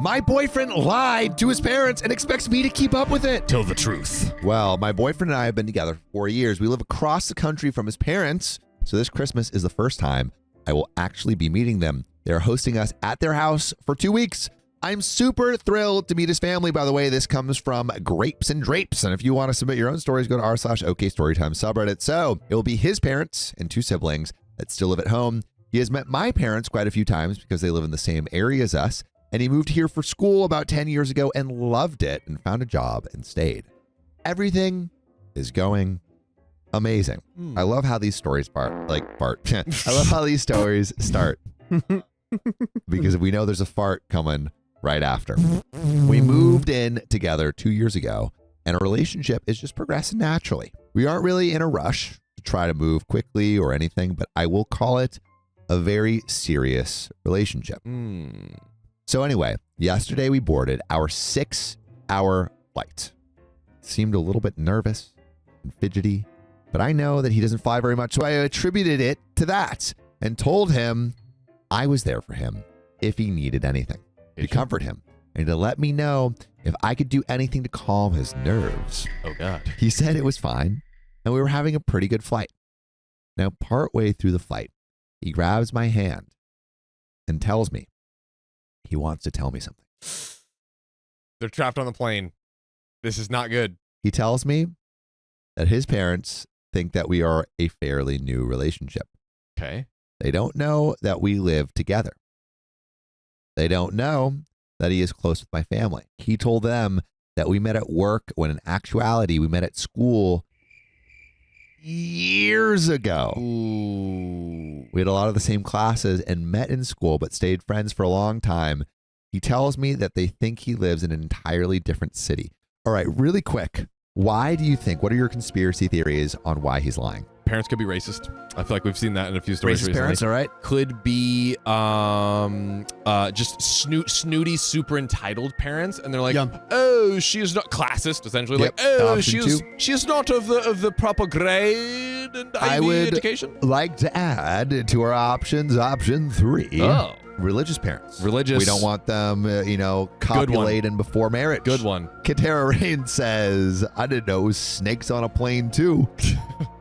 My boyfriend lied to his parents and expects me to keep up with it. Tell the truth. Well, my boyfriend and I have been together for 4 years. We live across the country from his parents, so this Christmas is the first time I will actually be meeting them. They're hosting us at their house for 2 weeks. I'm super thrilled to meet his family. By the way, this comes from Grapes and Drapes. And if you want to submit your own stories, go to r/OKStorytime subreddit. So it will be his parents and 2 siblings that still live at home. He has met my parents quite a few times because they live in the same area as us. And he moved here for school about 10 years ago and loved it and found a job and stayed. Everything is going amazing. I love how these stories I love how these stories start because we know there's a fart coming right after. We moved in together 2 years ago and our relationship is just progressing naturally. We aren't really in a rush to try to move quickly or anything, but I will call it a very serious relationship. So anyway, yesterday we boarded our 6-hour flight. Seemed a little bit nervous and fidgety, but I know that he doesn't fly very much, so I attributed it to that and told him I was there for him if he needed anything, to comfort him and to let me know if I could do anything to calm his nerves. Oh, God. He said it was fine, and we were having a pretty good flight. Now, partway through the flight, he grabs my hand and tells me he wants to tell me something. They're trapped on the plane. This is not good. He tells me that his parents think that we are a fairly new relationship. Okay. They don't know that we live together. They don't know that he is close with my family. He told them that we met at work when in actuality we met at school years ago. Ooh. We had a lot of the same classes and met in school, but stayed friends for a long time. He tells me that they think he lives in an entirely different city. All right, really quick. Why do you think, what are your conspiracy theories on why he's lying? Parents could be racist. I feel like we've seen that in a few stories Racist recently. parents, all right. Could be just snooty, super entitled parents, and they're like, oh, she is not classist, essentially. Yep. Like, oh, Option she is not of the proper grade and I Ivy would education. like to add to our options, option 3. Oh. Religious parents. Religious. We don't want them, copulating before marriage. Good one. Katara Rain says, I didn't know it was snakes on a plane too.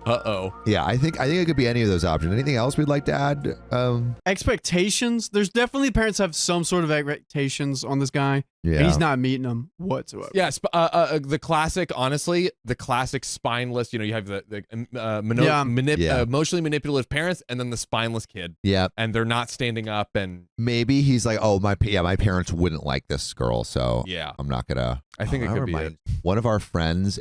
Uh-oh. Yeah, I think it could be any of those options. Anything else we'd like to add? Expectations. There's definitely parents have some sort of expectations on this guy. Yeah. And he's not meeting them whatsoever. Yes, the classic, honestly, the classic spineless, you have the emotionally manipulative parents and then the spineless kid. Yeah. And they're not standing up and... Maybe he's like, oh, my parents wouldn't like this girl, so yeah, I'm not gonna... I think it could be it. One of our friends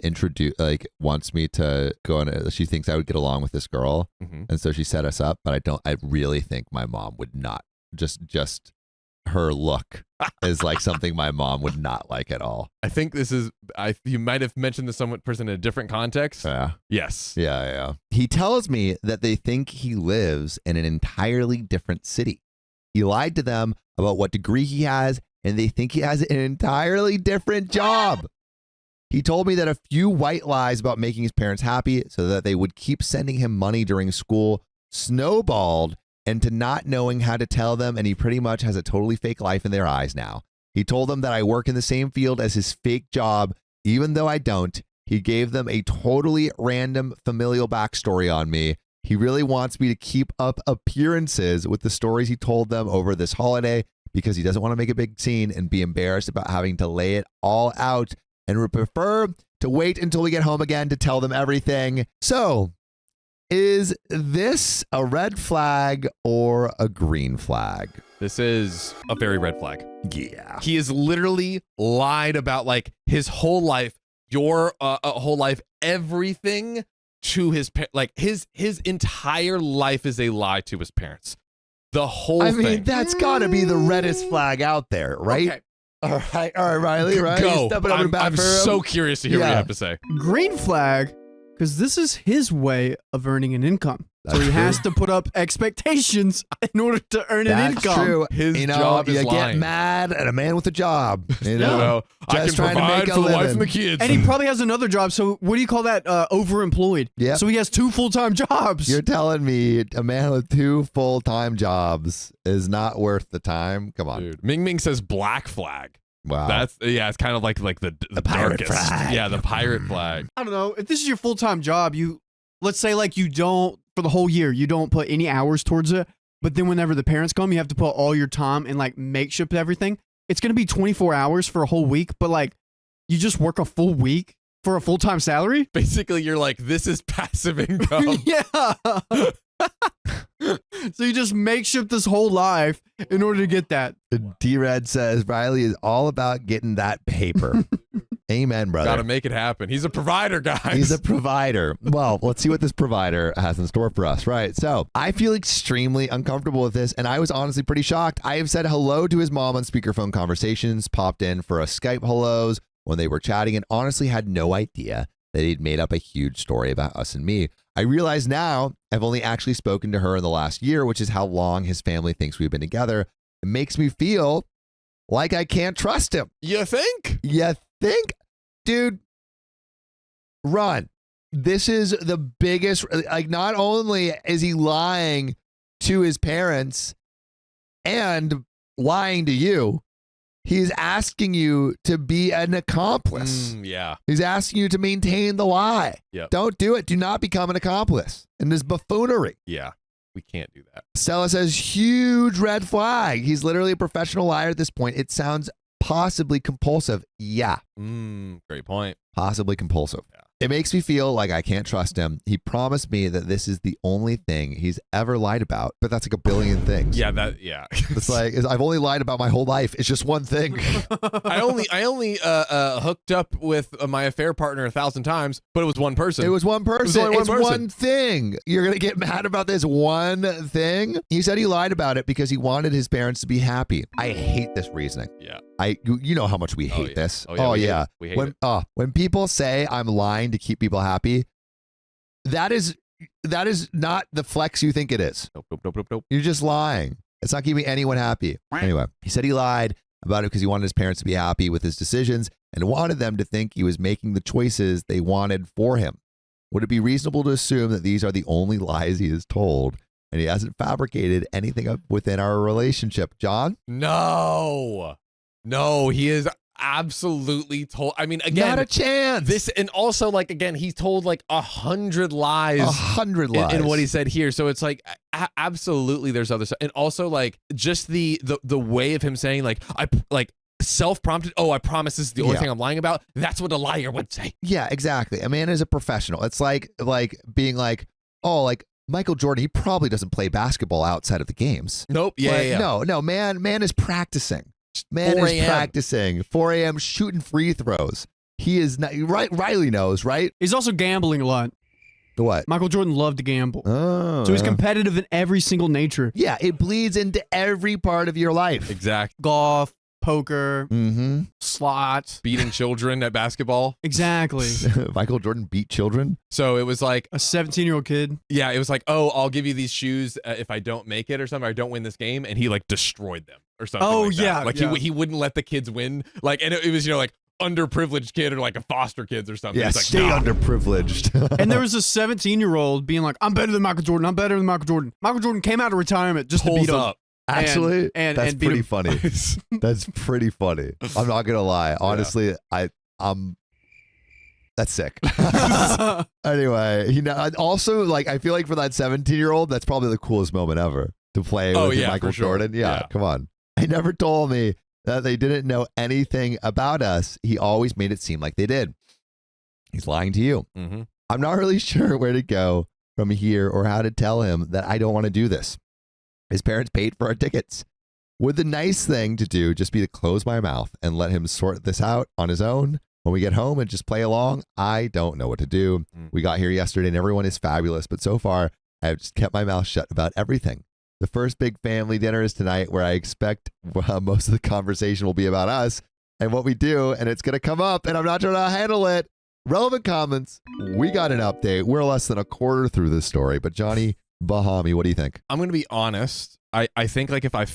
wants me to go on. She thinks I would get along with this girl, and so she set us up. But I really think my mom would not. Just her look is like something my mom would not like at all. I think this is. You might have mentioned this person in a different context. Yeah. Yes. Yeah. He tells me that they think he lives in an entirely different city. He lied to them about what degree he has, and they think he has an entirely different job. He told me that a few white lies about making his parents happy so that they would keep sending him money during school snowballed into not knowing how to tell them, and he pretty much has a totally fake life in their eyes now. He told them that I work in the same field as his fake job, even though I don't. He gave them a totally random familial backstory on me. He really wants me to keep up appearances with the stories he told them over this holiday because he doesn't want to make a big scene and be embarrassed about having to lay it all out, and would prefer to wait until we get home again to tell them everything. So, is this a red flag or a green flag? This is a very red flag. Yeah. He has literally lied about his whole life, your whole life, everything to his his entire life is a lie to his parents. The whole thing. I mean, that's got to be the reddest flag out there, right? Okay. All right, Riley, right? Go. I'm so curious to hear what you have to say. Green flag Because this is his way of earning an income. So he has to put up expectations in order to earn an That's income. true. His job is you lying. get mad at a man with a job. You You know, know, I can just trying to provide make a for the wife living. and the kids. And he probably has another job. So what do you call that? Overemployed. Yep. So he has 2 full-time jobs. You're telling me a man with 2 full-time jobs is not worth the time? Come on. Dude, Ming Ming says black flag. Wow. That's it's kind of like the pirate darkest. flag. Yeah, the pirate flag. I don't know. If this is your full-time job, let's say like you don't, for the whole year, you don't put any hours towards it. But then whenever the parents come, you have to put all your time and like makeshift everything. It's going to be 24 hours for a whole week, but like you just work a full week for a full-time salary? Basically, you're like, this is passive income. Yeah. So you just makeshift this whole life in order to get that. D-Red says Riley is all about getting that paper. Amen, brother. Got to make it happen. He's a provider, guys. He's a provider. Well, let's see what this provider has in store for us. Right. So I feel extremely uncomfortable with this, and I was honestly pretty shocked. I have said hello to his mom on speakerphone conversations, popped in for a Skype hellos when they were chatting, and honestly had no idea that he'd made up a huge story about us and me. I realize now I've only actually spoken to her in the last year, which is how long his family thinks we've been together. It makes me feel like I can't trust him. You think? You think? Dude, run. This is the biggest, like, not only is he lying to his parents and lying to you, he's asking you to be an accomplice. Yeah. He's asking you to maintain the lie. Yep. Don't do it. Do not become an accomplice in this buffoonery. Yeah. We can't do that. Stella says, huge red flag. He's literally a professional liar at this point. It sounds possibly compulsive. Yeah, Great point. possibly compulsive. Yeah. It makes me feel like I can't trust him. He promised me that this is the only thing he's ever lied about, but that's like a billion things. Yeah, It's like, I've only lied about my whole life. It's just one thing. I only hooked up with my affair partner 1,000 times, but it was one person. It was one person. only one It's person. one thing. You're going to get mad about this one thing? He said he lied about it because he wanted his parents to be happy. I hate this reasoning. Yeah. You know how much we hate yeah. this. Oh, yeah, we hate it. When people say I'm lying to keep people happy, that is not the flex you think it is. Nope. You're just lying. It's not keeping anyone happy. Anyway, he said he lied about it because he wanted his parents to be happy with his decisions and wanted them to think he was making the choices they wanted for him. Would it be reasonable to assume that these are the only lies he has told and he hasn't fabricated anything up within our relationship? John? No, he is absolutely told. I mean, again, Not a chance. this, and also like, again, he's told like 100 lies. 100 lies. In what he said here. So it's like, absolutely there's other stuff. And also like just the way of him saying like, I like self-prompted, I promise this is the only thing I'm lying about. That's what a liar would say. Yeah, exactly. A man is a professional. It's like being like, oh, like Michael Jordan, he probably doesn't play basketball outside of the games. Nope. Yeah. No, man is practicing. Man 4 is a.m. practicing. 4 a.m. shooting free throws. He is not, right. Riley knows, right? He's also gambling a lot. What? Michael Jordan loved to gamble. Oh. So he's competitive in every single nature. Yeah, it bleeds into every part of your life. Exactly. Golf, poker, Mm-hmm. slots. Beating children at basketball. Exactly. Michael Jordan beat children. So it was like, A 17-year-old kid. yeah, it was like, I'll give you these shoes if I don't make it or something, or I don't win this game. And he like destroyed them or something. Oh, like that. yeah, Like yeah. he wouldn't let the kids win. Like, and it was, like underprivileged kid or like a foster kids or something. Yeah, It's like, stay nah. underprivileged. And there was a 17-year-old being like, I'm better than Michael Jordan. I'm better than Michael Jordan. Michael Jordan came out of retirement just to Pulls beat him. up. Actually, and that's beat pretty him. funny. That's pretty funny. I'm not gonna lie. Honestly, I'm that's sick. Anyway, also like I feel like for that 17-year-old, that's probably the coolest moment ever to play with Michael for sure. Jordan. Yeah, Yeah. come on. He never told me that they didn't know anything about us. He always made it seem like they did. He's lying to you. Mm-hmm. I'm not really sure where to go from here or how to tell him that I don't want to do this. His parents paid for our tickets. Would the nice thing to do just be to close my mouth and let him sort this out on his own when we get home and just play along? I don't know what to do. We got here yesterday and everyone is fabulous, but so far I have just kept my mouth shut about everything. The first big family dinner is tonight where I expect most of the conversation will be about us and what we do, and it's going to come up and I'm not sure how to handle it. Relevant comments. We got an update. We're less than a quarter through this story, but Johnny Bahami, what do you think? I'm gonna be honest. I think like if I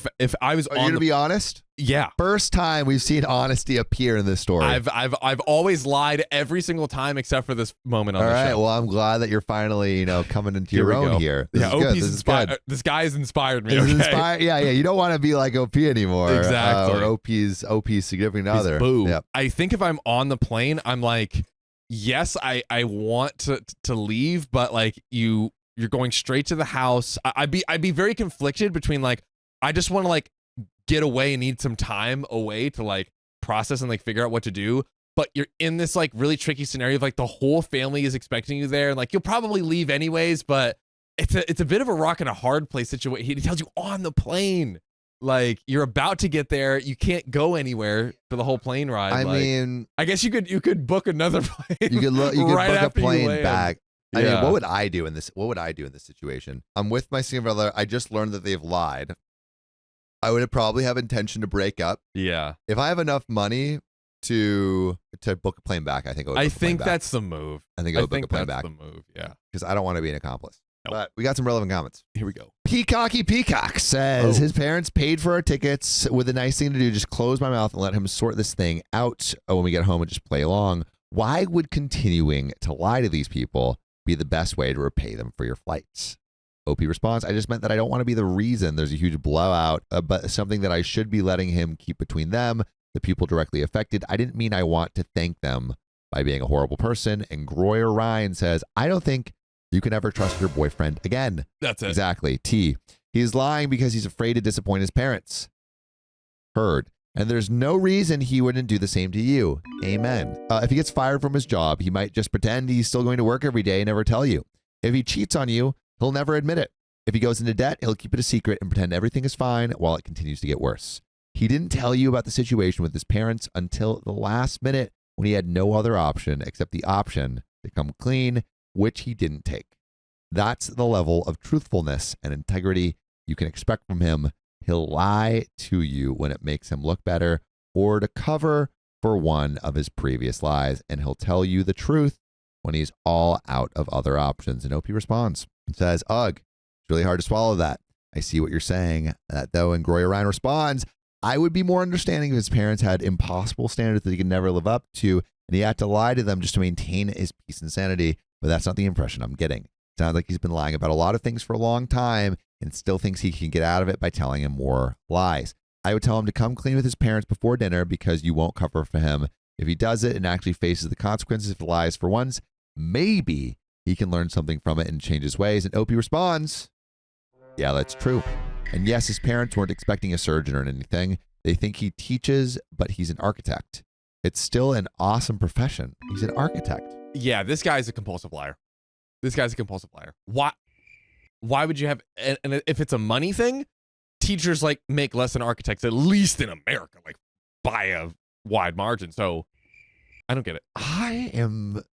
was Are you gonna be honest? Yeah. First time we've seen honesty appear in this story. I've always lied every single time except for this moment on All the right. show. Well, I'm glad that you're finally, coming into Here your we own go. here. This Yeah, is good. OP's This is inspired. good. This guy has inspired me. This is Okay. inspired. Yeah. You don't want to be like OP anymore. Exactly. Or OP's significant He's other. Boo. Yep. I think if I'm on the plane, I'm like, yes, I want to leave, but like you're going straight to the house. I'd be very conflicted between like I just want to like get away and need some time away to like process and like figure out what to do. But you're in this like really tricky scenario of like the whole family is expecting you there, and like you'll probably leave anyways, but it's a bit of a rock and a hard place situation. He tells you on the plane, like you're about to get there, you can't go anywhere for the whole plane ride. I like, mean, I guess you could book another plane. you could right book a after you plane land. back. I Yeah. mean, what would I do in this? What would I do in this situation? I'm with my significant other. I just learned that they've lied. I would probably have intention to break up. Yeah, If I have enough money to book a plane back, I think I would. I book a plane think back. that's the move. I think I would book a plane that's back the move. Yeah. because I don't want to be an accomplice. Nope. But we got some relevant comments. Here we go. Peacocky Peacock says his parents paid for our tickets with a nice thing to do. Just close my mouth and let him sort this thing out when we get home and just play along. Why would continuing to lie to these people be the best way to repay them for your flights? OP response, I just meant that I don't want to be the reason there's a huge blowout, but something that I should be letting him keep between them, the people directly affected. I didn't mean I want to thank them by being a horrible person. And Groyer Ryan says, I don't think you can ever trust your boyfriend again. That's it. Exactly. T. He's lying because he's afraid to disappoint his parents. Heard. And there's no reason he wouldn't do the same to you. Amen. If he gets fired from his job, he might just pretend he's still going to work every day and never tell you. If he cheats on you, he'll never admit it. If he goes into debt, he'll keep it a secret and pretend everything is fine while it continues to get worse. He didn't tell you about the situation with his parents until the last minute when he had no other option except the option to come clean, which he didn't take. That's the level of truthfulness and integrity you can expect from him. He'll lie to you when it makes him look better or to cover for one of his previous lies, and he'll tell you the truth when he's all out of other options. And OP responds and says, ugh, it's really hard to swallow that. I see what you're saying. That though, and Groyer Ryan responds, I would be more understanding if his parents had impossible standards that he could never live up to, and he had to lie to them just to maintain his peace and sanity. But that's not the impression I'm getting. Sounds like he's been lying about a lot of things for a long time and still thinks he can get out of it by telling him more lies. I would tell him to come clean with his parents before dinner because you won't cover for him. If he does it and actually faces the consequences of the lies for once, maybe he can learn something from it and change his ways. And Opie responds, yeah, that's true. And yes, his parents weren't expecting a surgeon or anything. They think he teaches, but he's an architect. It's still an awesome profession. He's an architect. Yeah, this guy's a compulsive liar. Why would you have, and if it's a money thing, teachers like make less than architects, at least in America, like by a wide margin. So I don't get it.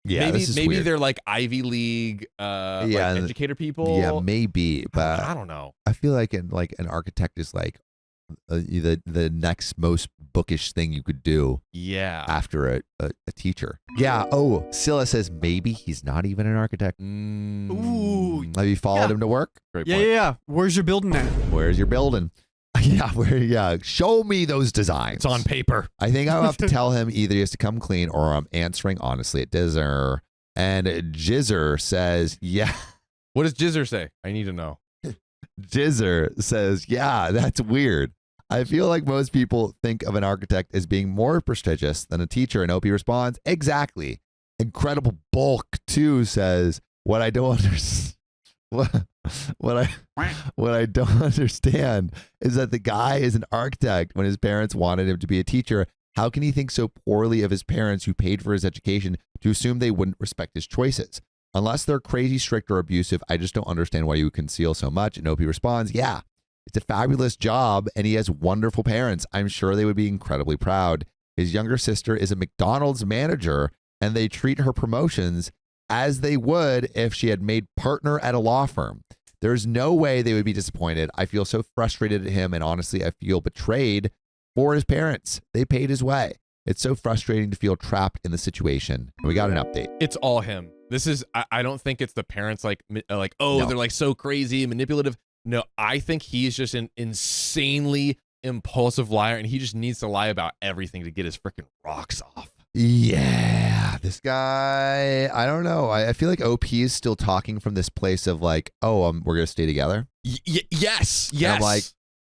Maybe weird. they're like Ivy League like educator people. Yeah, maybe, but I don't know. I feel like an architect is like the next most bookish thing you could do. Yeah. After a teacher. Yeah. Oh, Scylla says maybe he's not even an architect. Ooh. Have you followed him to work? Great Yeah, point. yeah. Where's your building at? Where's your building? Yeah. Show me those designs. It's on paper. I think I'll have to tell him either he has to come clean or I'm answering honestly at Dizzer. And Jizzer says, yeah. What does Jizzer say? I need to know. Jizzer says, yeah, that's weird. I feel like most people think of an architect as being more prestigious than a teacher. And Opie responds, exactly. Incredible Bulk, too, says, what I don't understand. What I don't understand is that the guy is an architect when his parents wanted him to be a teacher. How can he think so poorly of his parents who paid for his education to assume they wouldn't respect his choices? Unless they're crazy, strict, or abusive, I just don't understand why you would conceal so much. And Opie responds, yeah, it's a fabulous job and he has wonderful parents. I'm sure they would be incredibly proud. His younger sister is a McDonald's manager and they treat her promotions as they would if she had made partner at a law firm. There's no way they would be disappointed. I feel so frustrated at him, and honestly, I feel betrayed for his parents. They paid his way. It's so frustrating to feel trapped in the situation. And we got an update. It's all him. This is, I don't think it's the parents like, oh, No. they're like so crazy, manipulative. No, I think he's just an insanely impulsive liar, and he just needs to lie about everything to get his freaking rocks off. Yeah, this guy, I don't know. I feel like OP is still talking from this place of like, oh, we're going to stay together. Yes. And I'm like,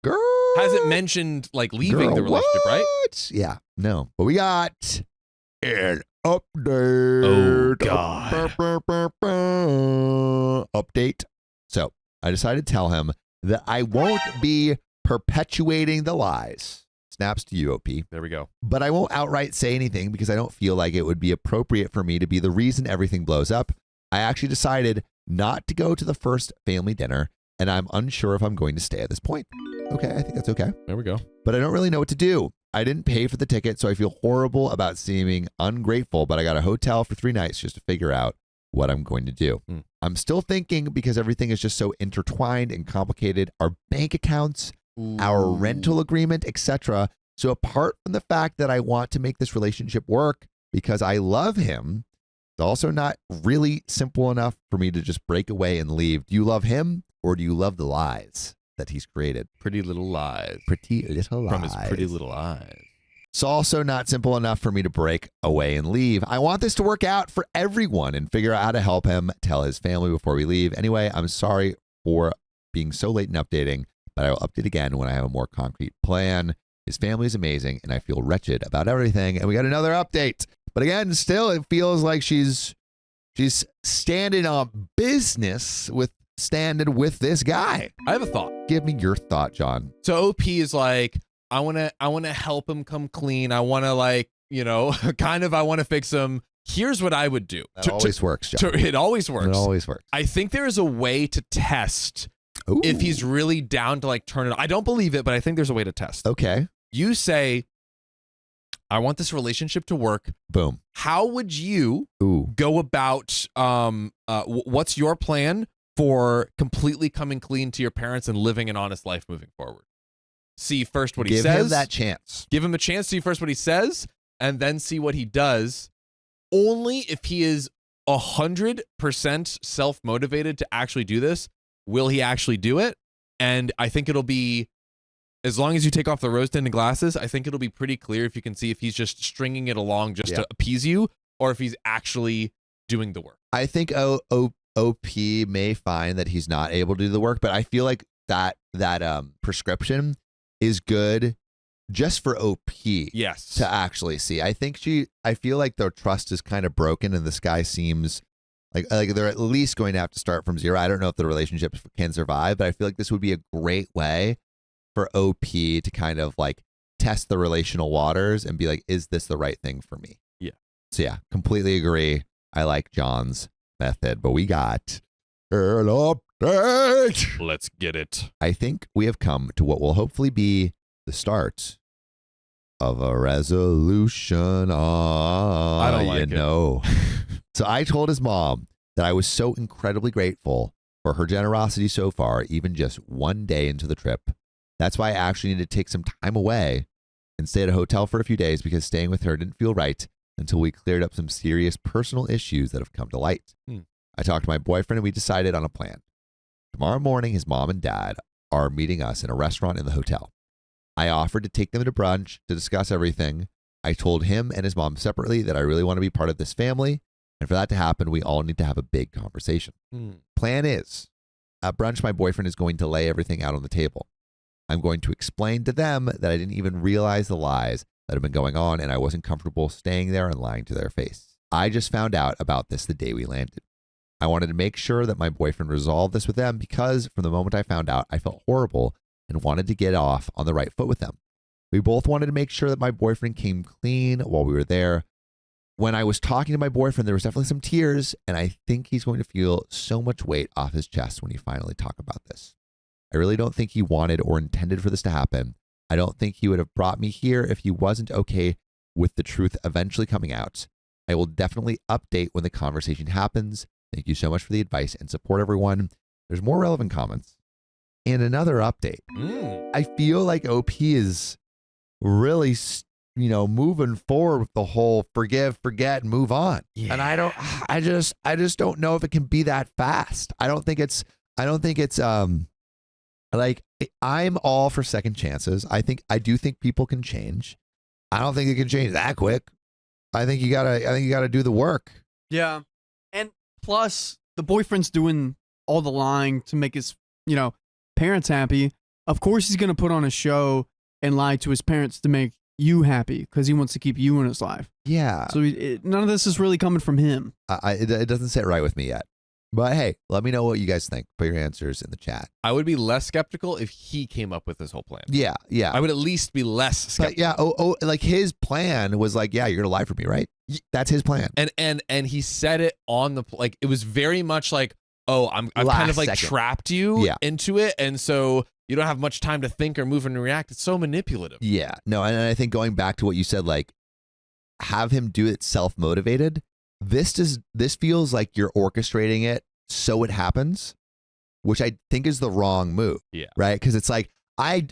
girl. Hasn't mentioned like leaving the relationship, right? Yeah, no. But we got an update. Oh, God. Update. So I decided to tell him that I won't be perpetuating the lies. Snaps to you, OP. There we go. But I won't outright say anything because I don't feel like it would be appropriate for me to be the reason everything blows up. I actually decided not to go to the first family dinner, and I'm unsure if I'm going to stay at this point. Okay, I think that's okay. There we go. But I don't really know what to do. I didn't pay for the ticket, so I feel horrible about seeming ungrateful, but I got a hotel for 3 nights just to figure out what I'm going to do. I'm still thinking because everything is just so intertwined and complicated. Our bank accounts, our rental agreement, etc. So apart from the fact that I want to make this relationship work because I love him, it's also not really simple enough for me to just break away and leave. Do you love him or do you love the lies that he's created? Pretty little lies. Pretty little lies. From his pretty little eyes. It's also not simple enough for me to break away and leave. I want this to work out for everyone and figure out how to help him tell his family before we leave. Anyway, I'm sorry for being so late in updating, but I will update again when I have a more concrete plan. His family is amazing, and I feel wretched about everything. And we got another update. But again, still, it feels like she's standing on business with this guy. I have a thought. Give me your thought, John. So OP is like, I wanna help him come clean. I wanna I wanna fix him. Here's what I would do. That always works, John. It always works. It always works. I think there is a way to test if he's really down to like turn it on. I don't believe it, but I think there's a way to test. Okay. You say, I want this relationship to work. Boom. How would you go about what's your plan for completely coming clean to your parents and living an honest life moving forward? See first what he says. Give him that chance. Give him a chance. See first what he says, and then see what he does. Only if he is 100% self-motivated to actually do this, will he actually do it. And I think it'll be, as long as you take off the rose-tinted glasses, I think it'll be pretty clear if you can see if he's just stringing it along just to appease you, or if he's actually doing the work. I think OP may find that he's not able to do the work, but I feel like that prescription is good just for OP. Yes. To actually see. I feel like their trust is kind of broken, and this guy seems like they're at least going to have to start from zero. I don't know if the relationship can survive, but I feel like this would be a great way for OP to kind of like test the relational waters and be like, is this the right thing for me? Yeah. So yeah, completely agree. I like John's method, but we got an update. Let's get it. I think we have come to what will hopefully be the start of a resolution. I don't like it. So I told his mom that I was so incredibly grateful for her generosity so far, even just one day into the trip. That's why I actually needed to take some time away and stay at a hotel for a few days because staying with her didn't feel right until we cleared up some serious personal issues that have come to light. I talked to my boyfriend and we decided on a plan. Tomorrow morning, his mom and dad are meeting us in a restaurant in the hotel. I offered to take them to brunch to discuss everything. I told him and his mom separately that I really want to be part of this family. And for that to happen, we all need to have a big conversation. Plan is, at brunch, my boyfriend is going to lay everything out on the table. I'm going to explain to them that I didn't even realize the lies that have been going on and I wasn't comfortable staying there and lying to their face. I just found out about this the day we landed. I wanted to make sure that my boyfriend resolved this with them because from the moment I found out, I felt horrible and wanted to get off on the right foot with them. We both wanted to make sure that my boyfriend came clean while we were there. When I was talking to my boyfriend, there was definitely some tears, and I think he's going to feel so much weight off his chest when he finally talk about this. I really don't think he wanted or intended for this to happen. I don't think he would have brought me here if he wasn't okay with the truth eventually coming out. I will definitely update when the conversation happens. Thank you so much for the advice and support, everyone. There's more relevant comments. And another update. I feel like OP is really moving forward with the whole forgive, forget, and move on. Yeah. And I just don't know if it can be that fast. I don't think it's like, I'm all for second chances. I do think people can change. I don't think it can change that quick. I think you gotta do the work. Yeah. And plus the boyfriend's doing all the lying to make his, parents happy. Of course he's going to put on a show and lie to his parents to make you happy because he wants to keep you in his life. Yeah. So none of this is really coming from him. It doesn't sit right with me yet. But hey, let me know what you guys think. Put your answers in the chat. I would be less skeptical if he came up with this whole plan. Yeah. I would at least be less skeptical. But yeah, like his plan was like, yeah, you're gonna lie for me, right? That's his plan. And he said it on the like it was very much like, oh, I've kind of like trapped you into it, and so you don't have much time to think or move and react. It's so manipulative. Yeah, no, and I think going back to what you said, like have him do it self-motivated. This feels like you're orchestrating it so it happens, which I think is the wrong move. Yeah. Right? Because it's like I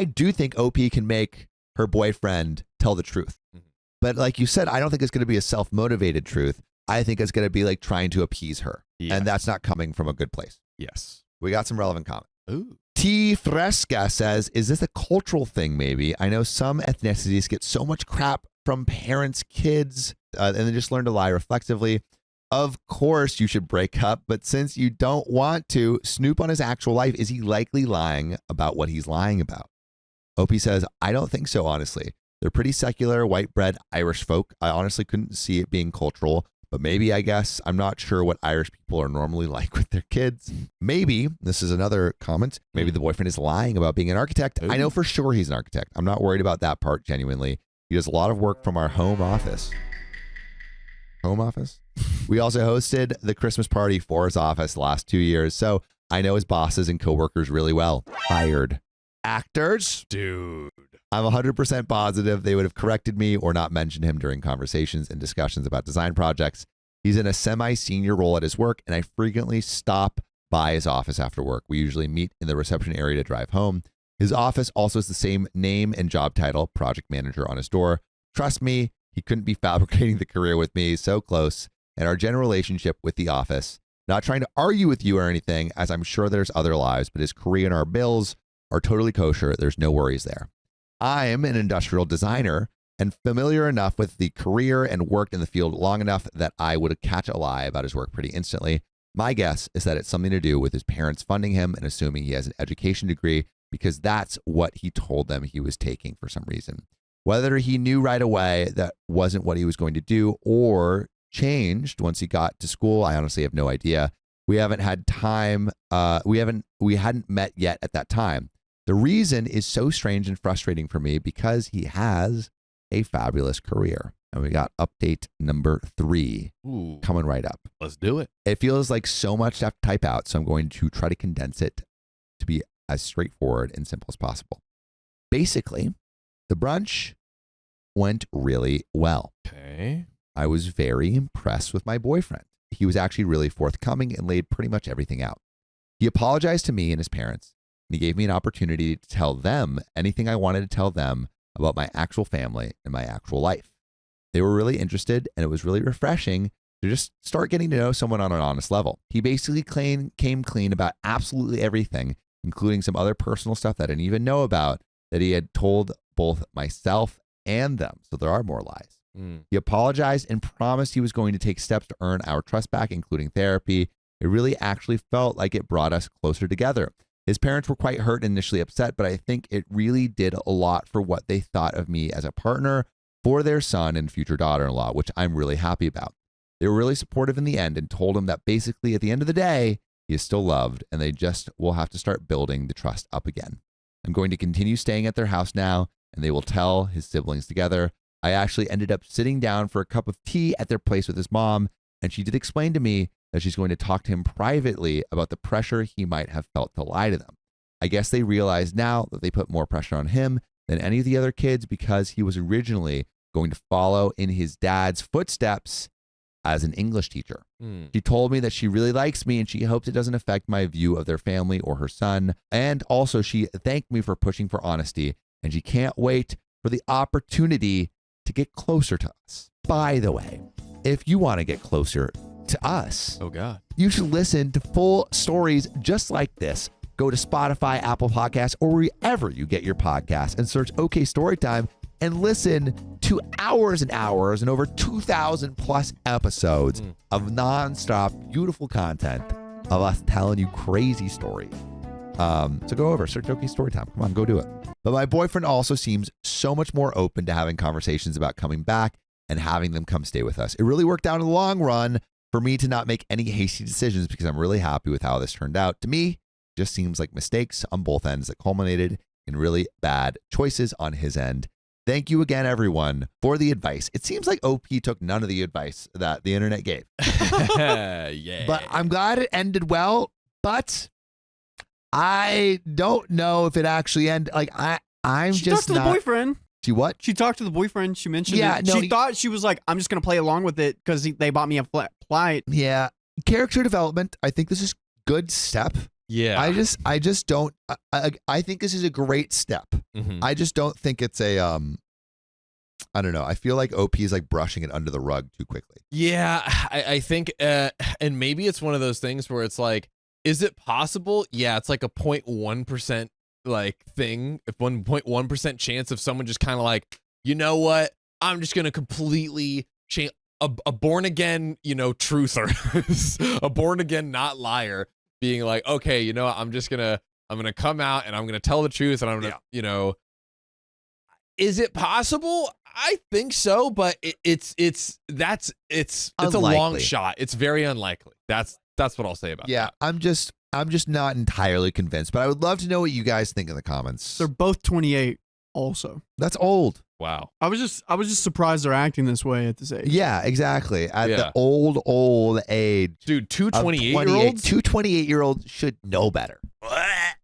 do think OP can make her boyfriend tell the truth. Mm-hmm. But like you said, I don't think it's going to be a self-motivated truth. I think it's going to be like trying to appease her. Yeah. And that's not coming from a good place. Yes. We got some relevant comments. Ooh. T. Fresca says, is this a cultural thing maybe? I know some ethnicities get so much crap from parents, kids, and they just learn to lie reflexively. Of course you should break up, but since you don't want to snoop on his actual life, is he likely lying about what he's lying about? Opie says, I don't think so, honestly. They're pretty secular, white bread Irish folk. I honestly couldn't see it being cultural, but maybe, I guess. I'm not sure what Irish people are normally like with their kids. Maybe, this is another comment, maybe the boyfriend is lying about being an architect. Ooh. I know for sure he's an architect. I'm not worried about that part, genuinely. He does a lot of work from our home office. Home office? We also hosted the Christmas party for his office the last 2 years, so I know his bosses and coworkers really well. Fired. Actors? Dude. I'm 100% positive they would have corrected me or not mentioned him during conversations and discussions about design projects. He's in a semi-senior role at his work, and I frequently stop by his office after work. We usually meet in the reception area to drive home. His office also has the same name and job title, project manager, on his door. Trust me, he couldn't be fabricating the career with me, so close. And our general relationship with the office. Not trying to argue with you or anything, as I'm sure there's other lives, but his career and our bills are totally kosher. There's no worries there. I'm an industrial designer and familiar enough with the career and worked in the field long enough that I would catch a lie about his work pretty instantly. My guess is that it's something to do with his parents funding him and assuming he has an education degree because that's what he told them he was taking for some reason. Whether he knew right away that wasn't what he was going to do or changed once he got to school, I honestly have no idea. We haven't had time. We hadn't met yet at that time. The reason is so strange and frustrating for me because he has a fabulous career. And we got update number 3 coming right up. Let's do it. It feels like so much to have to type out, so I'm going to try to condense it to be as straightforward and simple as possible. Basically, the brunch went really well. Okay. I was very impressed with my boyfriend. He was actually really forthcoming and laid pretty much everything out. He apologized to me and his parents, and he gave me an opportunity to tell them anything I wanted to tell them about my actual family and my actual life. They were really interested, and it was really refreshing to just start getting to know someone on an honest level. He basically came clean about absolutely everything, including some other personal stuff that I didn't even know about that he had told both myself and them. So there are more lies. He apologized and promised he was going to take steps to earn our trust back, including therapy. It really actually felt like it brought us closer together. His parents were quite hurt and initially upset, but I think it really did a lot for what they thought of me as a partner for their son and future daughter-in-law, which I'm really happy about. They were really supportive in the end and told him that basically at the end of the day, he is still loved and they just will have to start building the trust up again. I'm going to continue staying at their house now, and they will tell his siblings together. I actually ended up sitting down for a cup of tea at their place with his mom, and she did explain to me that she's going to talk to him privately about the pressure he might have felt to lie to them. I guess they realize now that they put more pressure on him than any of the other kids because he was originally going to follow in his dad's footsteps as an English teacher. She told me that she really likes me and she hopes it doesn't affect my view of their family or her son. And also she thanked me for pushing for honesty, and she can't wait for the opportunity to get closer to us. By the way, if you want to get closer to us, Oh God. you should listen to full stories just like this. Go to Spotify, Apple Podcasts, or wherever you get your podcasts and search OK Storytime and listen to hours and hours and over 2,000 plus episodes of nonstop beautiful content of us telling you crazy stories. So go over, search OK Storytime. Come on, go do it. But my boyfriend also seems so much more open to having conversations about coming back and having them come stay with us. It really worked out in the long run for me to not make any hasty decisions because I'm really happy with how this turned out. To me, it just seems like mistakes on both ends that culminated in really bad choices on his end. Thank you again, everyone, for the advice. It seems like OP took none of the advice that the internet gave. Yeah. But I'm glad it ended well, but I don't know if it actually ended. Like, I'm She just talked to not. the boyfriend. She what? She talked to the boyfriend. She mentioned Yeah, it. no, She thought she was like, I'm just going to play along with it because they bought me a flight. Yeah. Character development. I think this is good step. Yeah. I just don't. I think this is a great step. Mhm. I just don't think it's a. I don't know. I feel like OP is like brushing it under the rug too quickly. Yeah, I think, and maybe it's one of those things where it's like, is it possible? Yeah, it's like a 0.1% like thing. If 1.1% chance of someone just kind of like, you know what? I'm just gonna completely change. A born again, truther, a born again not liar, being like, okay, you know what? I'm gonna come out and I'm gonna tell the truth and I'm gonna, is it possible? I think so, but it's a long Unlikely. shot. It's very unlikely. That's what I'll say about Yeah, that. I'm just not entirely convinced, but I would love to know what you guys think in the comments. They're both 28 also. That's old. Wow. I was just surprised they're acting this way at this age. Yeah, exactly. At Yeah. the old age. Dude, two of 28-year-olds? Two 28-year-olds should know better.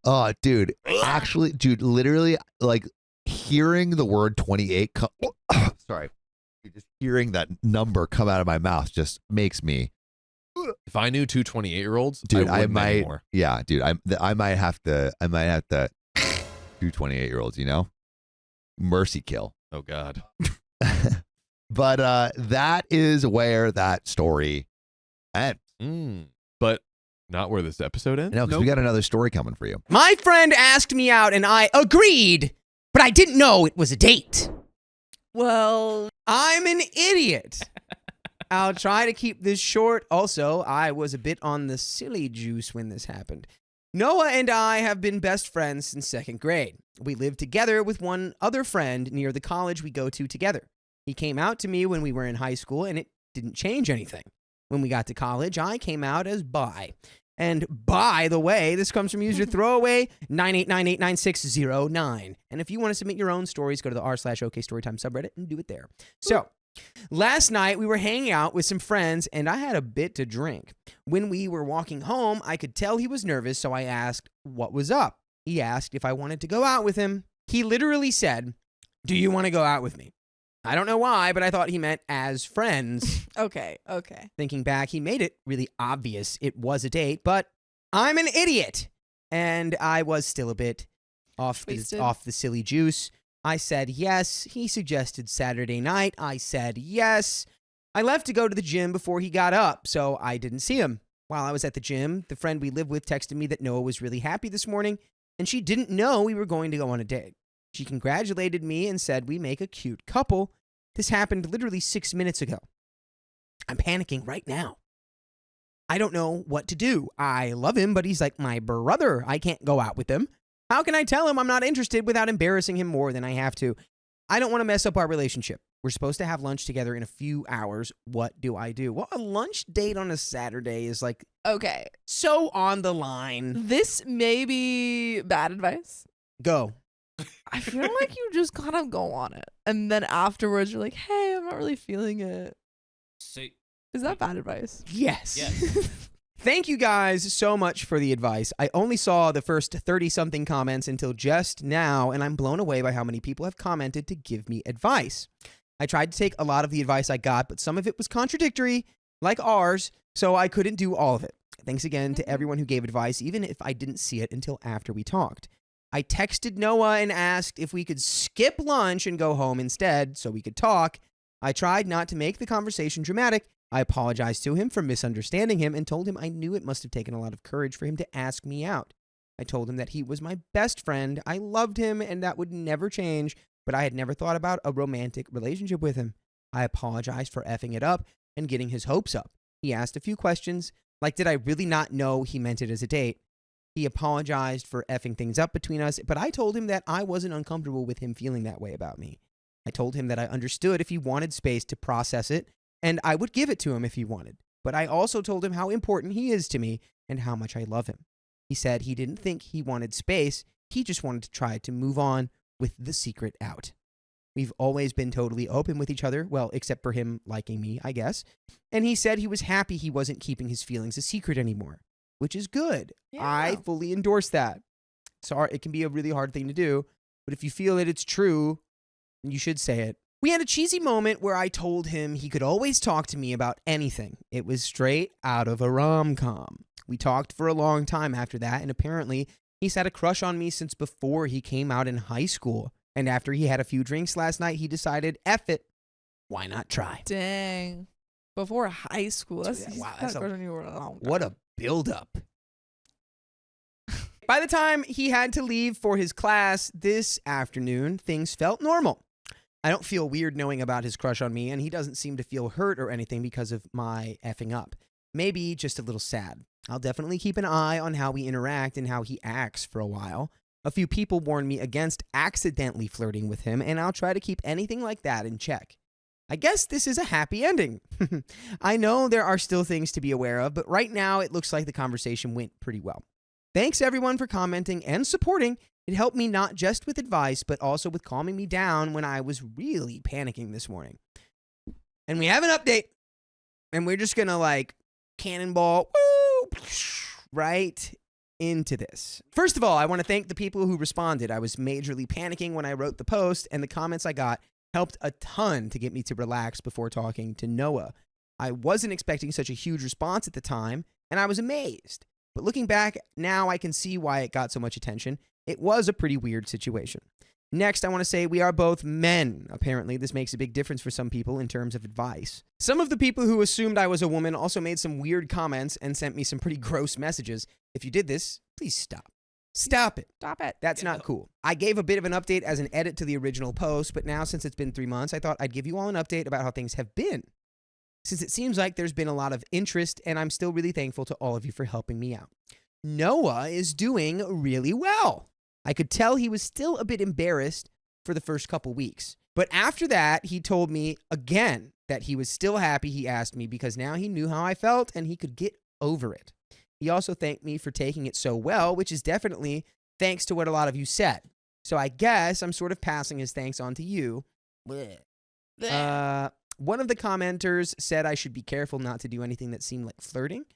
Oh, dude. Actually, dude, literally, like, hearing the word 28 sorry. Just hearing that number come out of my mouth just makes me. If I knew two 28-year-olds, Dude, I I wouldn't might. anymore. Yeah, dude, I might have to do 28-year-olds, mercy kill. Oh God. But that is where that story ends. But not where this episode ends. No, because we got another story coming for you. My friend asked me out and I agreed, but I didn't know it was a date. Well, I'm an idiot. I'll try to keep this short. Also, I was a bit on the silly juice when this happened. Noah and I have been best friends since second grade. We lived together with one other friend near the college we go to together. He came out to me when we were in high school, and it didn't change anything. When we got to college, I came out as bi. And by the way, this comes from user throwaway 989899609. And if you want to submit your own stories, go to the r/OK Storytime subreddit and do it there. So, last night we were hanging out with some friends and I had a bit to drink. When we were walking home, I could tell he was nervous, so I asked what was up. He asked if I wanted to go out with him. He literally said, "Do you want to go out with me?" I don't know why, but I thought he meant as friends. okay. Thinking back, he made it really obvious it was a date, but I'm an idiot. And I was still a bit off the silly juice. I said yes. He suggested Saturday night. I said yes. I left to go to the gym before he got up, so I didn't see him. While I was at the gym, the friend we live with texted me that Noah was really happy this morning, and she didn't know we were going to go on a date. She congratulated me and said we make a cute couple. This happened literally 6 minutes ago. I'm panicking right now. I don't know what to do. I love him, but he's like my brother. I can't go out with him. How can I tell him I'm not interested without embarrassing him more than I have to? I don't want to mess up our relationship. We're supposed to have lunch together in a few hours. What do I do? Well, a lunch date on a Saturday is like Okay. so on the line. This may be bad advice. Go. I feel like you just kind of go on it. And then afterwards, you're like, hey, I'm not really feeling it. Is that bad advice? Yes. Thank you guys so much for the advice. I only saw the first 30-something comments until just now, and I'm blown away by how many people have commented to give me advice. I tried to take a lot of the advice I got, but some of it was contradictory, like ours, so I couldn't do all of it. Thanks again to everyone who gave advice, even if I didn't see it until after we talked. I texted Noah and asked if we could skip lunch and go home instead so we could talk. I tried not to make the conversation dramatic. I apologized to him for misunderstanding him and told him I knew it must have taken a lot of courage for him to ask me out. I told him that he was my best friend, I loved him, and that would never change, but I had never thought about a romantic relationship with him. I apologized for effing it up and getting his hopes up. He asked a few questions, like did I really not know he meant it as a date? He apologized for effing things up between us, but I told him that I wasn't uncomfortable with him feeling that way about me. I told him that I understood if he wanted space to process it, and I would give it to him if he wanted. But I also told him how important he is to me and how much I love him. He said he didn't think he wanted space, he just wanted to try to move on with the secret out. We've always been totally open with each other, well, except for him liking me, I guess. And he said he was happy he wasn't keeping his feelings a secret anymore, which is good. Yeah. I fully endorse that. Sorry, it can be a really hard thing to do, but if you feel that it's true, you should say it. We had a cheesy moment where I told him he could always talk to me about anything. It was straight out of a rom-com. We talked for a long time after that, and apparently he's had a crush on me since before he came out in high school. And after he had a few drinks last night, he decided, F it, why not try? Dang. Before high school. That's, Wow, that's that's what a buildup. By the time he had to leave for his class this afternoon, things felt normal. I don't feel weird knowing about his crush on me, and he doesn't seem to feel hurt or anything because of my effing up. Maybe just a little sad. I'll definitely keep an eye on how we interact and how he acts for a while. A few people warned me against accidentally flirting with him, and I'll try to keep anything like that in check. I guess this is a happy ending. I know there are still things to be aware of, but right now it looks like the conversation went pretty well. Thanks everyone for commenting and supporting. It helped me not just with advice, but also with calming me down when I was really panicking this morning. And we have an update, and we're just gonna like cannonball right into this. First of all, I want to thank the people who responded. I was majorly panicking when I wrote the post, and the comments I got helped a ton to get me to relax before talking to Noah. I wasn't expecting such a huge response at the time, and I was amazed. But looking back, now I can see why it got so much attention. It was a pretty weird situation. Next, I want to say we are both men. Apparently, this makes a big difference for some people in terms of advice. Some of the people who assumed I was a woman also made some weird comments and sent me some pretty gross messages. If you did this, please stop. Stop it. Stop it. That's not cool. I gave a bit of an update as an edit to the original post, but now since it's been 3 months, I thought I'd give you all an update about how things have been. Since it seems like there's been a lot of interest, and I'm still really thankful to all of you for helping me out. Noah is doing really well. I could tell he was still a bit embarrassed for the first couple weeks. But after that, he told me again that he was still happy he asked me because now he knew how I felt and he could get over it. He also thanked me for taking it so well, which is definitely thanks to what a lot of you said. So I guess I'm sort of passing his thanks on to you. One of the commenters said I should be careful not to do anything that seemed like flirting.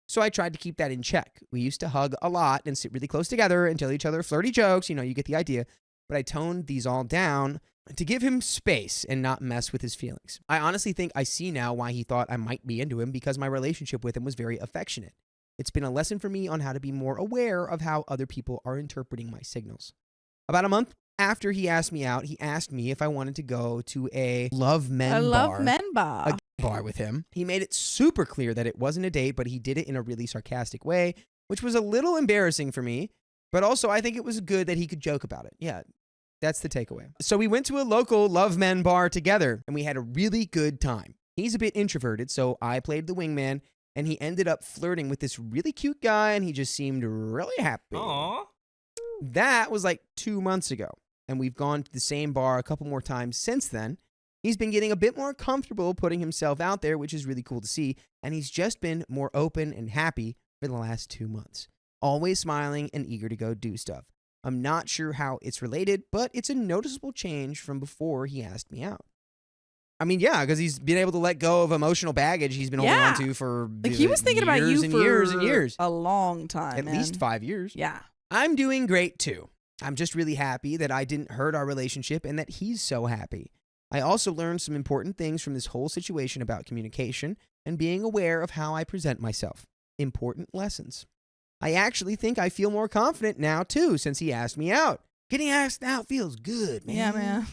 So I tried to keep that in check. We used to hug a lot and sit really close together and tell each other flirty jokes. You know, you get the idea. But I toned these all down to give him space and not mess with his feelings. I honestly think I see now why he thought I might be into him because my relationship with him was very affectionate. It's been a lesson for me on how to be more aware of how other people are interpreting my signals. About a month after he asked me out, he asked me if I wanted to go to a love men bar. A bar with him. He made it super clear that it wasn't a date, but he did it in a really sarcastic way, which was a little embarrassing for me, but also I think it was good that he could joke about it. Yeah, that's the takeaway. So we went to a local love men bar together, and we had a really good time. He's a bit introverted, so I played the wingman, and he ended up flirting with this really cute guy, and he just seemed really happy. Aww. That was like 2 months ago, and we've gone to the same bar a couple more times since then. He's been getting a bit more comfortable putting himself out there, which is really cool to see, and he's just been more open and happy for the last 2 months. Always smiling and eager to go do stuff. I'm not sure how it's related, but it's a noticeable change from before he asked me out. I mean, yeah, because he's been able to let go of emotional baggage he's been holding on to for like he was thinking about you and for years and years. A long time. At least 5 years. Yeah. I'm doing great too. I'm just really happy that I didn't hurt our relationship and that he's so happy. I also learned some important things from this whole situation about communication and being aware of how I present myself. Important lessons. I actually think I feel more confident now, too, since he asked me out. Getting asked out feels good, man. Yeah, man.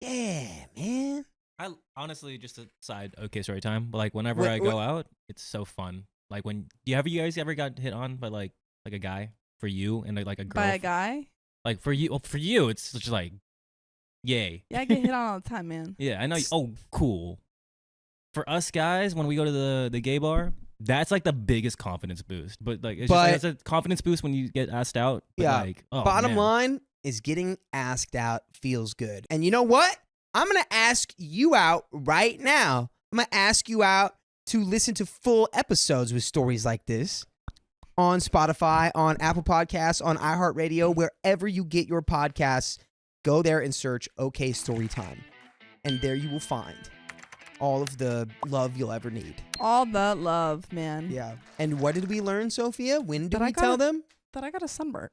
Yeah, man. I honestly, just a side, okay, story time. But like whenever I go out, it's so fun. Like when you guys ever got hit on by like a guy for you and like a girl By a guy? like for you, it's just like, yay. Yeah, I get hit on all the time, man. Yeah, I know. Oh, cool. For us guys, when we go to the gay bar, that's like the biggest confidence boost. But like, it's just a confidence boost when you get asked out. But Yeah. Like, oh, Bottom man. line is getting asked out feels good. And you know what? I'm going to ask you out right now. I'm going to ask you out to listen to full episodes with stories like this on Spotify, on Apple Podcasts, on iHeartRadio, wherever you get your podcasts. Go there and search OK Storytime. And there you will find all of the love you'll ever need. All the love, man. Yeah. And what did we learn, Sophia? When did That I we tell gotta- them? That I got a sunburn.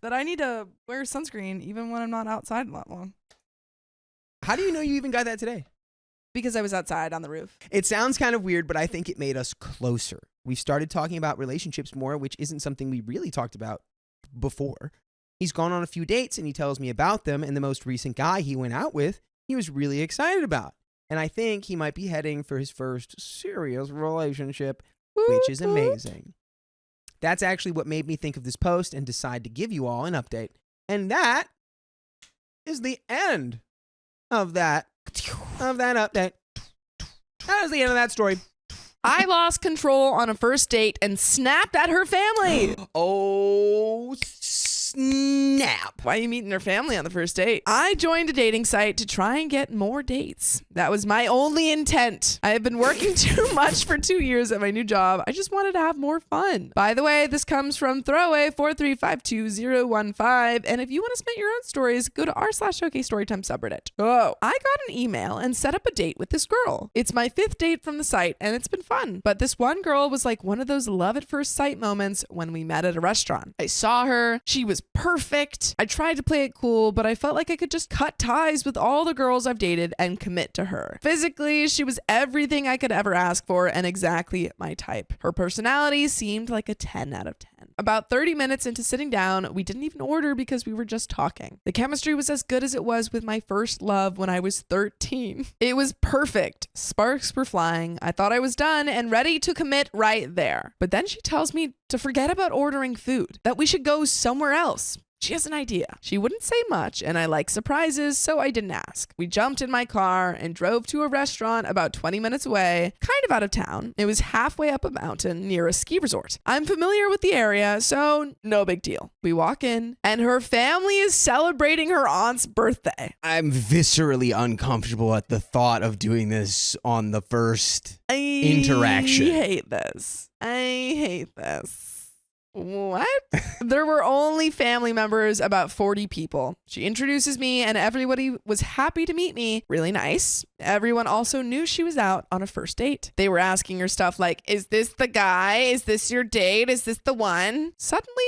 That I need to wear sunscreen even when I'm not outside a lot long. How do you know you even got that today? Because I was outside on the roof. It sounds kind of weird, but I think it made us closer. We've started talking about relationships more, which isn't something we really talked about before. He's gone on a few dates and he tells me about them, and the most recent guy he went out with, he was really excited about. And I think he might be heading for his first serious relationship, which is amazing. That's actually what made me think of this post and decide to give you all an update. And that is the end of that update. That is the end of that story. I lost control on a first date and snapped at her family. Oh, snap. Why are you meeting her family on the first date? I joined a dating site to try and get more dates. That was my only intent. I have been working too much for 2 years at my new job. I just wanted to have more fun. By the way, this comes from throwaway4352015. And if you want to submit your own stories, go to r/OK Storytime subreddit. Oh, I got an email and set up a date with this girl. It's my 5th date from the site and it's been fun. But this one girl was like one of those love at first sight moments when we met at a restaurant. I saw her. She was perfect. I tried to play it cool, but I felt like I could just cut ties with all the girls I've dated and commit to her. Physically, she was everything I could ever ask for and exactly my type. Her personality seemed like a 10 out of 10. About 30 minutes into sitting down, we didn't even order because we were just talking. The chemistry was as good as it was with my first love when I was 13. It was perfect. Sparks were flying. I thought I was done and ready to commit right there. But then she tells me to forget about ordering food, that we should go somewhere else. She has an idea. She wouldn't say much, and I like surprises, so I didn't ask. We jumped in my car and drove to a restaurant about 20 minutes away, kind of out of town. It was halfway up a mountain near a ski resort. I'm familiar with the area, so no big deal. We walk in, and her family is celebrating her aunt's birthday. I'm viscerally uncomfortable at the thought of doing this on the first interaction. I hate this. What? There were only family members, about 40 people. She introduces me and everybody was happy to meet me. Really nice. Everyone also knew she was out on a first date. They were asking her stuff like, is this the guy? Is this your date? Is this the one? Suddenly,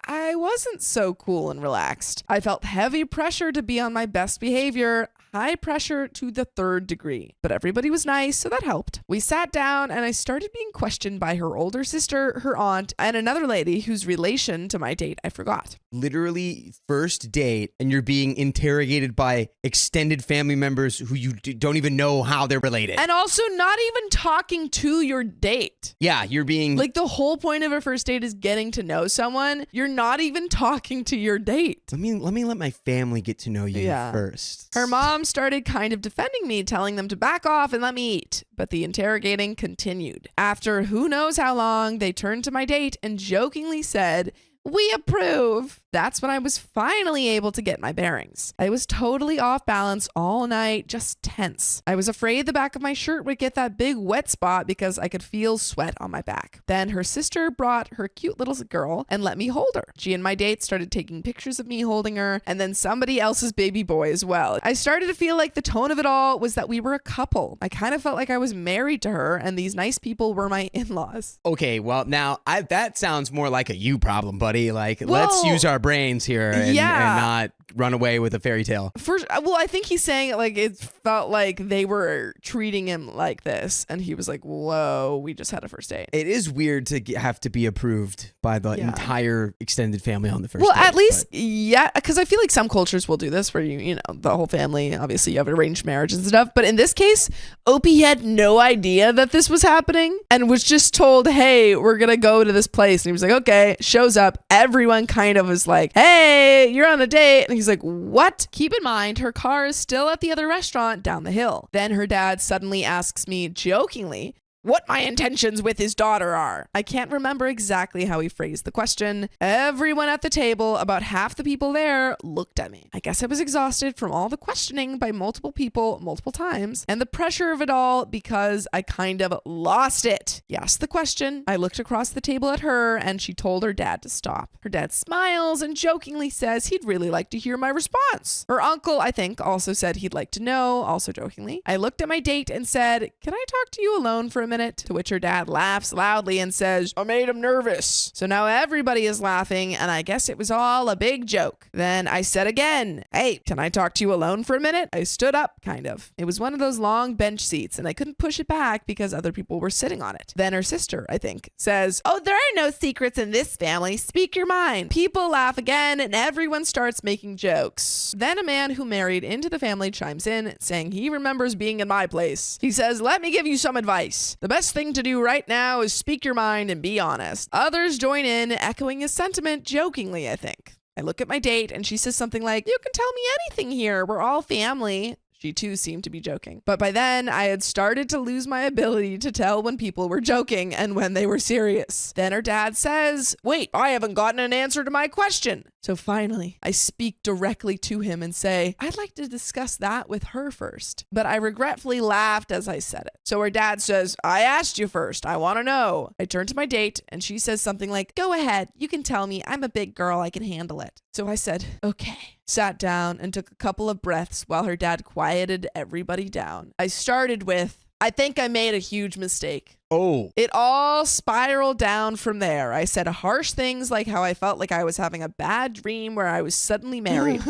I wasn't so cool and relaxed. I felt heavy pressure to be on my best behavior, high pressure to the 3rd degree. But everybody was nice, so that helped. We sat down and I started being questioned by her older sister, her aunt, and another lady whose relation to my date I forgot. Literally first date, and you're being interrogated by extended family members who you don't even know how they're related. And also not even talking to your date. Yeah, you're being... Like the whole point of a first date is getting to know someone. You're not even talking to your date. Let me let my family get to know you first. Her mom started kind of defending me, telling them to back off and let me eat. But the interrogating continued. After who knows how long, they turned to my date and jokingly said, "We approve." That's when I was finally able to get my bearings. I was totally off balance all night, just tense. I was afraid the back of my shirt would get that big wet spot because I could feel sweat on my back. Then her sister brought her cute little girl and let me hold her. She and my date started taking pictures of me holding her, and then somebody else's baby boy as well. I started to feel like the tone of it all was that we were a couple. I kind of felt like I was married to her, and these nice people were my in-laws. Okay, well, now, that sounds more like a you problem, buddy. Like, let's use our brains here and not run away with a fairy tale. Well, I think he's saying like it felt like they were treating him like this, and he was like, "Whoa, we just had a first date." It is weird to have to be approved by the entire extended family on the first well, date. at least, yeah, because I feel like some cultures will do this where you know, the whole family, obviously you have arranged marriage and stuff. But in this case, Opie had no idea that this was happening and was just told, hey, we're going to go to this place. And he was like, okay, shows up. Everyone kind of was like, hey, you're on a date. And he's like, what? Keep in mind, her car is still at the other restaurant down the hill. Then her dad suddenly asks me jokingly, what my intentions with his daughter are. I can't remember exactly how he phrased the question. Everyone at the table, about half the people there, looked at me. I guess I was exhausted from all the questioning by multiple people multiple times and the pressure of it all because I kind of lost it. He asked the question. I looked across the table at her and she told her dad to stop. Her dad smiles and jokingly says he'd really like to hear my response. Her uncle, I think, also said he'd like to know, also jokingly. I looked at my date and said, can I talk to you alone for a minute? To which her dad laughs loudly and says, I made him nervous. So now everybody is laughing, and I guess it was all a big joke. Then I said again, hey, can I talk to you alone for a minute? I stood up, kind of. It was one of those long bench seats, and I couldn't push it back because other people were sitting on it. Then her sister, I think, says, oh, there are no secrets in this family. Speak your mind. People laugh again, and everyone starts making jokes. Then a man who married into the family chimes in, saying he remembers being in my place. He says, let me give you some advice. The best thing to do right now is speak your mind and be honest. Others join in, echoing his sentiment jokingly, I think. I look at my date and she says something like, you can tell me anything here. We're all family. She too seemed to be joking. But by then, I had started to lose my ability to tell when people were joking and when they were serious. Then her dad says, wait, I haven't gotten an answer to my question. So finally, I speak directly to him and say, I'd like to discuss that with her first. But I regretfully laughed as I said it. So her dad says, I asked you first. I want to know. I turn to my date and she says something like, go ahead. You can tell me. I'm a big girl. I can handle it. So I said, okay. Sat down and took a couple of breaths while her dad quieted everybody down. I started with, I think I made a huge mistake. Oh. It all spiraled down from there. I said harsh things like how I felt like I was having a bad dream where I was suddenly married.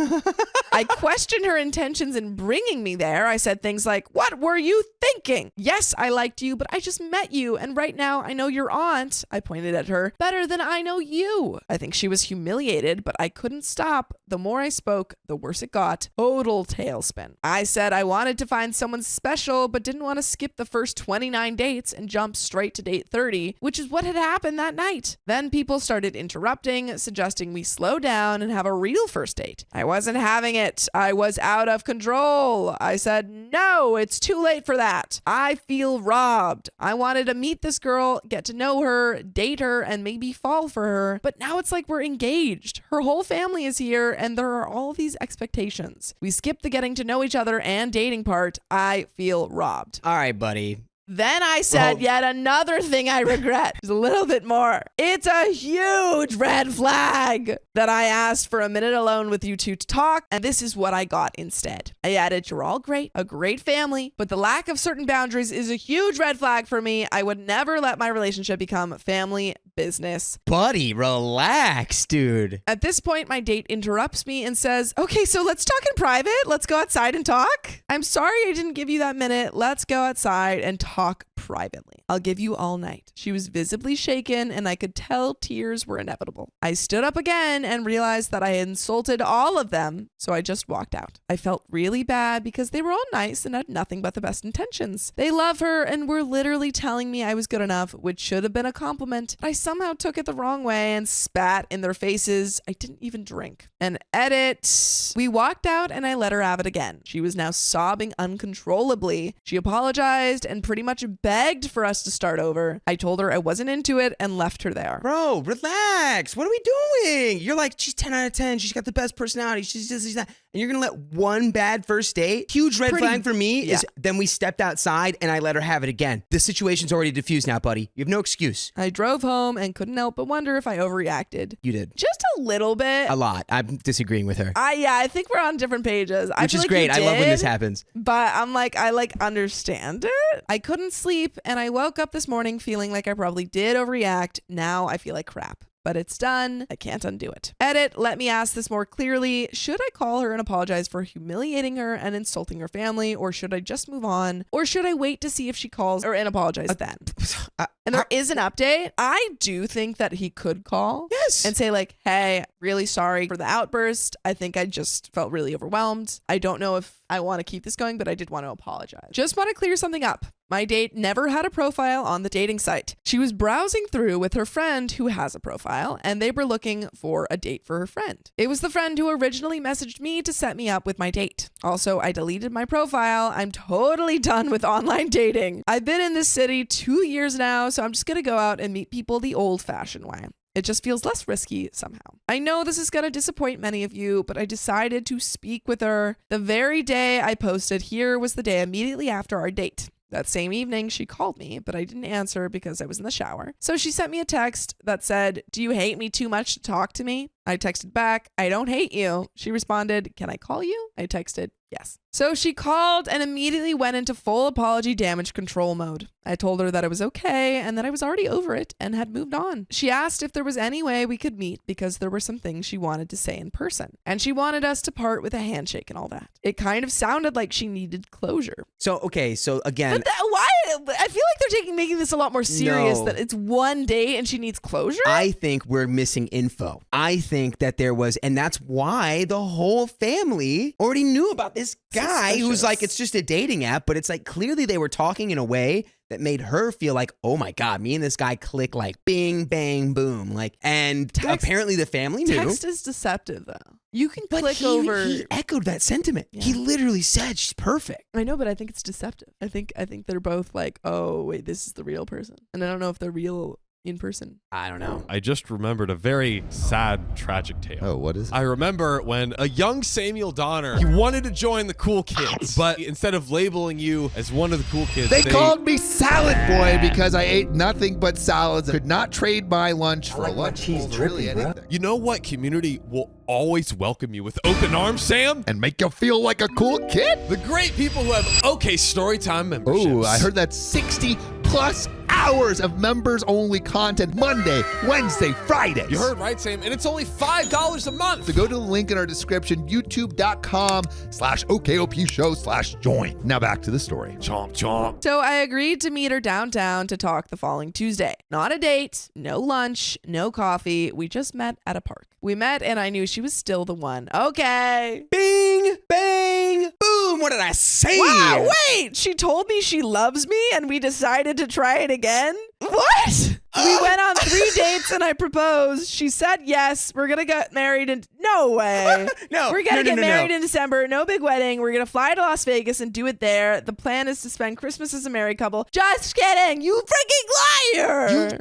I questioned her intentions in bringing me there. I said things like, what were you thinking? Yes, I liked you, but I just met you. And right now I know your aunt, I pointed at her, better than I know you. I think she was humiliated, but I couldn't stop. The more I spoke, the worse it got. Total tailspin. I said I wanted to find someone special, but didn't want to skip the first 29 dates and jump straight to date 30, which is what had happened that night. Then people started interrupting, suggesting we slow down and have a real first date. I wasn't having it. I was out of control. I said, no, it's too late for that. I feel robbed. I wanted to meet this girl, get to know her, date her, and maybe fall for her. But now it's like we're engaged. Her whole family is here, and there are all these expectations. We skipped the getting to know each other and dating part. I feel robbed. All right, buddy. Then I said yet another thing I regret. There's a little bit more. It's a huge red flag that I asked for a minute alone with you two to talk, and this is what I got instead. I added, you're all great, a great family, but the lack of certain boundaries is a huge red flag for me. I would never let my relationship become family business. Buddy, relax, dude. At this point, my date interrupts me and says, okay, so let's talk in private. Let's go outside and talk. I'm sorry I didn't give you that minute. Let's go outside and talk privately. I'll give you all night. She was visibly shaken and I could tell tears were inevitable. I stood up again and realized that I had insulted all of them, so I just walked out. I felt really bad because they were all nice and had nothing but the best intentions. They love her and were literally telling me I was good enough, which should have been a compliment. I somehow took it the wrong way and spat in their faces. I didn't even drink. And edit. We walked out and I let her have it again. She was now sobbing uncontrollably. She apologized and pretty much begged for us to start over. I told her I wasn't into it and left her there. Bro, relax. What are we doing? You're like, she's 10 out of 10. She's got the best personality. She's this, she's that. And you're going to let one bad first date? Huge red flag for me is then we stepped outside and I let her have it again. The situation's already diffused now, buddy. You have no excuse. I drove home and couldn't help but wonder if I overreacted. You did. Just a little bit. A lot. I'm disagreeing with her. I think we're on different pages. Which is great. I love when this happens. But I'm like, I understand it. I couldn't sleep and I woke up this morning feeling like I probably did overreact. Now I feel like crap. but it's done. I can't undo it. Edit, let me ask this more clearly. Should I call her and apologize for humiliating her and insulting her family, or should I just move on? Or should I wait to see if she calls or and apologize then? And there is an update. I do think that he could call. Yes. And say like, hey, really sorry for the outburst. I think I just felt really overwhelmed. I don't know if I want to keep this going, but I did want to apologize. Just want to clear something up. My date never had a profile on the dating site. She was browsing through with her friend who has a profile, and they were looking for a date for her friend. It was the friend who originally messaged me to set me up with my date. Also, I deleted my profile. I'm totally done with online dating. I've been in this city 2 years now, so I'm just going to go out and meet people the old-fashioned way. It just feels less risky somehow. I know this is going to disappoint many of you, but I decided to speak with her. The very day I posted here was the day immediately after our date. That same evening, she called me, but I didn't answer because I was in the shower. So she sent me a text that said, "Do you hate me too much to talk to me?" I texted back, "I don't hate you." She responded, "Can I call you?" I texted, "Yes." So she called and immediately went into full apology damage control mode. I told her that it was okay and that I was already over it and had moved on. She asked if there was any way we could meet because there were some things she wanted to say in person. And she wanted us to part with a handshake and all that. It kind of sounded like she needed closure. So, okay, so again. But why? I feel like they're making this a lot more serious, No. that it's one date and she needs closure. I think we're missing info. I think that there was, and that's why the whole family already knew about this guy who's like, it's just a dating app, but it's like clearly they were talking in a way that made her feel like, oh my God, me and this guy click like bing, bang, boom. Like, and apparently the family knew. Text is deceptive though. You can But click over. he echoed that sentiment. Yeah. He literally said she's perfect. I know, but I think it's deceptive. I think they're both like, oh wait, this is the real person, and I don't know if they're real in person. I don't know. I just remembered a very sad, tragic tale. Oh, what is it? I remember when a young Samuel Donner, he wanted to join the cool kids, but instead of labeling you as one of the cool kids, They called me Salad Boy because I ate nothing but salads. Could not trade my lunch for a lunch. Really anything. You know what community will always welcome you with open arms, Sam? And make you feel like a cool kid? The great people who have OK Storytime memberships. Oh, I heard that 60 plus hours of members only content Monday, Wednesday, Fridays. You heard right, Sam, and it's only $5 a month. So go to the link in our description, youtube.com/OKOP show/join. Now back to the story. Chomp, chomp. So I agreed to meet her downtown to talk the following Tuesday. Not a date, no lunch, no coffee. We just met at a park. We met and I knew she was still the one. Okay. Bing, bang, boom. What did I say? Wow, wait. She told me she loves me and we decided to try it again? What? We went on 3 dates and I proposed. She said yes. We're going to get married in... No way. No. We're going to no, get no, married no. in December. No big wedding. We're going to fly to Las Vegas and do it there. The plan is to spend Christmas as a married couple. Just kidding. You freaking liar.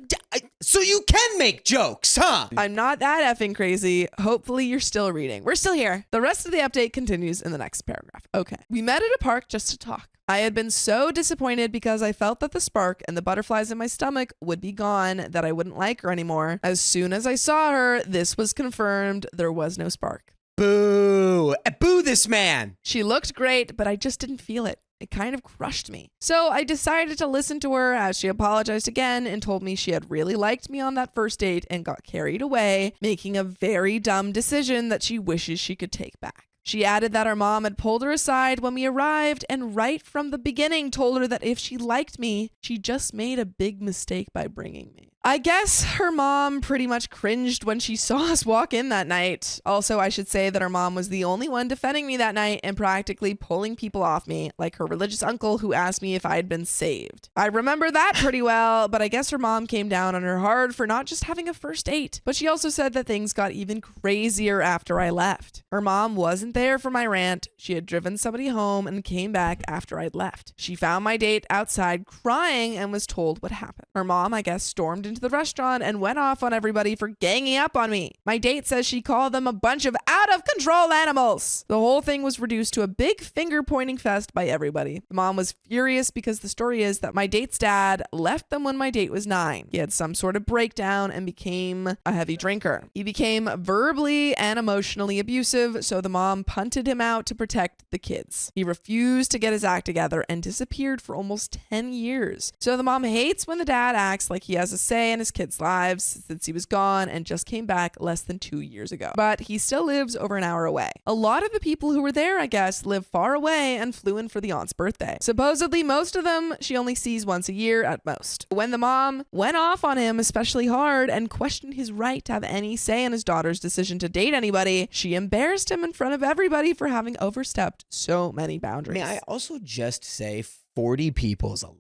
So you can make jokes, huh? I'm not that effing crazy. Hopefully you're still reading. We're still here. The rest of the update continues in the next paragraph. Okay. We met at a park just to talk. I had been so disappointed because I felt that the spark and the butterflies in my stomach would be gone, that I wouldn't like her anymore. As soon as I saw her, this was confirmed. There was no spark. Boo. Boo this man. She looked great, but I just didn't feel it. It kind of crushed me. So I decided to listen to her as she apologized again and told me she had really liked me on that first date and got carried away, making a very dumb decision that she wishes she could take back. She added that her mom had pulled her aside when we arrived and right from the beginning told her that if she liked me, she just made a big mistake by bringing me. I guess her mom pretty much cringed when she saw us walk in that night. Also, I should say that her mom was the only one defending me that night and practically pulling people off me, like her religious uncle who asked me if I had been saved. I remember that pretty well, but I guess her mom came down on her hard for not just having a first date, but she also said that things got even crazier after I left. Her mom wasn't there for my rant. She had driven somebody home and came back after I'd left. She found my date outside crying and was told what happened. Her mom, I guess, stormed into the restaurant and went off on everybody for ganging up on me. My date says she called them a bunch of out of control animals. The whole thing was reduced to a big finger pointing fest by everybody. The mom was furious because the story is that my date's dad left them when my date was 9. He had some sort of breakdown and became a heavy drinker. He became verbally and emotionally abusive, so the mom punted him out to protect the kids. He refused to get his act together and disappeared for almost 10 years. So the mom hates when the dad acts like he has a say day in his kids' lives since he was gone and just came back less than 2 years ago. But he still lives over an hour away. A lot of the people who were there, I guess, live far away and flew in for the aunt's birthday. Supposedly, most of them she only sees once a year at most. When the mom went off on him especially hard and questioned his right to have any say in his daughter's decision to date anybody, she embarrassed him in front of everybody for having overstepped so many boundaries. May I also just say 40 people is a lot.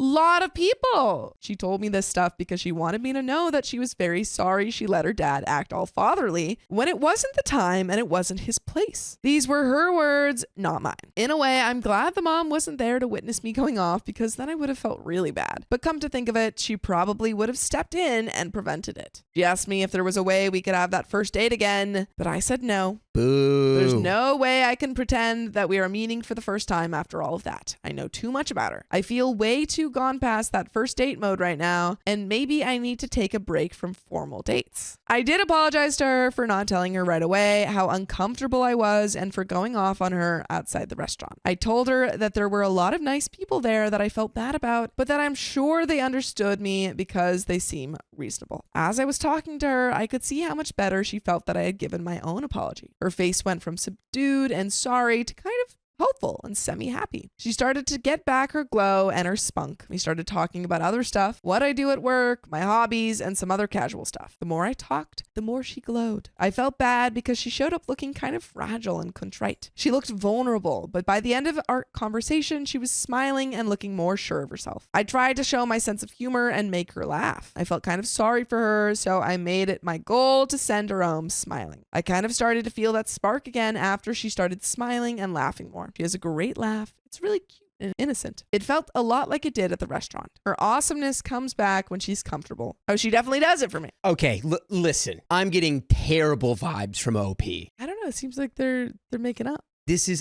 Lot of people. She told me this stuff because she wanted me to know that she was very sorry she let her dad act all fatherly when it wasn't the time and it wasn't his place. These were her words, not mine. In a way, I'm glad the mom wasn't there to witness me going off because then I would have felt really bad. But come to think of it, she probably would have stepped in and prevented it. She asked me if there was a way we could have that first date again, but I said no. Boo. There's no way I can pretend that we are meeting for the first time after all of that. I know too much about her. I feel way too gone past that first date mode right now, and maybe I need to take a break from formal dates. I did apologize to her for not telling her right away how uncomfortable I was and for going off on her outside the restaurant. I told her that there were a lot of nice people there that I felt bad about, but that I'm sure they understood me because they seem reasonable. As I was talking to her, I could see how much better she felt that I had given my own apology. Her face went from subdued and sorry to kind of hopeful and semi-happy. She started to get back her glow and her spunk. We started talking about other stuff, what I do at work, my hobbies, and some other casual stuff. The more I talked, the more she glowed. I felt bad because she showed up looking kind of fragile and contrite. She looked vulnerable, but by the end of our conversation, she was smiling and looking more sure of herself. I tried to show my sense of humor and make her laugh. I felt kind of sorry for her, so I made it my goal to send her home smiling. I kind of started to feel that spark again after she started smiling and laughing more. She has a great laugh. It's really cute and innocent. It felt a lot like it did at the restaurant. Her awesomeness comes back when she's comfortable. Oh, she definitely does it for me. Okay, listen. I'm getting terrible vibes from OP. I don't know. It seems like they're making up.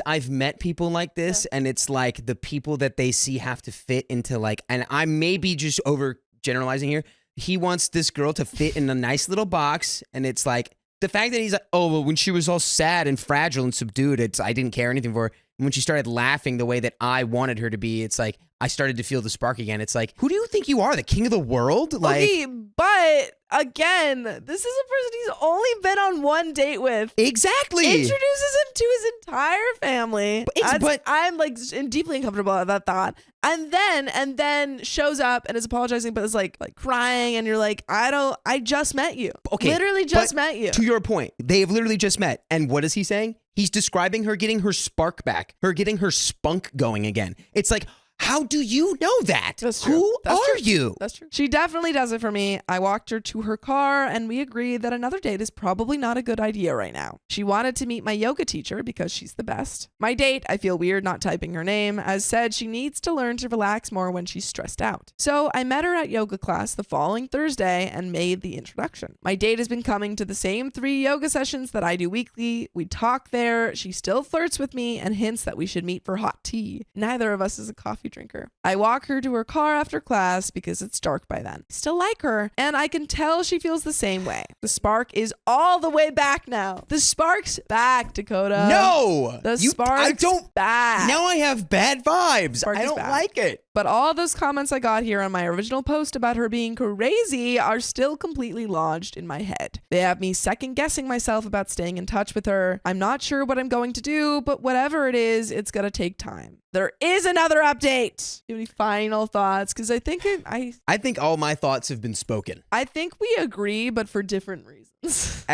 I've met people like this, and it's like the people that they see have to fit into like, and I may be just over generalizing here. He wants this girl to fit in a nice little box, and it's like, the fact that he's like, oh, well, when she was all sad and fragile and subdued, I didn't care anything for her. And when she started laughing the way that I wanted her to be, it's like, I started to feel the spark again. It's like, who do you think you are? The king of the world? Like, okay, but again, this is a person he's only been on one date with. Exactly. Introduces him to his entire family. But I'm like deeply uncomfortable at that thought. And then shows up and is apologizing, but is like crying, and you're like, I just met you. Okay. Literally just met you. To your point, they have literally just met. And what is he saying? He's describing her getting her spark back, her getting her spunk going again. It's like, how do you know that? That's true. Who That's are true. you? That's true. She definitely does it for me. I walked her to her car and we agreed that another date is probably not a good idea right now. She wanted to meet my yoga teacher because she's the best. My date, I feel weird not typing her name, as said she needs to learn to relax more when she's stressed out. So I met her at yoga class the following Thursday and made the introduction. My date has been coming to the same 3 yoga sessions that I do weekly. We talk there. She still flirts with me and hints that we should meet for hot tea. Neither of us is a coffee drinker. I walk her to her car after class because it's dark by then. Still like her, and I can tell she feels the same way. The spark is all the way back now. The spark's back, Dakota. No! The spark's back. Now I have bad vibes. Spark I is don't back. like it. But all those comments I got here on my original post about her being crazy are still completely lodged in my head. They have me second guessing myself about staying in touch with her. I'm not sure what I'm going to do, but whatever it is, it's going to take time. There is another update. Do you have any final thoughts? Because I think I think all my thoughts have been spoken. I think we agree, but for different reasons.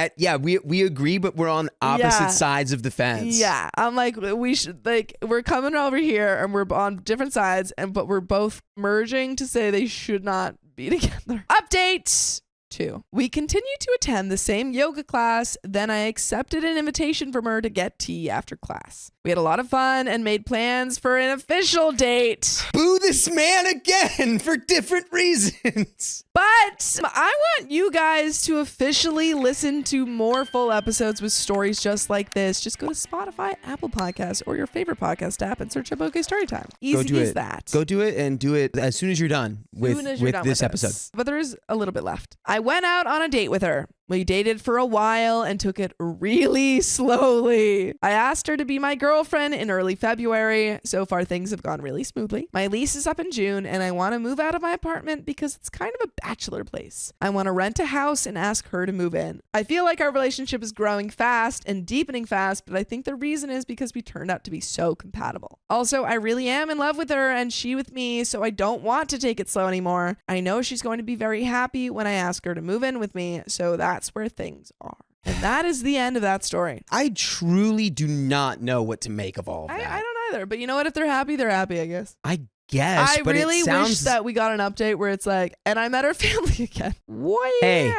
We agree, but we're on opposite sides of the fence. Yeah, I'm like, we should, like, we're coming over here and we're on different sides, but we're both merging to say they should not be together. Update 2. We continue to attend the same yoga class. Then I accepted an invitation from her to get tea after class. We had a lot of fun and made plans for an official date. Boo this man again for different reasons. But I want you guys to officially listen to more full episodes with stories just like this. Just go to Spotify, Apple Podcasts, or your favorite podcast app and search up OK Storytime. Easy as that. Go do it, and do it as soon as you're done with this episode. But there is a little bit left. I went out on a date with her. We dated for a while and took it really slowly. I asked her to be my girlfriend in early February. So far, things have gone really smoothly. My lease is up in June, and I want to move out of my apartment because it's kind of a bachelor place. I want to rent a house and ask her to move in. I feel like our relationship is growing fast and deepening fast, but I think the reason is because we turned out to be so compatible. Also, I really am in love with her and she with me, so I don't want to take it slow anymore. I know she's going to be very happy when I ask her to move in with me, so that's where things are. And that is the end of that story. I truly do not know what to make of all of that. I don't either, but you know what? If they're happy, I guess. I guess. I but really it sounds... wish that we got an update where it's like, and I met her family again. Well, Hey,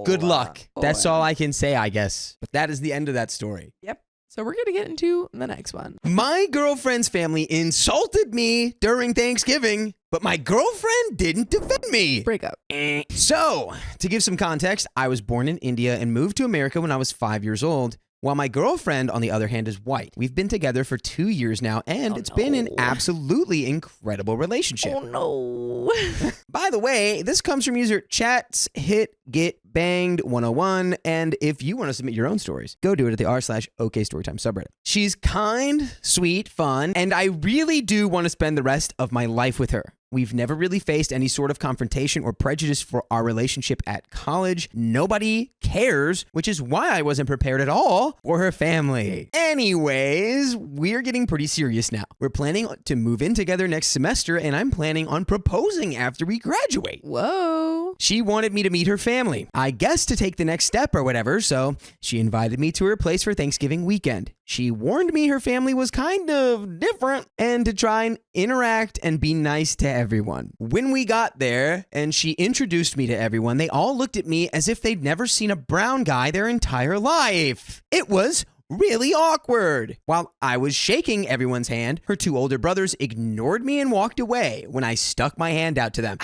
good luck. That's boy. all I can say, I guess. But that is the end of that story. Yep. So we're going to get into the next one. My girlfriend's family insulted me during Thanksgiving, but my girlfriend didn't defend me. Break up. So, to give some context, I was born in India and moved to America when I was 5 years old, while my girlfriend, on the other hand, is white. We've been together for 2 years now, and it's been an absolutely incredible relationship. Oh, no. By the way, this comes from user Chats Hit Get Banged 101, and if you want to submit your own stories, go do it at the r/OK Storytime subreddit. She's kind, sweet, fun, and I really do want to spend the rest of my life with her. We've never really faced any sort of confrontation or prejudice for our relationship at college. Nobody cares, which is why I wasn't prepared at all for her family. Anyways, we're getting pretty serious now. We're planning to move in together next semester, and I'm planning on proposing after we graduate. Whoa. She wanted me to meet her family, I guess to take the next step or whatever, so she invited me to her place for Thanksgiving weekend. She warned me her family was kind of different and to try and interact and be nice to everyone. When we got there and she introduced me to everyone, they all looked at me as if they'd never seen a brown guy their entire life. It was really awkward. While I was shaking everyone's hand, her two older brothers ignored me and walked away when I stuck my hand out to them.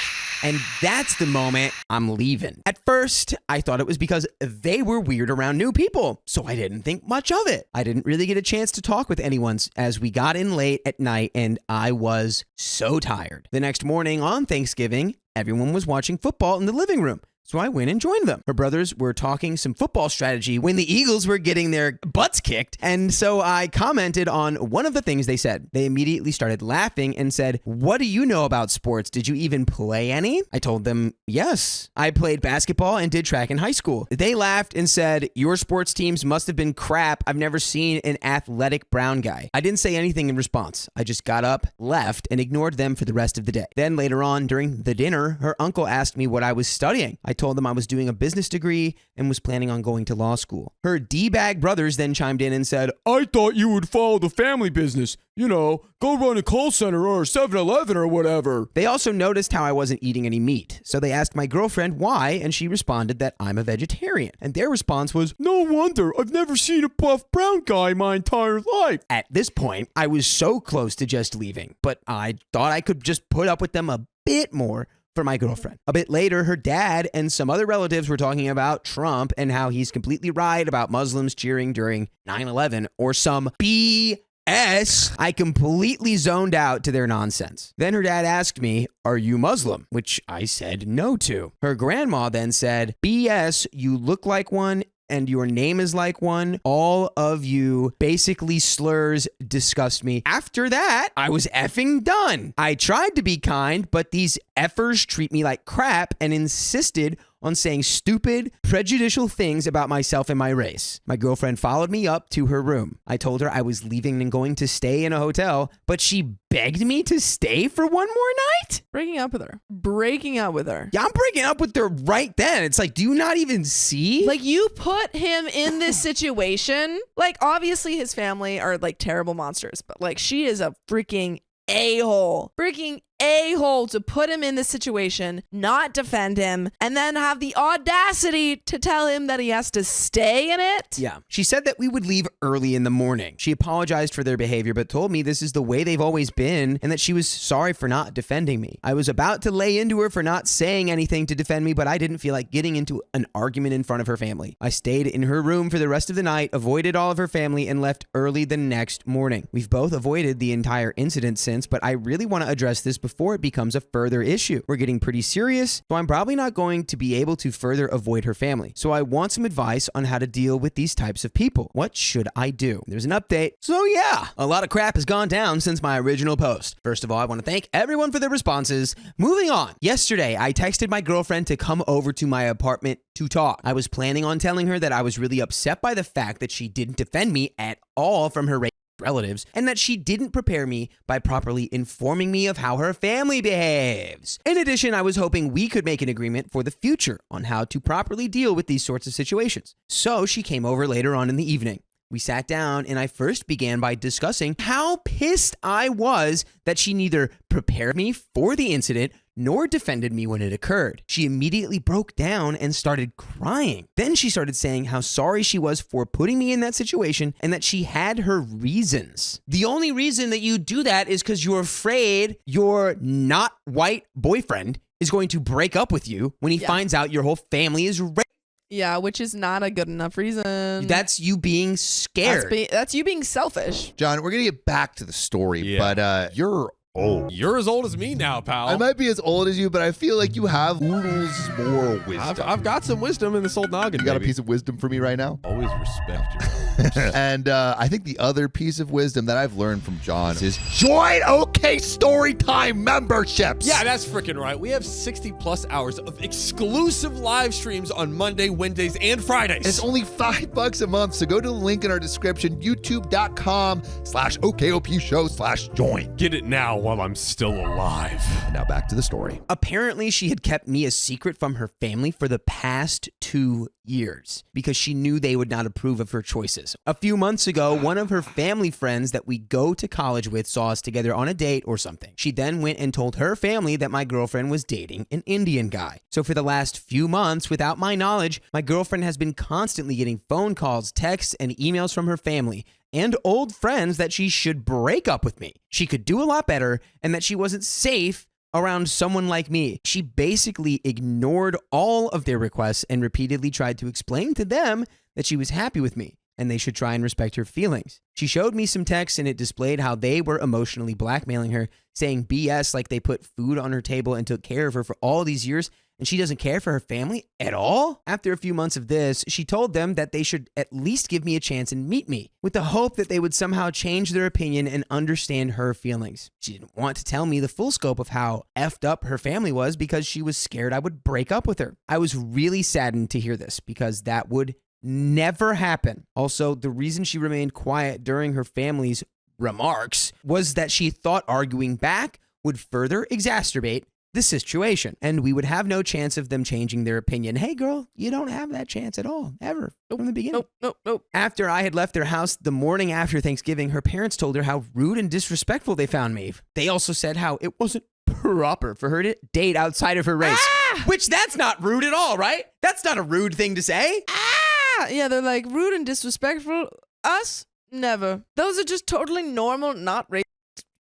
And that's the moment I'm leaving. At first, I thought it was because they were weird around new people, so I didn't think much of it. I didn't really get a chance to talk with anyone as we got in late at night and I was so tired. The next morning on Thanksgiving, everyone was watching football in the living room. So I went and joined them. Her brothers were talking some football strategy when the Eagles were getting their butts kicked. And so I commented on one of the things they said. They immediately started laughing and said, "What do you know about sports? Did you even play any?" I told them, yes. I played basketball and did track in high school. They laughed and said, "Your sports teams must have been crap. I've never seen an athletic brown guy." I didn't say anything in response. I just got up, left, and ignored them for the rest of the day. Then later on during the dinner, her uncle asked me what I was studying. I told them I was doing a business degree and was planning on going to law school. Her D-bag brothers then chimed in and said, "I thought you would follow the family business. You know, go run a call center or a 7-Eleven or whatever." They also noticed how I wasn't eating any meat. So they asked my girlfriend why, and she responded that I'm a vegetarian. And their response was, "No wonder, I've never seen a buff brown guy my entire life." At this point, I was so close to just leaving, but I thought I could just put up with them a bit more for my girlfriend. A bit later, her dad and some other relatives were talking about Trump and how he's completely right about Muslims cheering during 9/11 or some BS. I completely zoned out to their nonsense. Then her dad asked me, "Are you Muslim?" Which I said no to. Her grandma then said, "BS, you look like one and your name is like one. All of you basically slurs disgust me." After that, I was effing done. I tried to be kind, but these effers treat me like crap and insisted on saying stupid, prejudicial things about myself and my race. My girlfriend followed me up to her room. I told her I was leaving and going to stay in a hotel, but she begged me to stay for one more night? Breaking up with her. Breaking up with her. Yeah, I'm breaking up with her right then. It's like, do you not even see? Like, you put him in this situation. Like, obviously his family are like terrible monsters, but like, she is a freaking a-hole. Freaking a-hole to put him in this situation, not defend him, and then have the audacity to tell him that he has to stay in it. Yeah. She said that we would leave early in the morning. She apologized for their behavior, but told me this is the way they've always been and that she was sorry for not defending me. I was about to lay into her for not saying anything to defend me, but I didn't feel like getting into an argument in front of her family. I stayed in her room for the rest of the night, avoided all of her family, and left early the next morning. We've both avoided the entire incident since, but I really want to address this before it becomes a further issue. We're getting pretty serious, so I'm probably not going to be able to further avoid her family. So I want some advice on how to deal with these types of people. What should I do? There's an update. So yeah, a lot of crap has gone down since my original post. First of all, I want to thank everyone for their responses. Moving on. Yesterday, I texted my girlfriend to come over to my apartment to talk. I was planning on telling her that I was really upset by the fact that she didn't defend me at all from her relatives, and that she didn't prepare me by properly informing me of how her family behaves. In addition, I was hoping we could make an agreement for the future on how to properly deal with these sorts of situations. So she came over later on in the evening. We sat down and I first began by discussing how pissed I was that she neither prepared me for the incident nor defended me when it occurred. She immediately broke down and started crying. Then she started saying how sorry she was for putting me in that situation and that she had her reasons. The only reason that you do that is because you're afraid your not white boyfriend is going to break up with you when he finds out your whole family is racist. Yeah, which is not a good enough reason. That's you being scared. That's you being selfish. John, we're going to get back to the story, but you're old. You're as old as me now, pal. I might be as old as you, but I feel like you have oodles more wisdom. I've got some wisdom in this old noggin. You got a piece of wisdom for me right now? Always respect you. And I think the other piece of wisdom that I've learned from John is join OK Storytime memberships. Yeah, that's freaking right. We have 60 plus hours of exclusive live streams on Monday, Wednesdays, and Fridays. It's only $5 a month, so go to the link in our description, youtube.com/OKOP show/join. Get it now while I'm still alive. And now back to the story. Apparently, she had kept me a secret from her family for the past 2 years because she knew they would not approve of her choices. A few months ago, one of her family friends that we go to college with saw us together on a date or something. She then went and told her family that my girlfriend was dating an Indian guy. So for the last few months, without my knowledge, my girlfriend has been constantly getting phone calls, texts, and emails from her family and old friends that she should break up with me. She could do a lot better and that she wasn't safe around someone like me. She basically ignored all of their requests and repeatedly tried to explain to them that she was happy with me and they should try and respect her feelings. She showed me some texts and it displayed how they were emotionally blackmailing her, saying BS like they put food on her table and took care of her for all these years and she doesn't care for her family at all? After a few months of this, she told them that they should at least give me a chance and meet me, with the hope that they would somehow change their opinion and understand her feelings. She didn't want to tell me the full scope of how effed up her family was because she was scared I would break up with her. I was really saddened to hear this because that would never happen. Also, the reason she remained quiet during her family's remarks was that she thought arguing back would further exacerbate the situation, and we would have no chance of them changing their opinion. Hey, girl, you don't have that chance at all, ever, from the beginning. Nope. After I had left their house the morning after Thanksgiving, her parents told her how rude and disrespectful they found me. They also said how it wasn't proper for her to date outside of her race, which that's not rude at all, right? That's not a rude thing to say. Yeah, they're like rude and disrespectful. Us, never. Those are just totally normal, not racist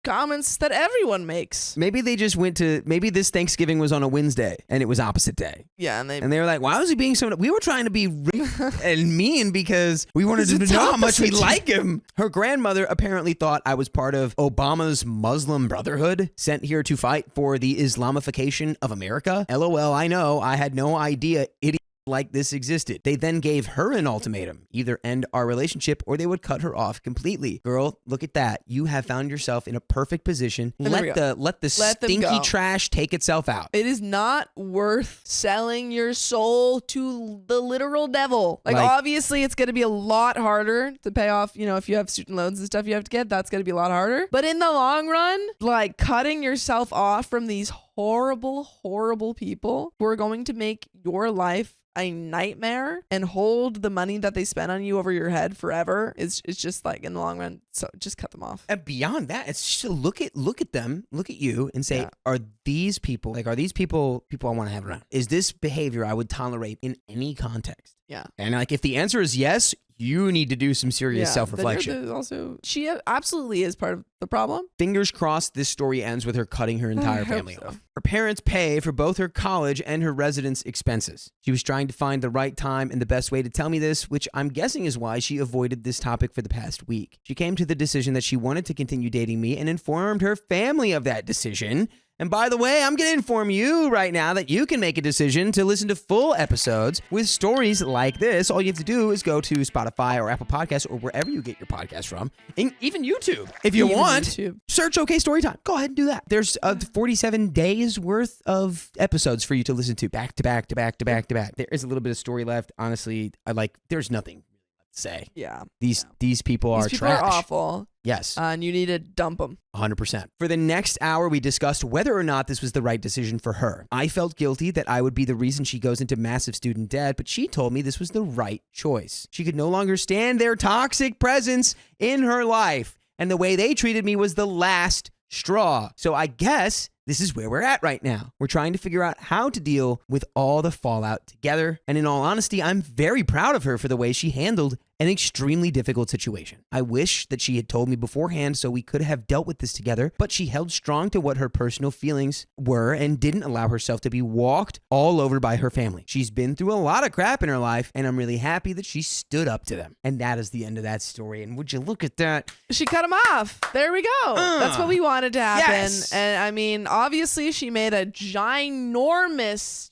comments that everyone makes. Maybe they just went to, maybe this Thanksgiving was on a Wednesday and it was opposite day. Yeah, and they were like, why was he being so, we were trying to be rude and mean because we wanted to It's know how much we opposite. like him. Her grandmother apparently thought I was part of Obama's Muslim Brotherhood, sent here to fight for the Islamification of America. LOL, I know, I had no idea idiots like this existed. They then gave her an ultimatum, either end our relationship or they would cut her off completely. Girl, look at that. You have found yourself in a perfect position. And there we Let the Let them stinky go. trash take itself out. It is not worth selling your soul to the literal devil. Like obviously it's going to be a lot harder to pay off, if you have student loans and stuff you have to get, that's going to be a lot harder. But in the long run, like cutting yourself off from these horrible, horrible people who are going to make your life a nightmare and hold the money that they spend on you over your head forever, it's just like in the long run, so just cut them off. And beyond that, it's just to look at them, look at you and say, are these people I want to have around? Is this behavior I would tolerate in any context? Yeah. And like if the answer is yes, you need to do some serious self-reflection. Also, she absolutely is part of the problem. Fingers crossed this story ends with her cutting her entire family off. Her parents pay for both her college and her residence expenses. She was trying to find the right time and the best way to tell me this, which I'm guessing is why she avoided this topic for the past week. She came to the decision that she wanted to continue dating me and informed her family of that decision. And by the way, I'm going to inform you right now that you can make a decision to listen to full episodes with stories like this. All you have to do is go to Spotify or Apple Podcasts or wherever you get your podcast from, and even YouTube. If you want, search OK Storytime. Go ahead and do that. There's 47 days worth of episodes for you to listen to back to back to back to back to back. There is a little bit of story left. Honestly, there's nothing to say. Yeah. These people are These people trash. are awful. Yes. And you need to dump them. 100%. For the next hour, we discussed whether or not this was the right decision for her. I felt guilty that I would be the reason she goes into massive student debt, but she told me this was the right choice. She could no longer stand their toxic presence in her life, and the way they treated me was the last straw. So I guess this is where we're at right now. We're trying to figure out how to deal with all the fallout together. And in all honesty, I'm very proud of her for the way she handled an extremely difficult situation. I wish that she had told me beforehand so we could have dealt with this together, but she held strong to what her personal feelings were and didn't allow herself to be walked all over by her family. She's been through a lot of crap in her life, and I'm really happy that she stood up to them. And that is the end of that story. And would you look at that? She cut him off. There we go. That's what we wanted to happen. Yes. And I mean, obviously she made a ginormous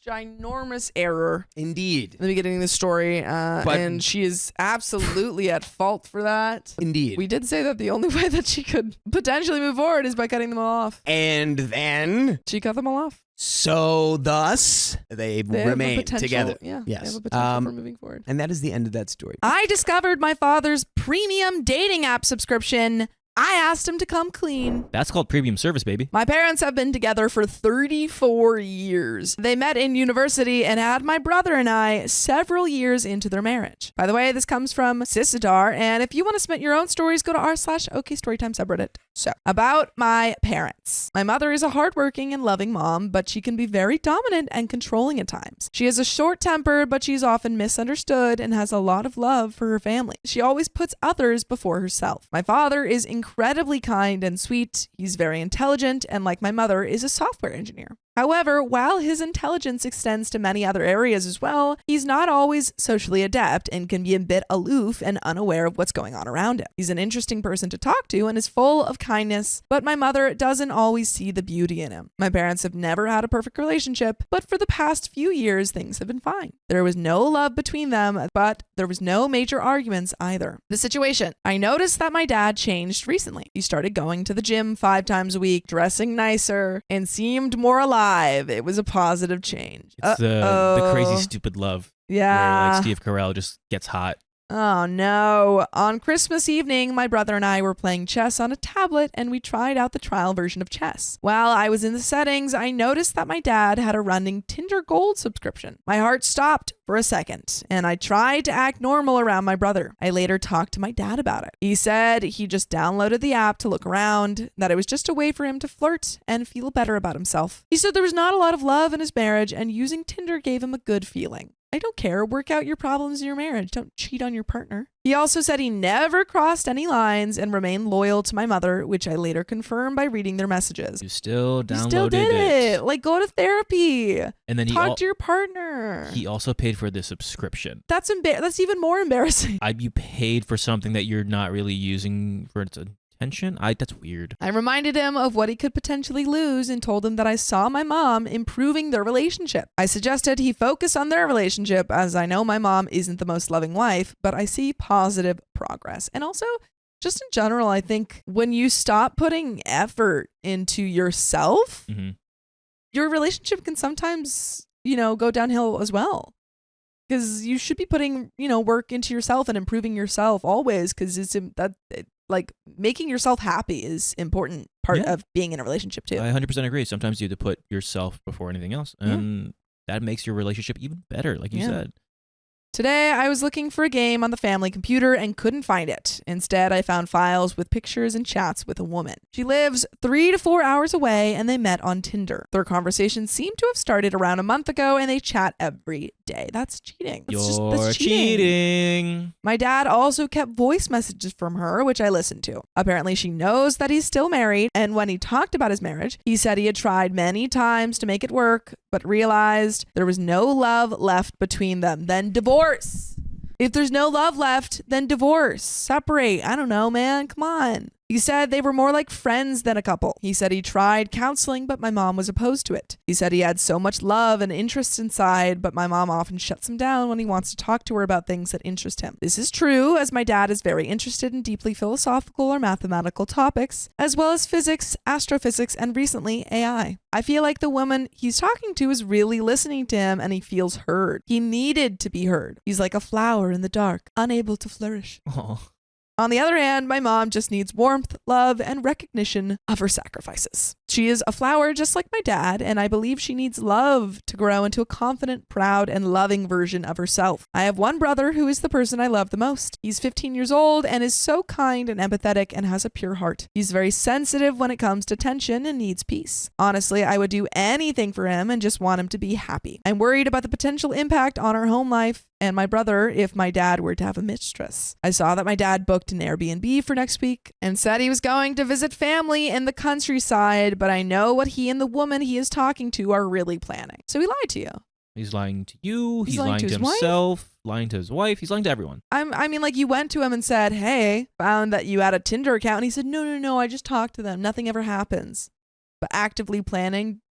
error Indeed. in the beginning of the story. And she is absolutely at fault for that. Indeed. We did say that the only way that she could potentially move forward is by cutting them all off. And then, She cut them all off. so thus, they They have a remain potential- together. Yeah. Yes. They have a potential for moving forward. And that is the end of that story. I discovered my father's premium dating app subscription. I asked him to come clean. That's called premium service, baby. My parents have been together for 34 years. They met in university and had my brother and I several years into their marriage. By the way, this comes from Sisadar, and if you want to submit your own stories, go to r/OKStorytime subreddit. So, about my parents. My mother is a hardworking and loving mom, but she can be very dominant and controlling at times. She has a short temper, but she's often misunderstood and has a lot of love for her family. She always puts others before herself. My father is incredibly kind and sweet. He's very intelligent and, like my mother, is a software engineer. However, while his intelligence extends to many other areas as well, he's not always socially adept and can be a bit aloof and unaware of what's going on around him. He's an interesting person to talk to and is full of kindness, but my mother doesn't always see the beauty in him. My parents have never had a perfect relationship, but for the past few years, things have been fine. There was no love between them, but there was no major arguments either. The situation. I noticed that my dad changed recently. He started going to the gym 5 times a week, dressing nicer, and seemed more alive. It was a positive change. It's the crazy stupid love. Yeah. Where like Steve Carell just gets hot. Oh no. On Christmas evening, my brother and I were playing chess on a tablet and we tried out the trial version of chess. While I was in the settings, I noticed that my dad had a running Tinder Gold subscription. My heart stopped for a second and I tried to act normal around my brother. I later talked to my dad about it. He said he just downloaded the app to look around, that it was just a way for him to flirt and feel better about himself. He said there was not a lot of love in his marriage and using Tinder gave him a good feeling. I don't care. Work out your problems in your marriage. Don't cheat on your partner. He also said he never crossed any lines and remained loyal to my mother, which I later confirmed by reading their messages. You still downloaded You still did it. Like, go to therapy. And then Talk to your partner. He also paid for the subscription. That's even more embarrassing. You paid for something that you're not really using for its attention? That's weird. I reminded him of what he could potentially lose and told him that I saw my mom improving their relationship. I suggested he focus on their relationship as I know my mom isn't the most loving wife, but I see positive progress. And also, just in general, I think when you stop putting effort into yourself, your relationship can sometimes, go downhill as well. Because you should be putting, work into yourself and improving yourself always, because making yourself happy is important part of being in a relationship too. I 100% agree. Sometimes you have to put yourself before anything else, and that makes your relationship even better, like you said. Today, I was looking for a game on the family computer and couldn't find it. Instead, I found files with pictures and chats with a woman. She lives 3 to 4 hours away and they met on Tinder. Their conversation seemed to have started around a month ago and they chat every day. That's cheating. That's cheating. My dad also kept voice messages from her, which I listened to. Apparently, she knows that he's still married, and when he talked about his marriage, he said he had tried many times to make it work, but realized there was no love left between them. Then divorce. If there's no love left, then divorce. Separate. I don't know, man. Come on. He said they were more like friends than a couple. He said he tried counseling, but my mom was opposed to it. He said he had so much love and interest inside, but my mom often shuts him down when he wants to talk to her about things that interest him. This is true, as my dad is very interested in deeply philosophical or mathematical topics, as well as physics, astrophysics, and recently AI. I feel like the woman he's talking to is really listening to him and he feels heard. He needed to be heard. He's like a flower in the dark, unable to flourish. Oh. On the other hand, my mom just needs warmth, love, and recognition of her sacrifices. She is a flower just like my dad, and I believe she needs love to grow into a confident, proud, and loving version of herself. I have one brother who is the person I love the most. He's 15 years old and is so kind and empathetic and has a pure heart. He's very sensitive when it comes to tension and needs peace. Honestly, I would do anything for him and just want him to be happy. I'm worried about the potential impact on our home life and my brother if my dad were to have a mistress. I saw that my dad booked an Airbnb for next week and said he was going to visit family in the countryside, but I know what he and the woman he is talking to are really planning. So he lied to you. He's lying to you. He's lying to his wife? himself, lying to his wife. He's lying to everyone. I mean, like you went to him and said, hey, found that you had a Tinder account. And he said, no, I just talked to them. Nothing ever happens. But actively planning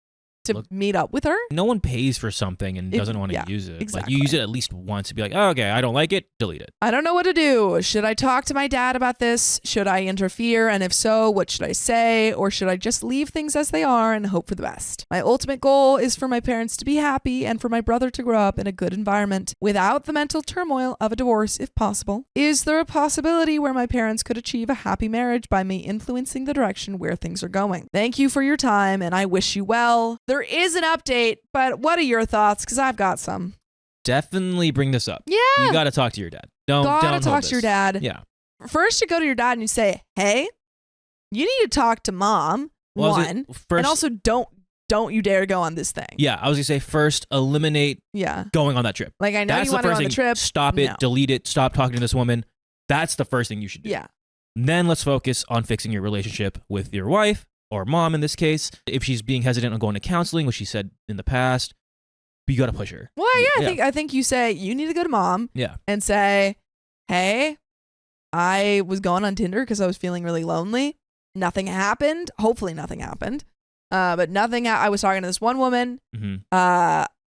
to meet up with her? No one pays for something and doesn't want to use it. Exactly. Like you use it at least once to be like, oh, okay, I don't like it, delete it. I don't know what to do. Should I talk to my dad about this? Should I interfere? And if so, what should I say? Or should I just leave things as they are and hope for the best? My ultimate goal is for my parents to be happy and for my brother to grow up in a good environment without the mental turmoil of a divorce if possible. Is there a possibility where my parents could achieve a happy marriage by me influencing the direction where things are going? Thank you for your time and I wish you well. There is an update, but what are your thoughts? Because I've got some. Definitely bring this up. Yeah. You got to talk to your dad. Don't talk hold to your this. dad. Yeah. First, you go to your dad and you say, hey, you need to talk to mom, one. First, and also don't you dare go on this thing. Yeah, I was going to say first, eliminate going on that trip. Like, I know That's you the want to go first on the thing. trip. Stop it, No. delete it, stop talking to this woman. That's the first thing you should do. Yeah. Then let's focus on fixing your relationship with your wife or mom in this case. If she's being hesitant on going to counseling, which she said in the past, you got to push her. Well, yeah, I think you say you need to go to mom and say, hey, I was going on Tinder because I was feeling really lonely. Nothing happened. Hopefully nothing happened. But nothing, I was talking to this one woman. Mm-hmm.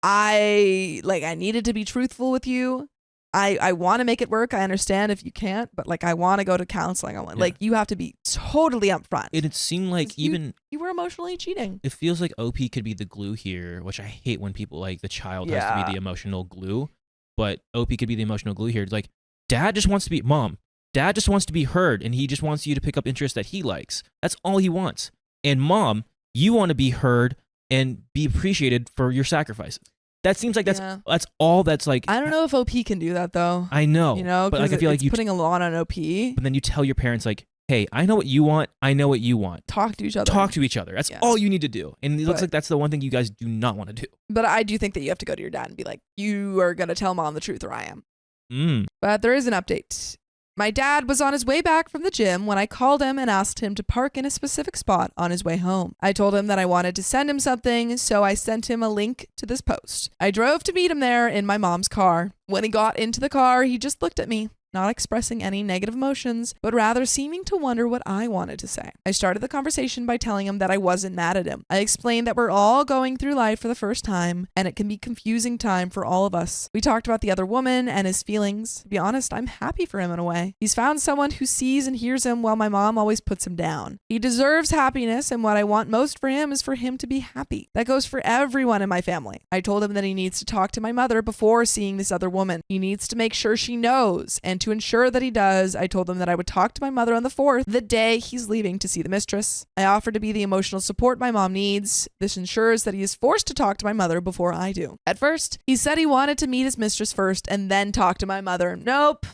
I needed to be truthful with you. I want to make it work. I understand if you can't, but like I want to go to counseling. Like you have to be totally upfront. It seemed like you were emotionally cheating. It feels like OP could be the glue here, which I hate when people like the child has to be the emotional glue, but OP could be the emotional glue here. It's like dad just wants to be mom. Dad just wants to be heard, and he just wants you to pick up interests that he likes. That's all he wants. And mom, you want to be heard and be appreciated for your sacrifices. That seems like that's all that's like. I don't know if OP can do that though. I know. You know, but like, I feel like you're putting a lot on OP. But then you tell your parents like, hey, I know what you want. I know what you want. Talk to each other. Talk to each other. That's all you need to do. And it looks like that's the one thing you guys do not want to do. But I do think that you have to go to your dad and be like, you are going to tell mom the truth or I am. But there is an update. My dad was on his way back from the gym when I called him and asked him to park in a specific spot on his way home. I told him that I wanted to send him something, so I sent him a link to this post. I drove to meet him there in my mom's car. When he got into the car, he just looked at me, not expressing any negative emotions, but rather seeming to wonder what I wanted to say. I started the conversation by telling him that I wasn't mad at him. I explained that we're all going through life for the first time, and it can be a confusing time for all of us. We talked about the other woman and his feelings. To be honest, I'm happy for him in a way. He's found someone who sees and hears him while my mom always puts him down. He deserves happiness, and what I want most for him is for him to be happy. That goes for everyone in my family. I told him that he needs to talk to my mother before seeing this other woman. He needs to make sure she knows, and to ensure that he does, I told him that I would talk to my mother on the 4th, the day he's leaving to see the mistress. I offered to be the emotional support my mom needs. This ensures that he is forced to talk to my mother before I do. At first, he said he wanted to meet his mistress first and then talk to my mother. Nope.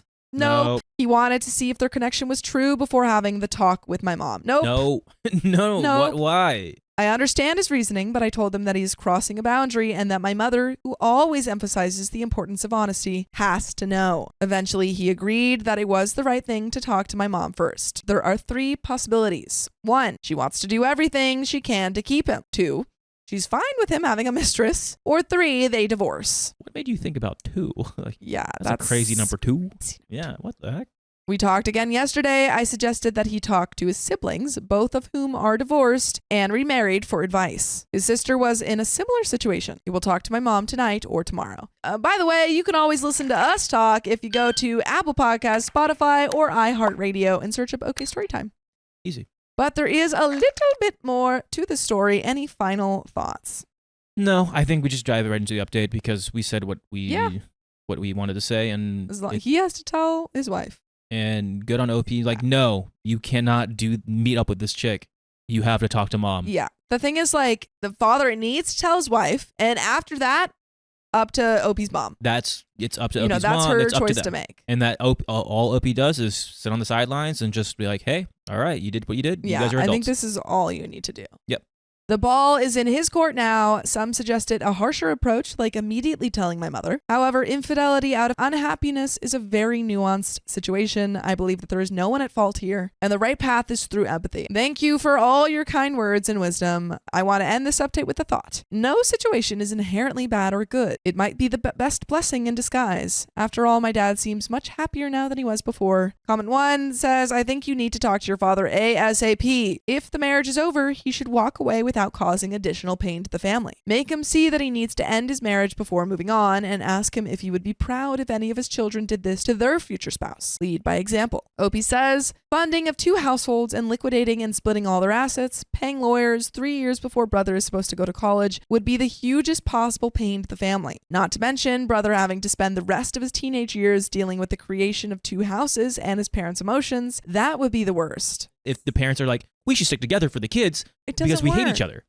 He wanted to see if their connection was true before having the talk with my mom. No. What? Why? I understand his reasoning, but I told him that he is crossing a boundary and that my mother, who always emphasizes the importance of honesty, has to know. Eventually, he agreed that it was the right thing to talk to my mom first. There are 3 possibilities. 1, she wants to do everything she can to keep him. 2, she's fine with him having a mistress. Or 3, they divorce. What made you think about 2? Yeah, that's a crazy number 2. Yeah, what the heck? We talked again yesterday. I suggested that he talk to his siblings, both of whom are divorced and remarried, for advice. His sister was in a similar situation. He will talk to my mom tonight or tomorrow. By the way, you can always listen to us talk if you go to Apple Podcasts, Spotify, or iHeartRadio and search up OK Storytime. Easy. But there is a little bit more to the story. Any final thoughts? No, I think we just dive right into the update because we said what we wanted to say, and He has to tell his wife. And good on OP. Like, no, you cannot meet up with this chick. You have to talk to mom. Yeah. The thing is, like, the father needs to tell his wife, and after that, up to OP's mom. It's up to OP's mom. That's her it's up choice to to make. And that all OP does is sit on the sidelines and just be like, hey, all right, you did what you did. Yeah, you guys are adults. I think this is all you need to do. Yep. The ball is in his court now. Some suggested a harsher approach, like immediately telling my mother. However, infidelity out of unhappiness is a very nuanced situation. I believe that there is no one at fault here, and the right path is through empathy. Thank you for all your kind words and wisdom. I want to end this update with a thought. No situation is inherently bad or good. It might be the best blessing in disguise. After all, my dad seems much happier now than he was before. Comment 1 says, I think you need to talk to your father ASAP. If the marriage is over, he should walk away without causing additional pain to the family. Make him see that he needs to end his marriage before moving on, and ask him if he would be proud if any of his children did this to their future spouse. Lead by example. Opie says, funding of 2 households and liquidating and splitting all their assets, paying lawyers 3 years before brother is supposed to go to college would be the hugest possible pain to the family. Not to mention brother having to spend the rest of his teenage years dealing with the creation of 2 houses and his parents' emotions. That would be the worst. If the parents are like, we should stick together for the kids because we hate each other.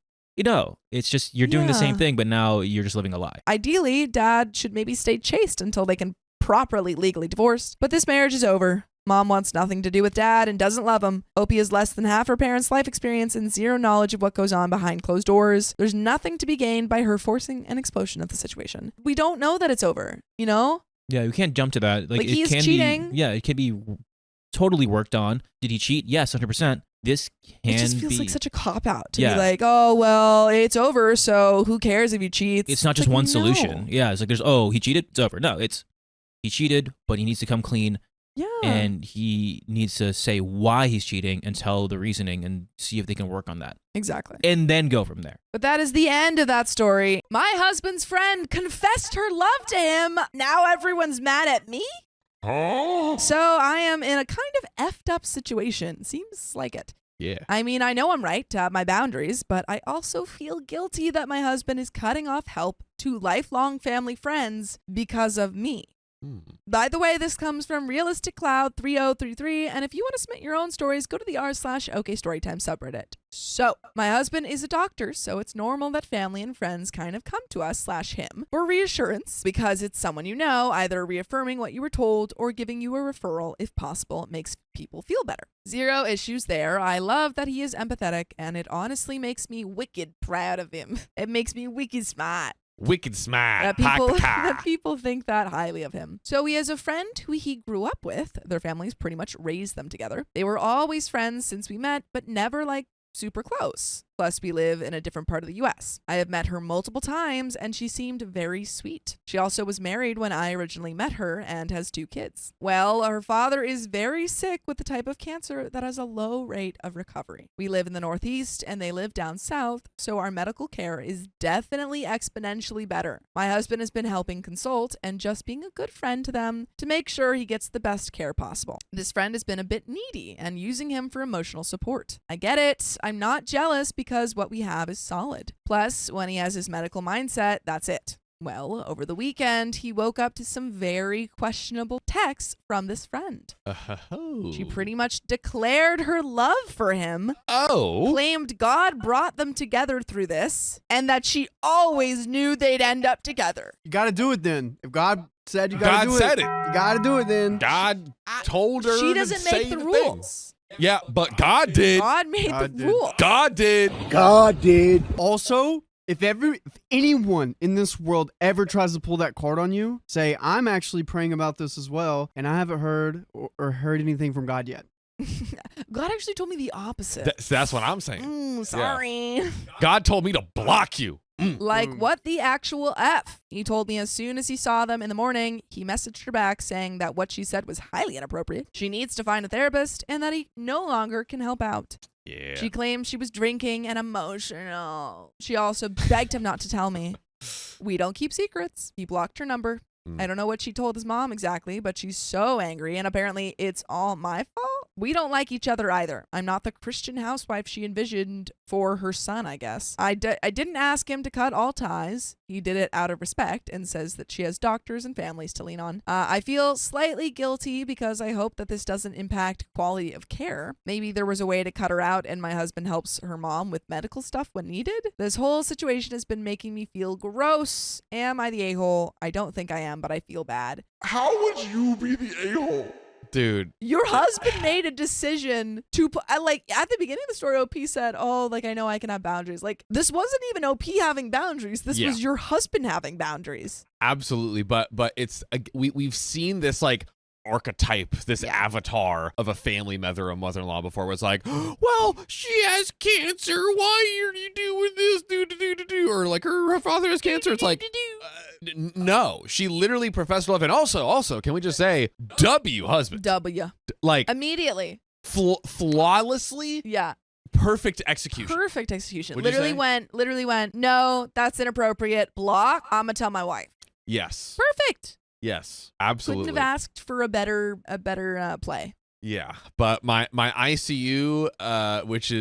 It's just you're doing the same thing, but now you're just living a lie. Ideally, dad should maybe stay chaste until they can properly legally divorce. But this marriage is over. Mom wants nothing to do with dad and doesn't love him. Opie has less than half her parents' life experience and zero knowledge of what goes on behind closed doors. There's nothing to be gained by her forcing an explosion of the situation. We don't know that it's over, you know? Yeah, we can't jump to that. Like he's can cheating. It can be totally worked on. Did he cheat? Yes, 100%. This can It just feels like such a cop-out to Yeah. be like, oh, well, it's over, so who cares if he cheats? It's not just like, one no. solution. Yeah, it's like he cheated, it's over. No, it's he cheated, but he needs to come clean. Yeah. And he needs to say why he's cheating and tell the reasoning and see if they can work on that. Exactly. And then go from there. But that is the end of that story. My husband's friend confessed her love to him. Now everyone's mad at me? Oh. So I am in a kind of effed up situation. Seems like it. Yeah. I mean, I know I'm right to have my boundaries, but I also feel guilty that my husband is cutting off help to lifelong family friends because of me. By the way, this comes from Realistic Cloud 3033, and if you want to submit your own stories, go to the r/OK Storytime subreddit. So, my husband is a doctor, so it's normal that family and friends kind of come to us /him for reassurance because it's someone you know, either reaffirming what you were told or giving you a referral if possible. It makes people feel better. Zero issues there. I love that he is empathetic, and it honestly makes me wicked proud of him. It makes me wicked smart. Wicked smart. That people think that highly of him. So he has a friend who he grew up with. Their families pretty much raised them together. They were always friends since we met, but never like super close. Plus, we live in a different part of the US. I have met her multiple times, and she seemed very sweet. She also was married when I originally met her and has 2 kids. Well, her father is very sick with the type of cancer that has a low rate of recovery. We live in the Northeast, and they live down south, so our medical care is definitely exponentially better. My husband has been helping consult and just being a good friend to them to make sure he gets the best care possible. This friend has been a bit needy and using him for emotional support. I get it. I'm not jealous because what we have is solid. Plus, when he has his medical mindset, that's it. Well, over the weekend, he woke up to some very questionable texts from this friend. She pretty much declared her love for him. Claimed God brought them together through this, and that she always knew they'd end up together. You got to do it then. If God said you got to do it. God said it. You got to do it then. God told her. She doesn't to make say the thing. rules. Yeah, but God did. God made the rule. God did. God did. Also, if anyone in this world ever tries to pull that card on you, say, I'm actually praying about this as well, and I haven't heard or heard anything from God yet. God actually told me the opposite. That's what I'm saying. Sorry. God told me to block you. Like, Boom. what the actual F? He told me as soon as he saw them in the morning, he messaged her back saying that what she said was highly inappropriate. She needs to find a therapist and that he no longer can help out. Yeah. She claimed she was drinking and emotional. She also begged him not to tell me. We don't keep secrets. He blocked her number. I don't know what she told his mom exactly, but she's so angry, and apparently it's all my fault. We don't like each other either. I'm not the Christian housewife she envisioned for her son, I guess. I didn't ask him to cut all ties. He did it out of respect and says that she has doctors and families to lean on. I feel slightly guilty because I hope that this doesn't impact quality of care. Maybe there was a way to cut her out and my husband helps her mom with medical stuff when needed. This whole situation has been making me feel gross. Am I the a-hole? I don't think I am, but I feel bad. How would you be the a-hole? Dude. Your husband made a decision to put, like, at the beginning of the story, OP said, oh, like, I know I can have boundaries. Like, this wasn't even OP having boundaries. This was your husband having boundaries. Absolutely. But it's, we've seen this, like, archetype, this avatar of a family mother or mother-in-law before, where it's like, well, she has cancer, why are you doing this, or like her father has cancer. It's like, no, she literally professed love. And also can we just say husband, like Immediately. Flawlessly perfect execution. Literally went, no, that's inappropriate, block, I'm gonna tell my wife. Yes, Perfect. yes, absolutely. Couldn't have asked for a better play. Yeah, but my ICU, which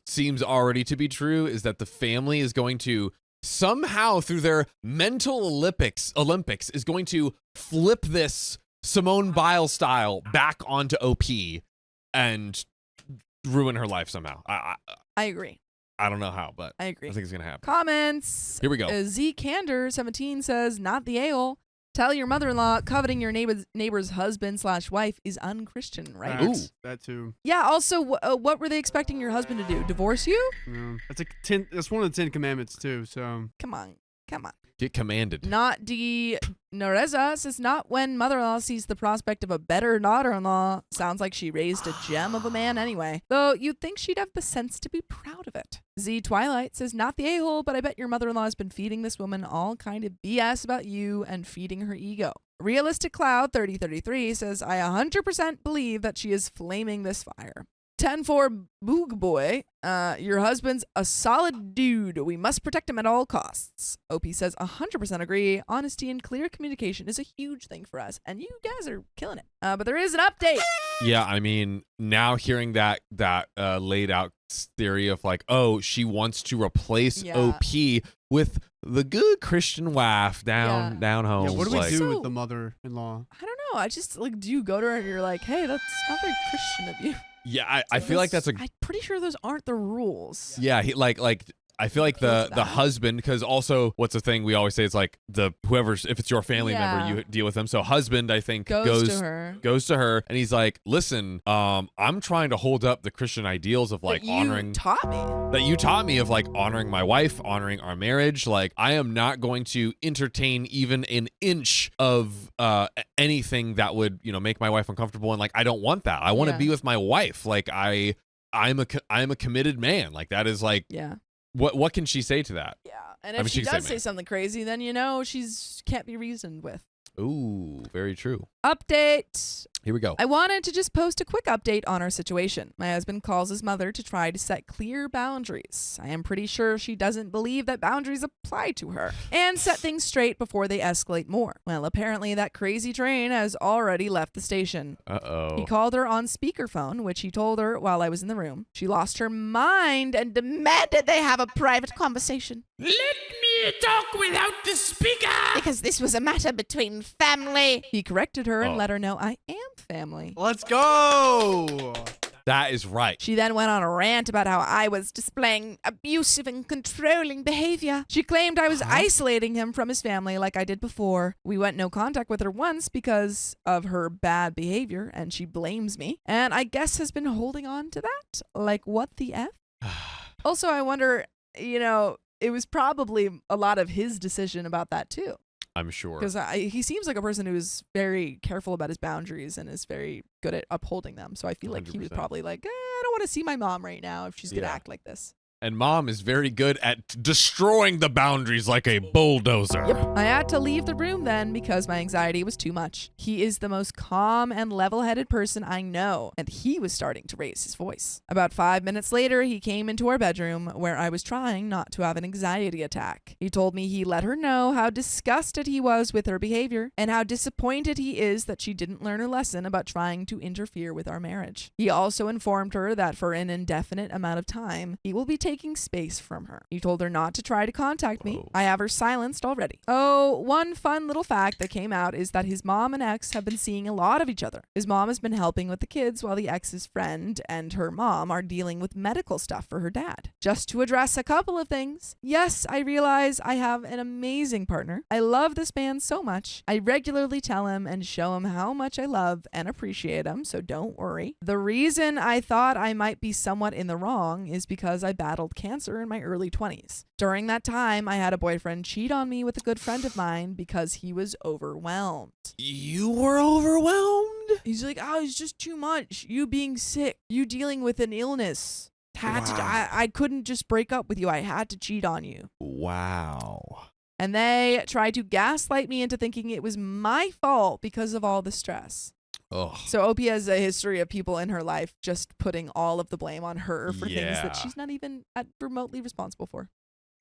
seems already to be true, is that the family is going to somehow, through their mental Olympics, is going to flip this Simone Biles style back onto OP and ruin her life somehow. I agree. I don't know how, but I agree. I think it's gonna happen. Comments. Here we go. Z Candor 17 says, not the a-hole. Tell your mother-in-law coveting your neighbor's husband/wife is unchristian, right? Ooh. That too. Yeah. Also, what were they expecting your husband to do? Divorce you? Yeah. That's one of the 10 Commandments too. So Come on. Get commanded. Not D. Noreza says, not when mother-in-law sees the prospect of a better daughter-in-law. Sounds like she raised a gem of a man anyway. Though you'd think she'd have the sense to be proud of it. Z Twilight says, not the a-hole, but I bet your mother-in-law has been feeding this woman all kind of BS about you and feeding her ego. Realistic Cloud 3033 says, I 100% believe that she is flaming this fire. 10-4 Boog Boy, your husband's a solid dude. We must protect him at all costs. OP says 100% agree. Honesty and clear communication is a huge thing for us, and you guys are killing it. But there is an update. Yeah, I mean, now hearing that laid out theory of like, oh, she wants to replace OP with the good Christian wife down home. yeah, what do we like, do So- with the mother-in-law? I don't know. I just, like, do you go to her and you're like, hey, that's not very Christian of you? Yeah, I feel like that's a I'm pretty sure those aren't the rules. yeah. He like I feel like the that. husband, because also what's the thing we always say, it's like whoever's, if it's your family member, you deal with them. So husband, I think Goes to her. and he's like, listen, I'm trying to hold up the Christian ideals of like that you honoring taught me. that you taught me, of like honoring my wife, honoring our marriage. Like, I am not going to entertain even an inch of anything that would, make my wife uncomfortable. And like, I don't want that. I want to be with my wife. Like, I'm a committed man. Like, that is like, Yeah. what can she say to that? Yeah. And I if mean, she she can say does say man. something crazy, then she's can't be reasoned with. Ooh, very true. Update. Here we go. I wanted to just post a quick update on our situation. My husband calls his mother to try to set clear boundaries. I am pretty sure she doesn't believe that boundaries apply to her and set things straight before they escalate more. Well, apparently that crazy train has already left the station. He Uh-oh. called her on speakerphone, which he told her while I was in the room. She lost her mind and demanded they have a private conversation. Let me talk without the speaker! Because this was a matter between family. He corrected her and Oh. let her know I am family. Let's go. That is right. She then went on a rant about how I was displaying abusive and controlling behavior. She claimed I was isolating him from his family like I did before. We went no contact with her once because of her bad behavior, and she blames me. And I guess has been holding on to that. Like, what the F? Also, I wonder, it was probably a lot of his decision about that too. I'm sure. Because he seems like a person who's very careful about his boundaries and is very good at upholding them. So I feel like he was 100%. probably like, I don't want to see my mom right now if she's going to Yeah. act like this. and mom is very good at destroying the boundaries like a bulldozer. Yep. I had to leave the room then because my anxiety was too much. He is the most calm and level-headed person I know, and he was starting to raise his voice. About 5 minutes later, he came into our bedroom where I was trying not to have an anxiety attack. He told me he let her know how disgusted he was with her behavior and how disappointed he is that she didn't learn her lesson about trying to interfere with our marriage. He also informed her that for an indefinite amount of time, he will be taking space from her. He told her not to try to contact me. I have her silenced already. Oh, one fun little fact that came out is that his mom and ex have been seeing a lot of each other. His mom has been helping with the kids while the ex's friend and her mom are dealing with medical stuff for her dad. Just to address a couple of things. Yes, I realize I have an amazing partner. I love this man so much. I regularly tell him and show him how much I love and appreciate him, so don't worry. The reason I thought I might be somewhat in the wrong is because I battled cancer in my early 20s. During that time, I had a boyfriend cheat on me with a good friend of mine because he was overwhelmed. You were overwhelmed? He's like, oh, it's just too much. You being sick, you dealing with an illness. I couldn't just break up with you. I had to cheat on you. Wow. And they tried to gaslight me into thinking it was my fault because of all the stress. Ugh. So Opie has a history of people in her life just putting all of the blame on her for things that she's not even remotely responsible for.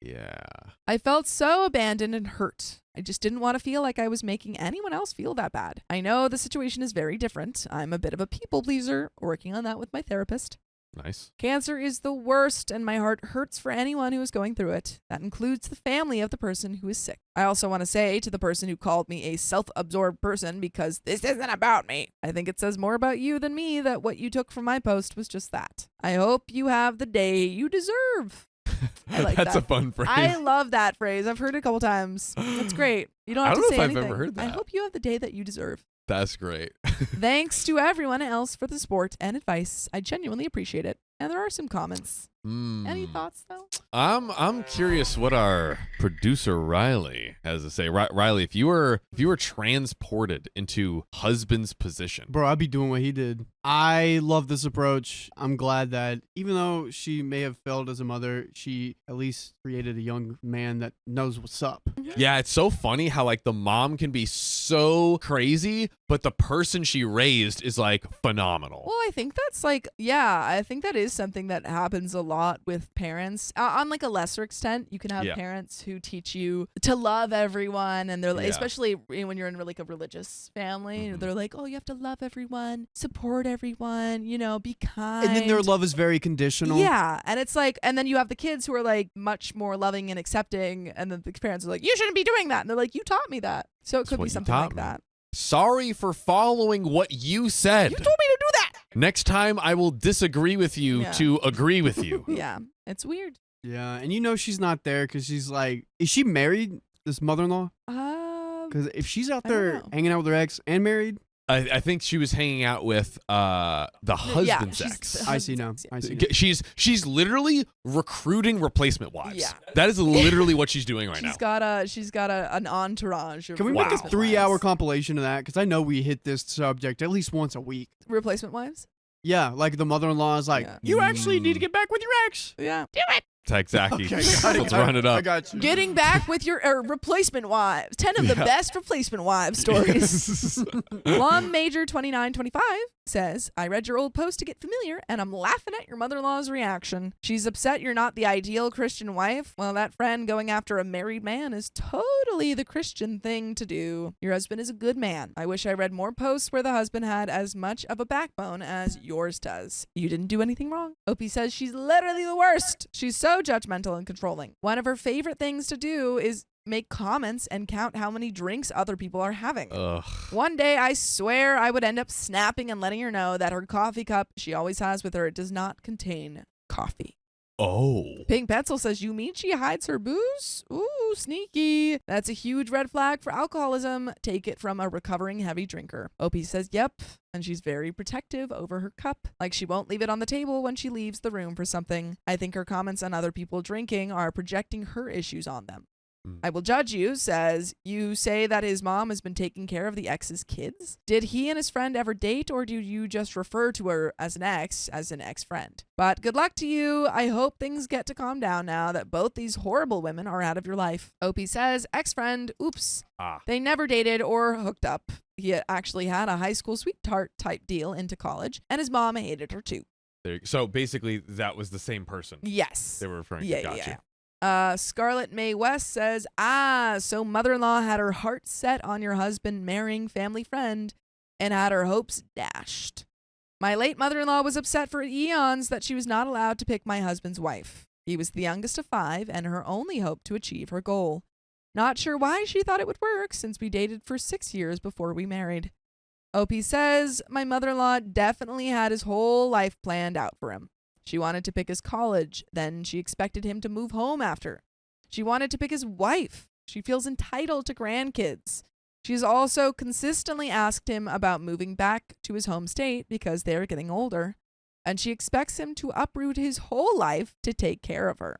Yeah. I felt so abandoned and hurt. I just didn't want to feel like I was making anyone else feel that bad. I know the situation is very different. I'm a bit of a people pleaser, working on that with my therapist. Nice. Cancer is the worst, and my heart hurts for anyone who is going through it. That includes the family of the person who is sick. I also want to say to the person who called me a self-absorbed person, because this isn't about me. I think it says more about you than me that what you took from my post was just that. I hope you have the day you deserve. I like That's that. a fun phrase. I love that phrase. I've heard it a couple times. That's great. You don't have I don't to know say if I've anything. ever heard I that. hope you have the day that you deserve. That's great. Thanks to everyone else for the support and advice. I genuinely appreciate it. And there are some comments. Any thoughts though? I'm curious what our producer Riley has to say. Riley, if you were transported into husband's position, Bro, I'd be doing what he did. I love this approach. I'm glad that even though she may have failed as a mother, she at least created a young man that knows what's up. yeah, it's so funny how like the mom can be so crazy, but the person she raised is like phenomenal. Well, I think that's like, yeah, I think that is something that happens a lot with parents. On like a lesser extent, you can have parents who teach you to love everyone, and they're like, especially when you're in like a religious family, they're like, oh, you have to love everyone, support everyone, you know, be kind. And then their love is very conditional. Yeah, and it's like, and then you have the kids who are like much more loving and accepting, and then the parents are like, you shouldn't be doing that, and they're like, you taught me that. So it could be something like that. Sorry for following what you said. You told me to do that. Next time I will disagree with you to agree with you. Yeah, it's weird. Yeah, and you know she's not there because she's like, is she married, this mother-in-law? Because if she's out there hanging out with her ex and married. I think she was hanging out with the husband's ex. I see now. I see now. She's literally recruiting replacement wives. Yeah. That is literally what she's doing right now. She's got an entourage. Of Can we make a replacement 3-hour wives. compilation of that? Because I know we hit this subject at least once a week. Replacement wives? Yeah, like the mother-in-law is like, you actually need to get back with your ex. Yeah. Do it. Exactly. Okay, Let's run it up. I got you. Getting back with your replacement wives. 10 of the best replacement wives stories. Plum Major 2925 says, I read your old post to get familiar, and I'm laughing at your mother-in-law's reaction. She's upset you're not the ideal Christian wife. Well, that friend going after a married man is totally the Christian thing to do. Your husband is a good man. I wish I read more posts where the husband had as much of a backbone as yours does. You didn't do anything wrong. Opie says she's literally the worst. She's so judgmental and controlling. One of her favorite things to do is make comments and count how many drinks other people are having. Ugh. One day, I swear I would end up snapping and letting her know that her coffee cup she always has with her does not contain coffee. Oh. Pink Pencil says, you mean she hides her booze? Ooh, sneaky. That's a huge red flag for alcoholism. Take it from a recovering heavy drinker. Opie says, yep. And she's very protective over her cup. Like she won't leave it on the table when she leaves the room for something. I think her comments on other people drinking are projecting her issues on them. I Will Judge You says, you say that his mom has been taking care of the ex's kids. Did he and his friend ever date, or do you just refer to her as an ex-friend? But good luck to you. I hope things get to calm down now that both these horrible women are out of your life. Opie says, ex-friend, oops. They never dated or hooked up. He actually had a high school sweetheart type deal into college, and his mom hated her too. So basically, that was the same person. Yes. They were referring to. Gotcha. Yeah. Scarlett Mae West says, so mother-in-law had her heart set on your husband marrying family friend and had her hopes dashed. My late mother-in-law was upset for eons that she was not allowed to pick my husband's wife. He was the youngest of 5 and her only hope to achieve her goal. Not sure why she thought it would work since we dated for 6 years before we married. Opie says, my mother-in-law definitely had his whole life planned out for him. She wanted to pick his college, then she expected him to move home after. She wanted to pick his wife. She feels entitled to grandkids. She's also consistently asked him about moving back to his home state because they're getting older, and she expects him to uproot his whole life to take care of her.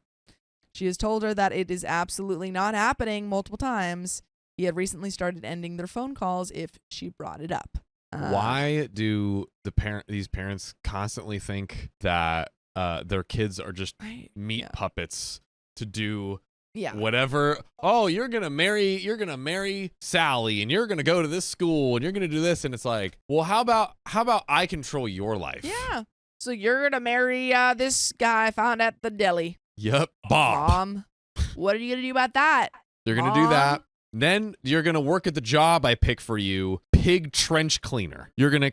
She has told her that it is absolutely not happening multiple times. He had recently started ending their phone calls if she brought it up. Why do these parents constantly think that their kids are just meat puppets to do whatever? Oh, you're gonna marry Sally, and you're gonna go to this school, and you're gonna do this, and it's like, well, how about I control your life? Yeah. So you're gonna marry this guy I found at the deli. Yep, Bob. Mom, what are you gonna do about that? You're gonna do that. Then you're going to work at the job I pick for you, pig trench cleaner. You're going to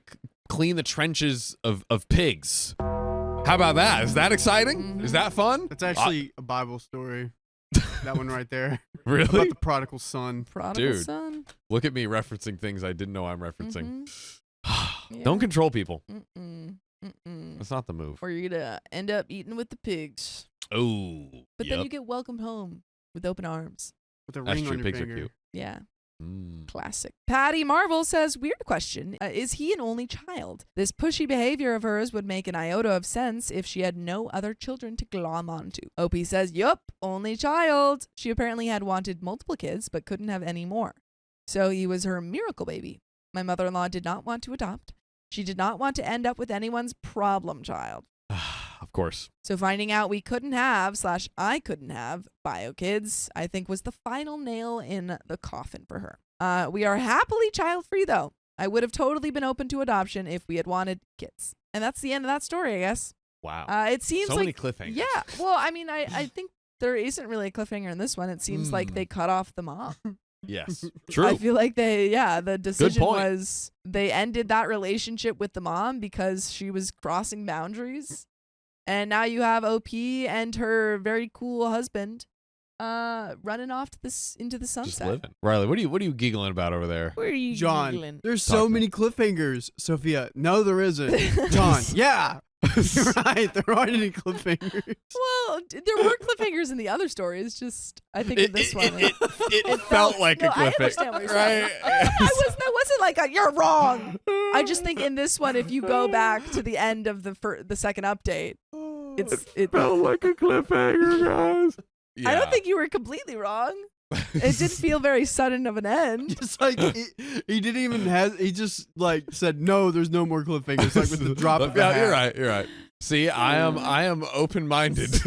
clean the trenches of pigs. How about that? Is that exciting? Mm-hmm. Is that fun? That's actually a Bible story. That one right there. Really? About the prodigal son. Dude, son. Look at me referencing things I didn't know I'm referencing. Yeah. Don't control people. Mm-mm. That's not the move. Or you're going to end up eating with the pigs. Oh, But then you get welcomed home with open arms. With a That's ring true. on your Pigs finger. are cute. Yeah. Mm. Classic. Patty Marvel says, weird question. Is he an only child? This pushy behavior of hers would make an iota of sense if she had no other children to glom onto. Opie says, yup, only child. She apparently had wanted multiple kids, but couldn't have any more. So he was her miracle baby. My mother-in-law did not want to adopt. She did not want to end up with anyone's problem child. Of course. So finding out we couldn't have / I couldn't have bio kids, I think was the final nail in the coffin for her. We are happily child-free, though. I would have totally been open to adoption if we had wanted kids. And that's the end of that story, I guess. Wow. It seems so like many cliffhangers. Yeah. Well, I mean, I think there isn't really a cliffhanger in this one. It seems like they cut off the mom. Yes. True. I feel like the decision point. was they ended that relationship with the mom because she was crossing boundaries. And now you have OP and her very cool husband running off into the sunset. Just living. Riley, what are you giggling about over there? Where are you John, giggling? there's so many cliffhangers. Sophia, no, there isn't. John, yeah. You're right. There aren't any cliffhangers. Well, there were cliffhangers in the other stories. Just I think in this one, it felt like a cliffhanger. I understand what you're saying. That wasn't like you're wrong. I just think in this one, if you go back to the end of the second update, it felt like a cliffhanger, guys. I don't think you were completely wrong. It did feel very sudden of an end. Just like he didn't even he just like said no. There's no more cliffhangers. Like with the drop of a hat. You're right. See, I am open-minded.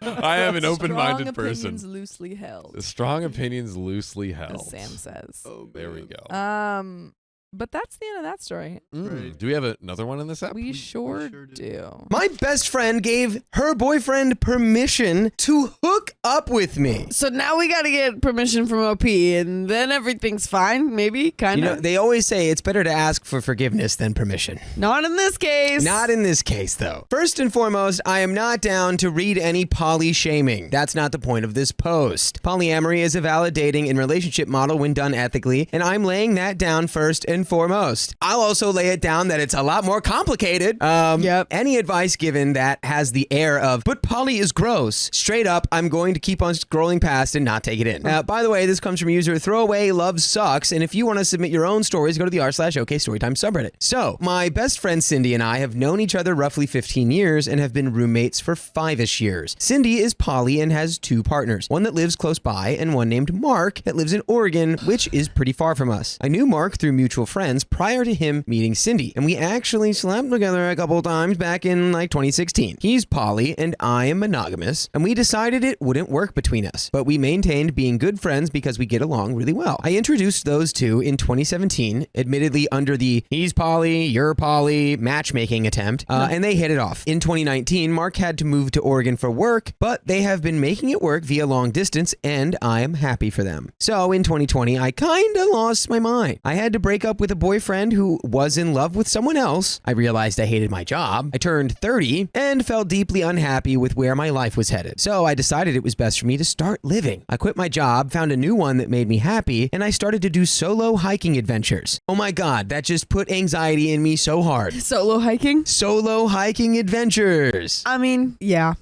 I am an open-minded person. Strong opinions loosely held. Strong opinions loosely held. As Sam says. Oh, there we go. But that's the end of that story. Right. Do we have another one in this app? We sure do. My best friend gave her boyfriend permission to hook up with me. So now we got to get permission from OP, and then everything's fine, maybe, kind You know, of. they always say it's better to ask for forgiveness than permission. Not in this case. Not in this case, though. First and foremost, I am not down to read any poly shaming. That's not the point of this post. Polyamory is a valid dating and relationship model when done ethically, and I'm laying that down first and and foremost. I'll also lay it down that it's a lot more complicated. Yep. Any advice given that has the air of, but Polly is gross. Straight up, I'm going to keep on scrolling past and not take it in. By the way, this comes from user Throwaway Love Sucks, and if you want to submit your own stories, go to the r/OK Storytime subreddit. So, my best friend Cindy and I have known each other roughly 15 years and have been roommates for 5-ish years. Cindy is poly and has 2 partners, one that lives close by and one named Mark that lives in Oregon, which is pretty far from us. I knew Mark through mutual friends prior to him meeting Cindy, and we actually slept together a couple times back in like 2016. He's poly and I am monogamous, and we decided it wouldn't work between us, but we maintained being good friends because we get along really well. I introduced those two in 2017, admittedly under the he's poly, you're poly matchmaking attempt, and they hit it off. In 2019, Mark had to move to Oregon for work, but they have been making it work via long distance, and I am happy for them. So in 2020, I kinda lost my mind. I had to break up with a boyfriend who was in love with someone else. I realized I hated my job. I turned 30 and felt deeply unhappy with where my life was headed. So I decided it was best for me to start living. I quit my job, found a new one that made me happy, and I started to do solo hiking adventures. Oh my God, that just put anxiety in me so hard. Solo hiking? Solo hiking adventures. I mean, yeah.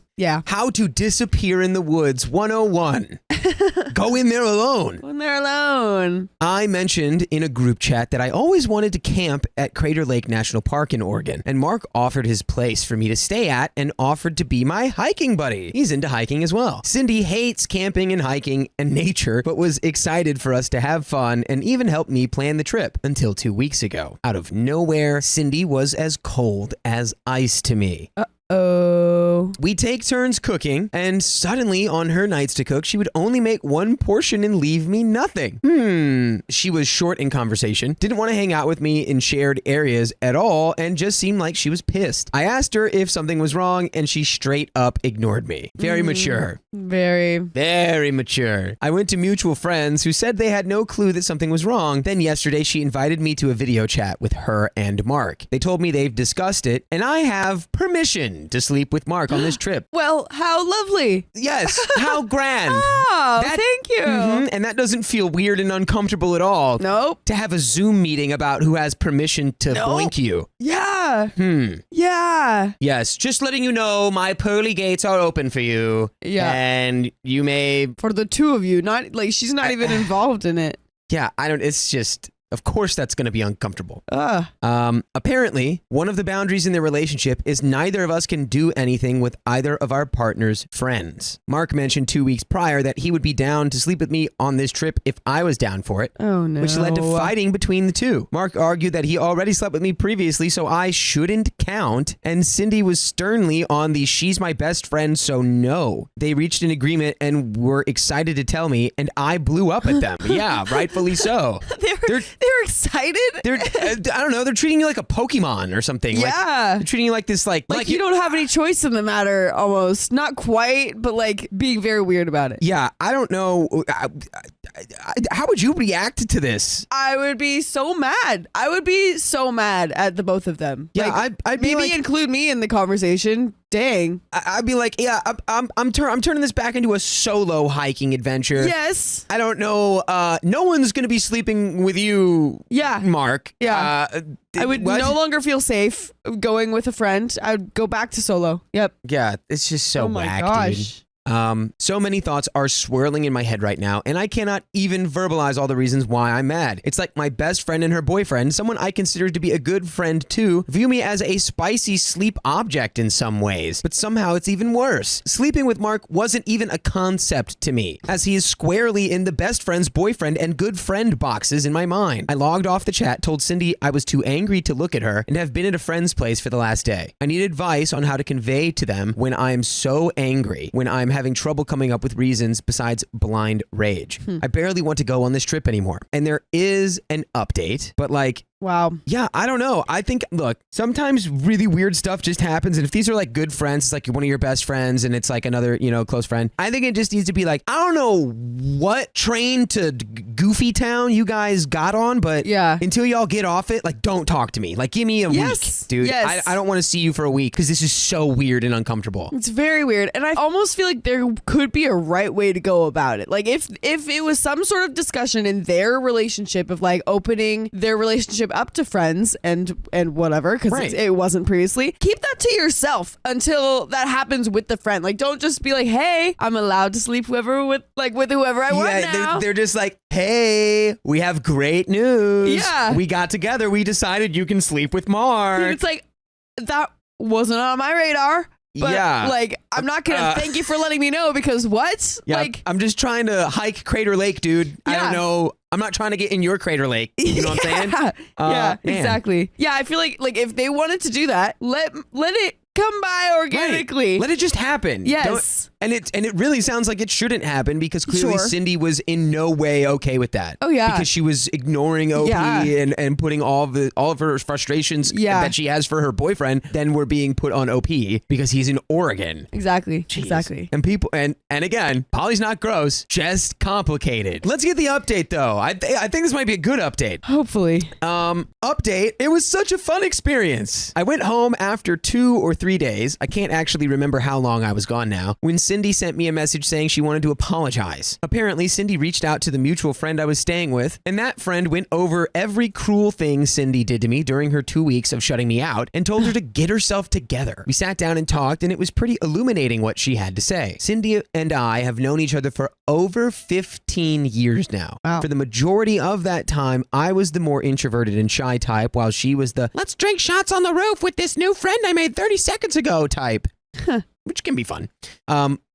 How to disappear in the woods 101. Go in there alone. When they're alone. I mentioned in a group chat that I always wanted to camp at Crater Lake National Park in Oregon, and Mark offered his place for me to stay at and offered to be my hiking buddy. He's into hiking as well. Cindy hates camping and hiking and nature, but was excited for us to have fun and even helped me plan the trip until 2 weeks ago. Out of nowhere, Cindy was as cold as ice to me. Oh. We take turns cooking, and suddenly on her nights to cook, she would only make one portion and leave me nothing. She was short in conversation, didn't want to hang out with me in shared areas at all, and just seemed like she was pissed. I asked her if something was wrong, and she straight up ignored me. Very mature. Very mature. I went to mutual friends who said they had no clue that something was wrong. Then yesterday, she invited me to a video chat with her and Mark. They told me they've discussed it, and I have permission to sleep with Mark on this trip. Well, how lovely. Yes, how grand. Oh, thank you. And that doesn't feel weird and uncomfortable at all. Nope. To have a Zoom meeting about who has permission to boink you. Yeah. Yeah. Yes, just letting you know my pearly gates are open for you. Yeah. And you may... For the two of you, not like she's not even involved in it. Yeah, it's just... Of course that's going to be uncomfortable. Apparently, one of the boundaries in their relationship is neither of us can do anything with either of our partner's friends. Mark mentioned 2 weeks prior that he would be down to sleep with me on this trip if I was down for it. Oh, no. Which led to fighting between the two. Mark argued that he already slept with me previously, so I shouldn't count. And Cindy was sternly on the she's my best friend, so no. They reached an agreement and were excited to tell me, and I blew up at them. Yeah, rightfully so. They're excited. I don't know. They're treating you like a Pokemon or something. Yeah. They're treating you like this, like you don't have any choice in the matter, almost. Not quite, but like being very weird about it. Yeah, I don't know. How would you react to this? I would be so mad. I would be so mad at the both of them. Yeah, like, I'd be maybe like, include me in the conversation. Dang. I'd be like, yeah, I'm turning this back into a solo hiking adventure. Yes. I don't know. No one's gonna be sleeping with you. Yeah. Mark. Yeah. I would no longer feel safe going with a friend. I'd go back to solo. Yep. Yeah, it's just so oh my whack, gosh. dude. So many thoughts are swirling in my head right now, and I cannot even verbalize all the reasons why I'm mad. It's like my best friend and her boyfriend, someone I consider to be a good friend too, view me as a spicy sleep object in some ways. But somehow it's even worse. Sleeping with Mark wasn't even a concept to me, as he is squarely in the best friend's boyfriend and good friend boxes in my mind. I logged off the chat, told Cindy I was too angry to look at her, and have been at a friend's place for the last day. I need advice on how to convey to them when I'm so angry, when I'm having trouble coming up with reasons besides blind rage. I barely want to go on this trip anymore. And there is an update, but like, wow. Yeah, I don't know. I think, look, sometimes really weird stuff just happens. And if these are like good friends, it's like one of your best friends and it's like another, close friend. I think it just needs to be like, I don't know what train to Goofy Town you guys got on, but yeah, until y'all get off it, like, don't talk to me. Like, give me a week, dude. Yes. I don't want to see you for a week because this is so weird and uncomfortable. It's very weird. And I almost feel like there could be a right way to go about it. Like if it was some sort of discussion in their relationship of like opening their relationship relationship up to friends and whatever, because Right. it wasn't previously. Keep that to yourself until that happens with the friend. Like, don't just be like, hey, I'm allowed to sleep with whoever I want now. They're just like, hey, we have great news. Yeah. We got together. We decided you can sleep with Mark. It's like, that wasn't on my radar. But Yeah. like, I'm not gonna thank you for letting me know, because what? Yeah, Like, I'm just trying to hike Crater Lake, dude. I Yeah. don't know. I'm not trying to get in your Crater Lake. You know what I'm saying? Yeah, Man. exactly. Yeah, I feel like if they wanted to do that, let it come by organically. Let it just happen. Yes. And it really sounds like it shouldn't happen, because clearly Sure. Cindy was in no way okay with that. Oh, yeah. Because she was ignoring OP Yeah. and putting all of her frustrations Yeah. that she has for her boyfriend then were being put on OP because he's in Oregon. Exactly. Jeez. Exactly. And people and again, Polly's not gross, just complicated. Let's get the update though. I think this might be a good update. Hopefully. Update. It was such a fun experience. I went home after 2 or 3 days. I can't actually remember how long I was gone now. When Cindy sent me a message saying she wanted to apologize. Apparently, Cindy reached out to the mutual friend I was staying with, and that friend went over every cruel thing Cindy did to me during her 2 weeks of shutting me out and told her to get herself together. We sat down and talked, and it was pretty illuminating what she had to say. Cindy and I have known each other for over 15 years now. Wow. For the majority of that time, I was the more introverted and shy type, while she was the let's drink shots on the roof with this new friend I made 30 seconds ago type, which can be fun.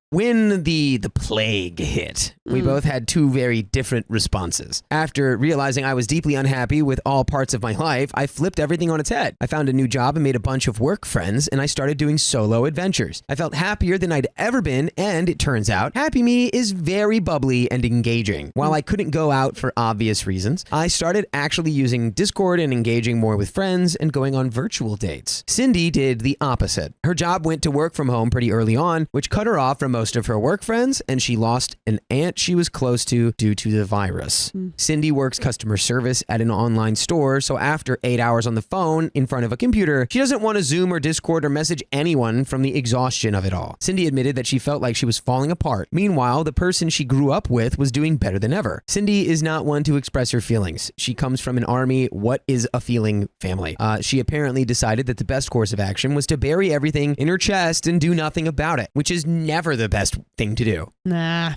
When the plague hit, we both had two very different responses. After realizing I was deeply unhappy with all parts of my life, I flipped everything on its head. I found a new job and made a bunch of work friends, and I started doing solo adventures. I felt happier than I'd ever been, and it turns out, Happy Me is very bubbly and engaging. While I couldn't go out for obvious reasons, I started actually using Discord and engaging more with friends and going on virtual dates. Cindy did the opposite. Her job went to work from home pretty early on, which cut her off from most of her work friends, and she lost an aunt she was close to due to the virus. Cindy works customer service at an online store, so after 8 hours on the phone in front of a computer, she doesn't want to Zoom or Discord or message anyone from the exhaustion of it all. Cindy admitted that she felt like she was falling apart. Meanwhile, the person she grew up with was doing better than ever. Cindy is not one to express her feelings. She comes from an army, what is a feeling family. She apparently decided that the best course of action was to bury everything in her chest and do nothing about it, which is never the best thing to do. Nah.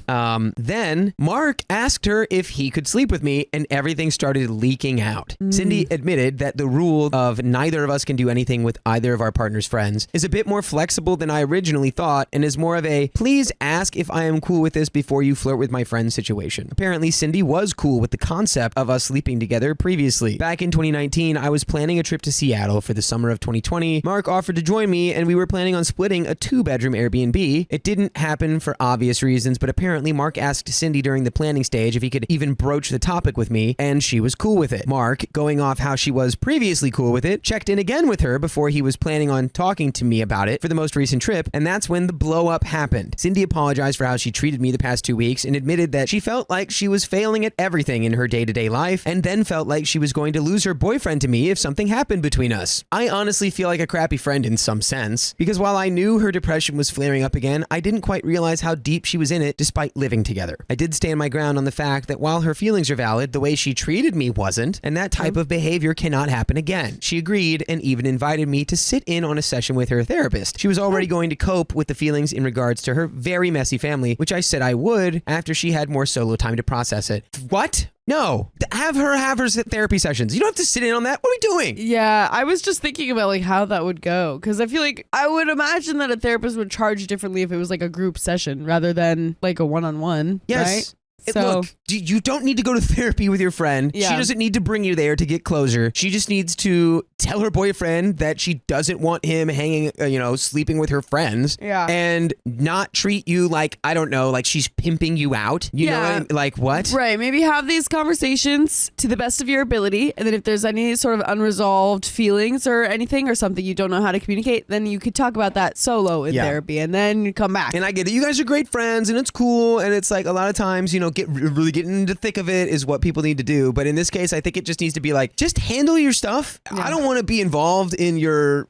Then Mark asked her if he could sleep with me, and everything started leaking out. Cindy admitted that the rule of neither of us can do anything with either of our partner's friends is a bit more flexible than I originally thought, and is more of a please ask if I am cool with this before you flirt with my friend situation. Apparently, Cindy was cool with the concept of us sleeping together previously. Back in 2019, I was planning a trip to Seattle for the summer of 2020. Mark offered to join me, and we were planning on splitting a 2-bedroom Airbnb. It didn't happen for obvious reasons, but apparently Mark asked Cindy during the planning stage if he could even broach the topic with me, and she was cool with it. Mark, going off how she was previously cool with it, checked in again with her before he was planning on talking to me about it for the most recent trip, and that's when the blow up happened. Cindy apologized for how she treated me the past 2 weeks and admitted that she felt like she was failing at everything in her day-to-day life, and then felt like she was going to lose her boyfriend to me if something happened between us. I honestly feel like a crappy friend in some sense, because while I knew her depression was flaring up again, I didn't quite realize how deep she was in it despite living together. I did stand my ground on the fact that while her feelings are valid, the way she treated me wasn't, and that type of behavior cannot happen again. She agreed and even invited me to sit in on a session with her therapist. She was already going to cope with the feelings in regards to her very messy family, which I said I would after she had more solo time to process it. What? No. Have her therapy sessions. You don't have to sit in on that. What are we doing? Yeah, I was just thinking about like how that would go, because I feel like I would imagine that a therapist would charge differently if it was like a group session rather than like a one-on-one. Yes. Right? Look, you don't need to go to therapy with your friend. Yeah. She doesn't need to bring you there to get closure. She just needs to tell her boyfriend that she doesn't want him hanging, sleeping with her friends. Yeah. And not treat you like, I don't know, like she's pimping you out. You know what I mean? Like what? Right. Maybe have these conversations to the best of your ability. And then if there's any sort of unresolved feelings or anything or something you don't know how to communicate, then you could talk about that solo in therapy and then you come back. And I get it. You guys are great friends and it's cool. And it's like a lot of times, really getting into the thick of it is what people need to do. But in this case, I think it just needs to be like, just handle your stuff. Yeah. I don't want to be involved in your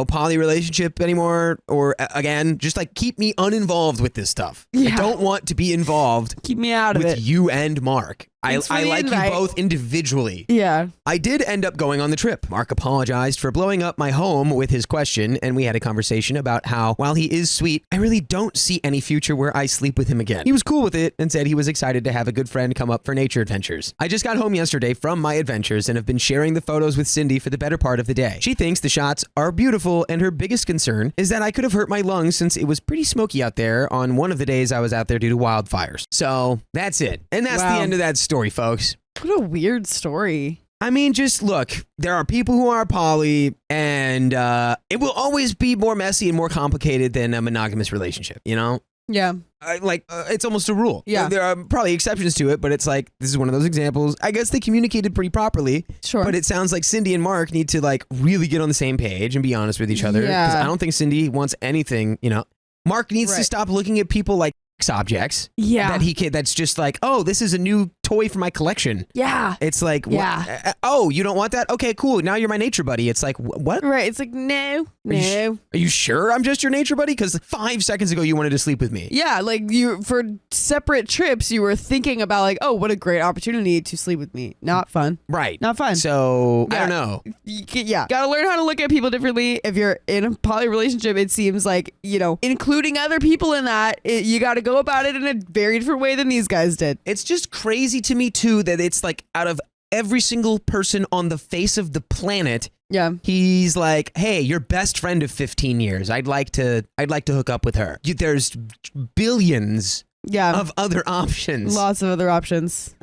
poly relationship anymore, or again, just like keep me uninvolved with this stuff. I don't want to be involved. Keep me out of with it. you and Mark. I Thanks for the like invite. you both individually. Yeah. I did end up going on the trip. Mark apologized for blowing up my home with his question, and we had a conversation about how, while he is sweet, I really don't see any future where I sleep with him again. He was cool with it and said he was excited to have a good friend come up for nature adventures. I just got home yesterday from my adventures and have been sharing the photos with Cindy for the better part of the day. She thinks the shots are beautiful, and her biggest concern is that I could have hurt my lungs since it was pretty smoky out there on one of the days I was out there due to wildfires. So that's it. And that's Wow. the end of that story, folks. What a weird story. I mean, just look, there are people who are poly, and it will always be more messy and more complicated than a monogamous relationship, you know? Yeah. It's almost a rule. Yeah. There are probably exceptions to it, but it's like, this is one of those examples. I guess they communicated pretty properly, Sure. but it sounds like Cindy and Mark need to like really get on the same page and be honest with each other. Because Yeah. I don't think Cindy wants anything, you know? Mark needs to Right. stop looking at people like objects Yeah. that's just like, oh, this is a new toy for my collection. Yeah. It's like, Yeah. oh, you don't want that? Okay, cool. Now you're my nature buddy. It's like, what? Right. It's like, no. Are you sure I'm just your nature buddy? Because 5 seconds ago you wanted to sleep with me. Yeah, like you for separate trips, you were thinking about like, oh, what a great opportunity to sleep with me. Not fun. Right. Not fun. So, I Yeah. don't know. Yeah, gotta learn how to look at people differently. If you're in a poly relationship, it seems like, you know, including other people in that, you got to go about it in a very different way than these guys did. It's just crazy to me, too, that it's like out of every single person on the face of the planet, Yeah. he's like, hey, your best friend of 15 years. I'd like to hook up with her. There's billions Yeah. of other options. Lots of other options.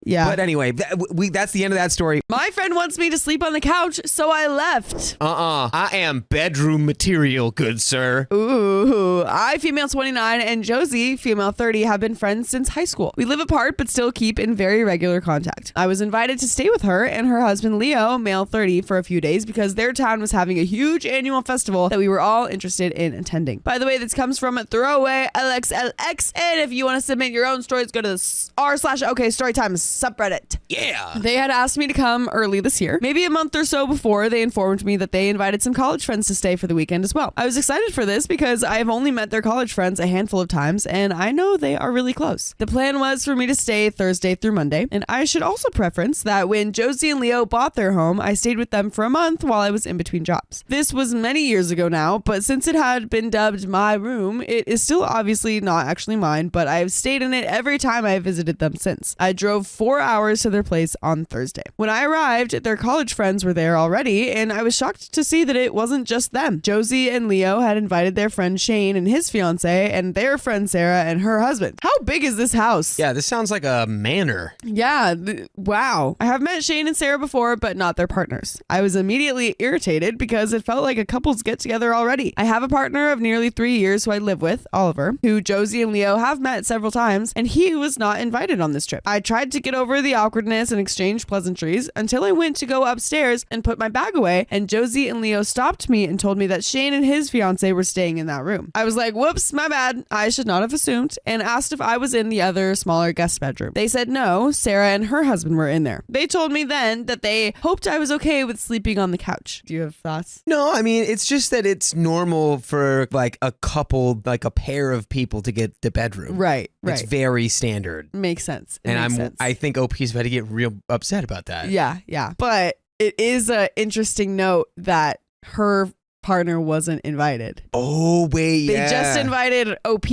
Yeah. But anyway, that's the end of that story. My friend wants me to sleep on the couch, so I left. I am bedroom material, good sir. Ooh, I, female 29, and Josie, female 30, have been friends since high school. We live apart, but still keep in very regular contact. I was invited to stay with her and her husband, Leo, male 30, for a few days because their town was having a huge annual festival that we were all interested in attending. By the way, this comes from Throwaway LXLX, and if you want to submit your own stories, go to r/OK Storytime subreddit. Yeah. They had asked me to come early this year. Maybe a month or so before, they informed me that they invited some college friends to stay for the weekend as well. I was excited for this because I have only met their college friends a handful of times, and I know they are really close. The plan was for me to stay Thursday through Monday, and I should also preference that when Josie and Leo bought their home, I stayed with them for a month while I was in between jobs. This was many years ago now, but since it had been dubbed my room, it is still obviously not actually mine, but I have stayed in it every time I have visited them since. I drove 4 hours to their place on Thursday. When I arrived, their college friends were there already, and I was shocked to see that it wasn't just them. Josie and Leo had invited their friend Shane and his fiance, and their friend Sarah and her husband. How big is this house? Yeah, this sounds like a manor. Yeah, wow. I have met Shane and Sarah before, but not their partners. I was immediately irritated because it felt like a couple's get together already. I have a partner of nearly 3 years who I live with, Oliver, who Josie and Leo have met several times, and he was not invited on this trip. I tried to get over the awkwardness and exchange pleasantries until I went to go upstairs and put my bag away, and Josie and Leo stopped me and told me that Shane and his fiance were staying in that room. I was like, whoops, my bad. I should not have assumed, and asked if I was in the other smaller guest bedroom. They said no, Sarah and her husband were in there. They told me then that they hoped I was okay with sleeping on the couch. Do you have thoughts? No, I mean, it's just that it's normal for like a couple, like a pair of people to get the bedroom. Right. It's very standard. Makes sense. I think OP's about to get real upset about that. Yeah. But it is an interesting note that her partner wasn't invited. Oh, wait, They just invited OP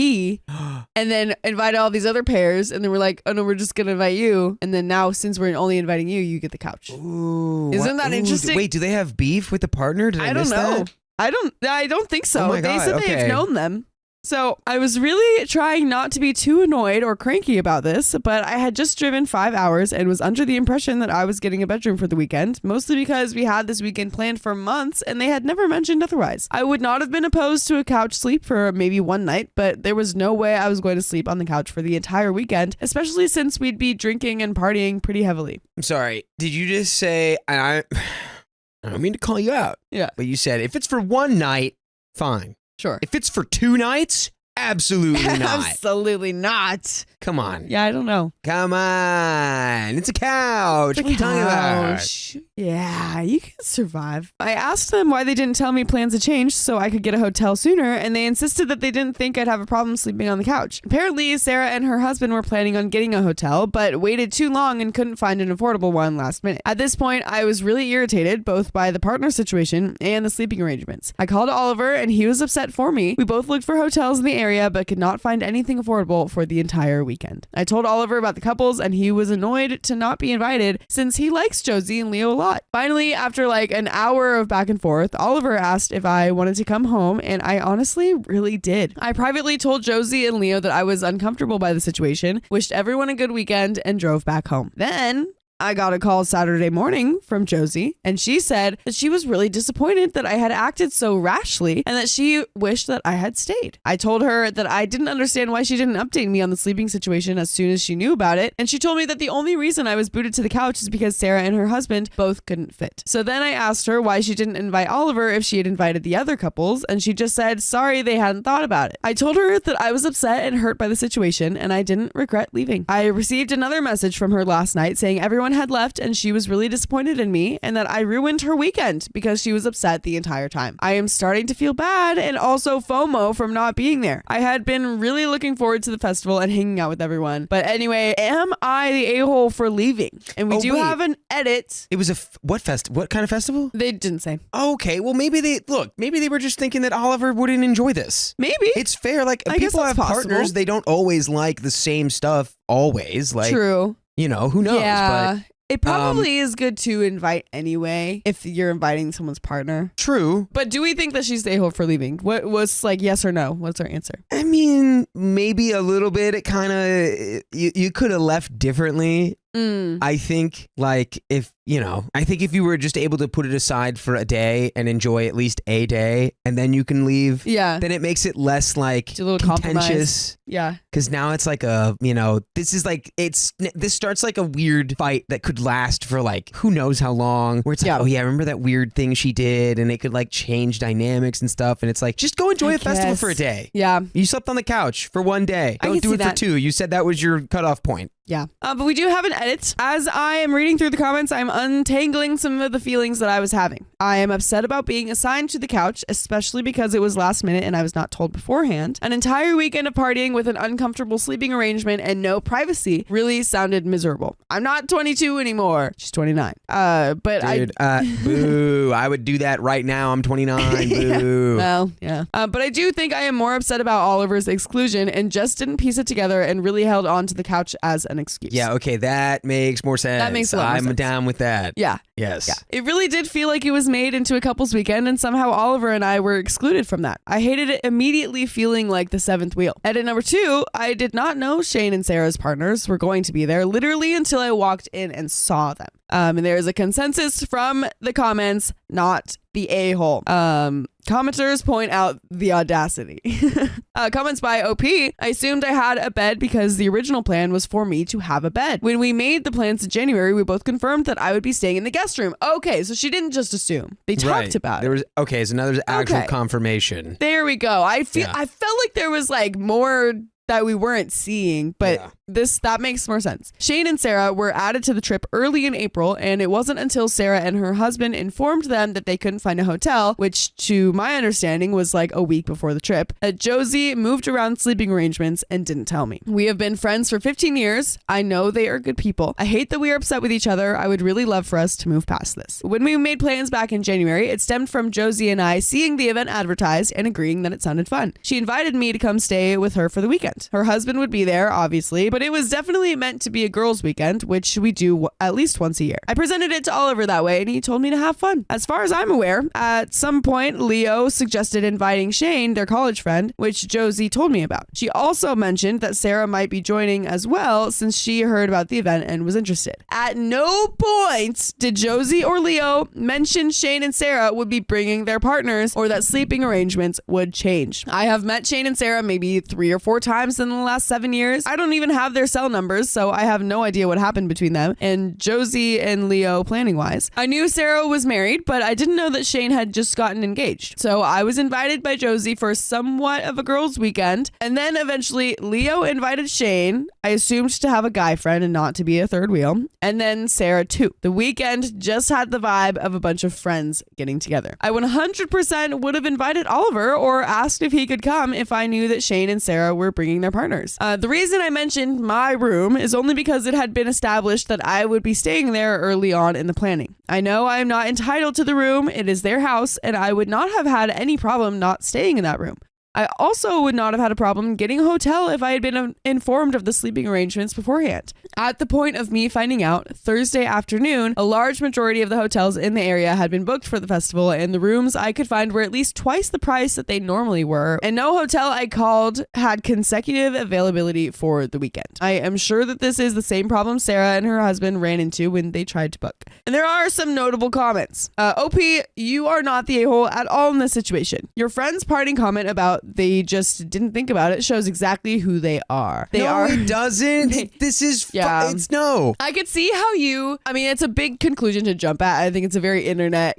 and then invited all these other pairs, and then we're like, oh no, we're just gonna invite you. And then now, since we're only inviting you, you get the couch. Ooh, Isn't that interesting? Wait, do they have beef with the partner? Did I I don't miss know. that? I don't think so. Oh my They God, said okay. they've known them. So I was really trying not to be too annoyed or cranky about this, but I had just driven 5 hours and was under the impression that I was getting a bedroom for the weekend, mostly because we had this weekend planned for months and they had never mentioned otherwise. I would not have been opposed to a couch sleep for maybe one night, but there was no way I was going to sleep on the couch for the entire weekend, especially since we'd be drinking and partying pretty heavily. I'm sorry. Did you just say, I don't mean to call you out. Yeah. But you said, if it's for one night, fine. Sure. If it's for 2 nights, Absolutely not. Absolutely not. Come on. Yeah, I don't know. Come on. It's a couch. What are you talking about? Couch. Yeah, you can survive. I asked them why they didn't tell me plans had changed so I could get a hotel sooner, and they insisted that they didn't think I'd have a problem sleeping on the couch. Apparently, Sarah and her husband were planning on getting a hotel, but waited too long and couldn't find an affordable one last minute. At this point, I was really irritated both by the partner situation and the sleeping arrangements. I called Oliver, and he was upset for me. We both looked for hotels in the area, but could not find anything affordable for the entire weekend. I told Oliver about the couples, and he was annoyed to not be invited since he likes Josie and Leo a lot. Finally, after like an hour of back and forth, Oliver asked if I wanted to come home, and I honestly really did. I privately told Josie and Leo that I was uncomfortable by the situation, wished everyone a good weekend, and drove back home. Then I got a call Saturday morning from Josie, and she said that she was really disappointed that I had acted so rashly and that she wished that I had stayed. I told her that I didn't understand why she didn't update me on the sleeping situation as soon as she knew about it, and she told me that the only reason I was booted to the couch is because Sarah and her husband both couldn't fit. So then I asked her why she didn't invite Oliver if she had invited the other couples, and she just said, sorry, they hadn't thought about it. I told her that I was upset and hurt by the situation, and I didn't regret leaving. I received another message from her last night saying everyone had left and she was really disappointed in me and that I ruined her weekend because she was upset the entire time. I am starting to feel bad and also FOMO from not being there. I had been really looking forward to the festival and hanging out with everyone. But anyway, am I the a-hole for leaving? And we have an edit. It was what kind of festival? They didn't say. Okay, well maybe they were just thinking that Oliver wouldn't enjoy this. Maybe. It's fair. Like I guess people have that's possible. partners, they don't always like the same stuff always. Like True. You know, who knows? Yeah. But it probably is good to invite anyway if you're inviting someone's partner. True. But do we think that she's the a-hole for leaving? What was like yes or no? What's our answer? I mean, maybe a little bit. It kind of you could have left differently. I think if you were just able to put it aside for a day and enjoy at least a day and then you can leave, then it makes it less like a little contentious. Yeah. Because now it's like this starts like a weird fight that could last for like who knows how long, where it's like, oh yeah, remember that weird thing she did, and it could like change dynamics and stuff, and it's like, just go enjoy a festival for a day. Yeah. You slept on the couch for one day. Don't do it for 2. You said that was your cutoff point. Yeah. But we do have an edit. As I am reading through the comments, I'm untangling some of the feelings that I was having. I am upset about being assigned to the couch, especially because it was last minute and I was not told beforehand. An entire weekend of partying with an uncomfortable sleeping arrangement and no privacy really sounded miserable. I'm not 22 anymore. She's 29. Boo. I would do that right now. I'm 29. Boo. Well, yeah. But I do think I am more upset about Oliver's exclusion and just didn't piece it together and really held on to the couch as an excuse. Yeah, okay, that makes more sense. That makes a lot more sense. I'm down with that. Yeah. Yes. Yeah. It really did feel like it was made into a couple's weekend, and somehow Oliver and I were excluded from that. I hated it immediately, feeling like the seventh wheel. Edit number 2, I did not know Shane and Sarah's partners were going to be there literally until I walked in and saw them. And there is a consensus from the comments, not the a-hole. Commenters point out the audacity. Comments by OP. I assumed I had a bed because the original plan was for me to have a bed. When we made the plans in January, we both confirmed that I would be staying in the guest room. Okay, so she didn't just assume. They talked about it. So now there's actual confirmation. There we go. I felt like there was like more that we weren't seeing, but that makes more sense. Shane and Sarah were added to the trip early in April, and it wasn't until Sarah and her husband informed them that they couldn't find a hotel, which to my understanding was like a week before the trip, that Josie moved around sleeping arrangements and didn't tell me. We have been friends for 15 years. I know they are good people. I hate that we are upset with each other. I would really love for us to move past this. When we made plans back in January, it stemmed from Josie and I seeing the event advertised and agreeing that it sounded fun. She invited me to come stay with her for the weekend. Her husband would be there, obviously, but it was definitely meant to be a girls' weekend, which we do at least once a year. I presented it to Oliver that way, and he told me to have fun. As far as I'm aware, at some point, Leo suggested inviting Shane, their college friend, which Josie told me about. She also mentioned that Sarah might be joining as well, since she heard about the event and was interested. At no point did Josie or Leo mention Shane and Sarah would be bringing their partners or that sleeping arrangements would change. I have met Shane and Sarah maybe 3 or 4 times in the last 7 years. I don't even have have their cell numbers, so I have no idea what happened between them and Josie and Leo planning wise. I knew Sarah was married, but I didn't know that Shane had just gotten engaged. So I was invited by Josie for somewhat of a girls' weekend, and then eventually Leo invited Shane, I assumed to have a guy friend and not to be a third wheel, and then Sarah too. The weekend just had the vibe of a bunch of friends getting together. I 100% would have invited Oliver or asked if he could come if I knew that Shane and Sarah were bringing their partners. The reason I mentioned my room is only because it had been established that I would be staying there early on in the planning. I know I am not entitled to the room, it is their house, and I would not have had any problem not staying in that room. I also would not have had a problem getting a hotel if I had been informed of the sleeping arrangements beforehand. At the point of me finding out, Thursday afternoon, a large majority of the hotels in the area had been booked for the festival, and the rooms I could find were at least twice the price that they normally were, and no hotel I called had consecutive availability for the weekend. I am sure that this is the same problem Sarah and her husband ran into when they tried to book. And there are some notable comments. OP, you are not the a-hole at all in this situation. Your friend's parting comment about they just didn't think about it shows exactly who they are. It doesn't. This is, it's no. I could see how it's a big conclusion to jump at. I think it's a very internet,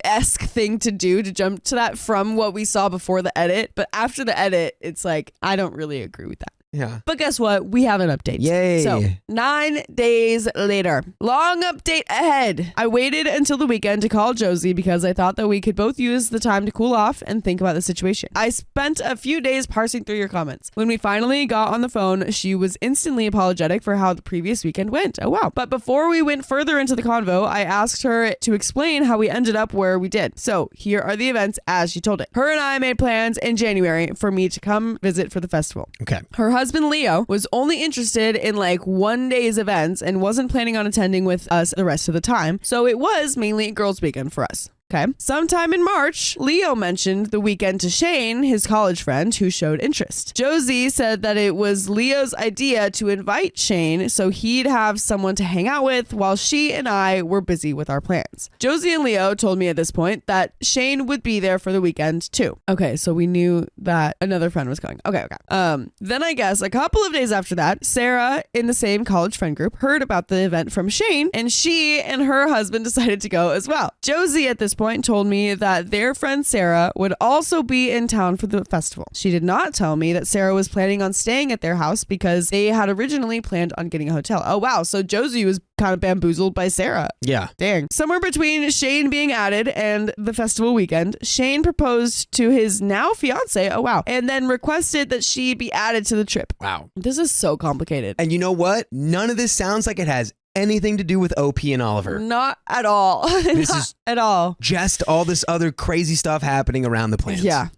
esque thing to do, to jump to that from what we saw before the edit. But after the edit, it's like, I don't really agree with that. Yeah. But guess what? We have an update. Yay. So 9 days later, long update ahead. I waited until the weekend to call Josie because I thought that we could both use the time to cool off and think about the situation. I spent a few days parsing through your comments. When we finally got on the phone, she was instantly apologetic for how the previous weekend went. Oh, wow. But before we went further into the convo, I asked her to explain how we ended up where we did. So here are the events as she told it. Her and I made plans in January for me to come visit for the festival. Okay. Her husband Leo was only interested in 1 day's events and wasn't planning on attending with us the rest of the time, so it was mainly a girls' weekend for us. Okay. Sometime in March, Leo mentioned the weekend to Shane, his college friend, who showed interest. Josie said that it was Leo's idea to invite Shane so he'd have someone to hang out with while she and I were busy with our plans. Josie and Leo told me at this point that Shane would be there for the weekend too. Okay, so we knew that another friend was going. Okay. Then I guess a couple of days after that, Sarah in the same college friend group heard about the event from Shane, and she and her husband decided to go as well. Josie at this point told me that their friend Sarah would also be in town for the festival. She did not tell me that Sarah was planning on staying at their house because they had originally planned on getting a hotel. Oh wow, so Josie was kind of bamboozled by Sarah. Yeah. Dang. Somewhere between Shane being added and the festival weekend, Shane proposed to his now fiance, oh wow, and then requested that she be added to the trip. Wow. This is so complicated. And you know what? None of this sounds like it has anything to do with OP and Oliver. Not at all. This Not is at all. Just all this other crazy stuff happening around the plans. Yeah.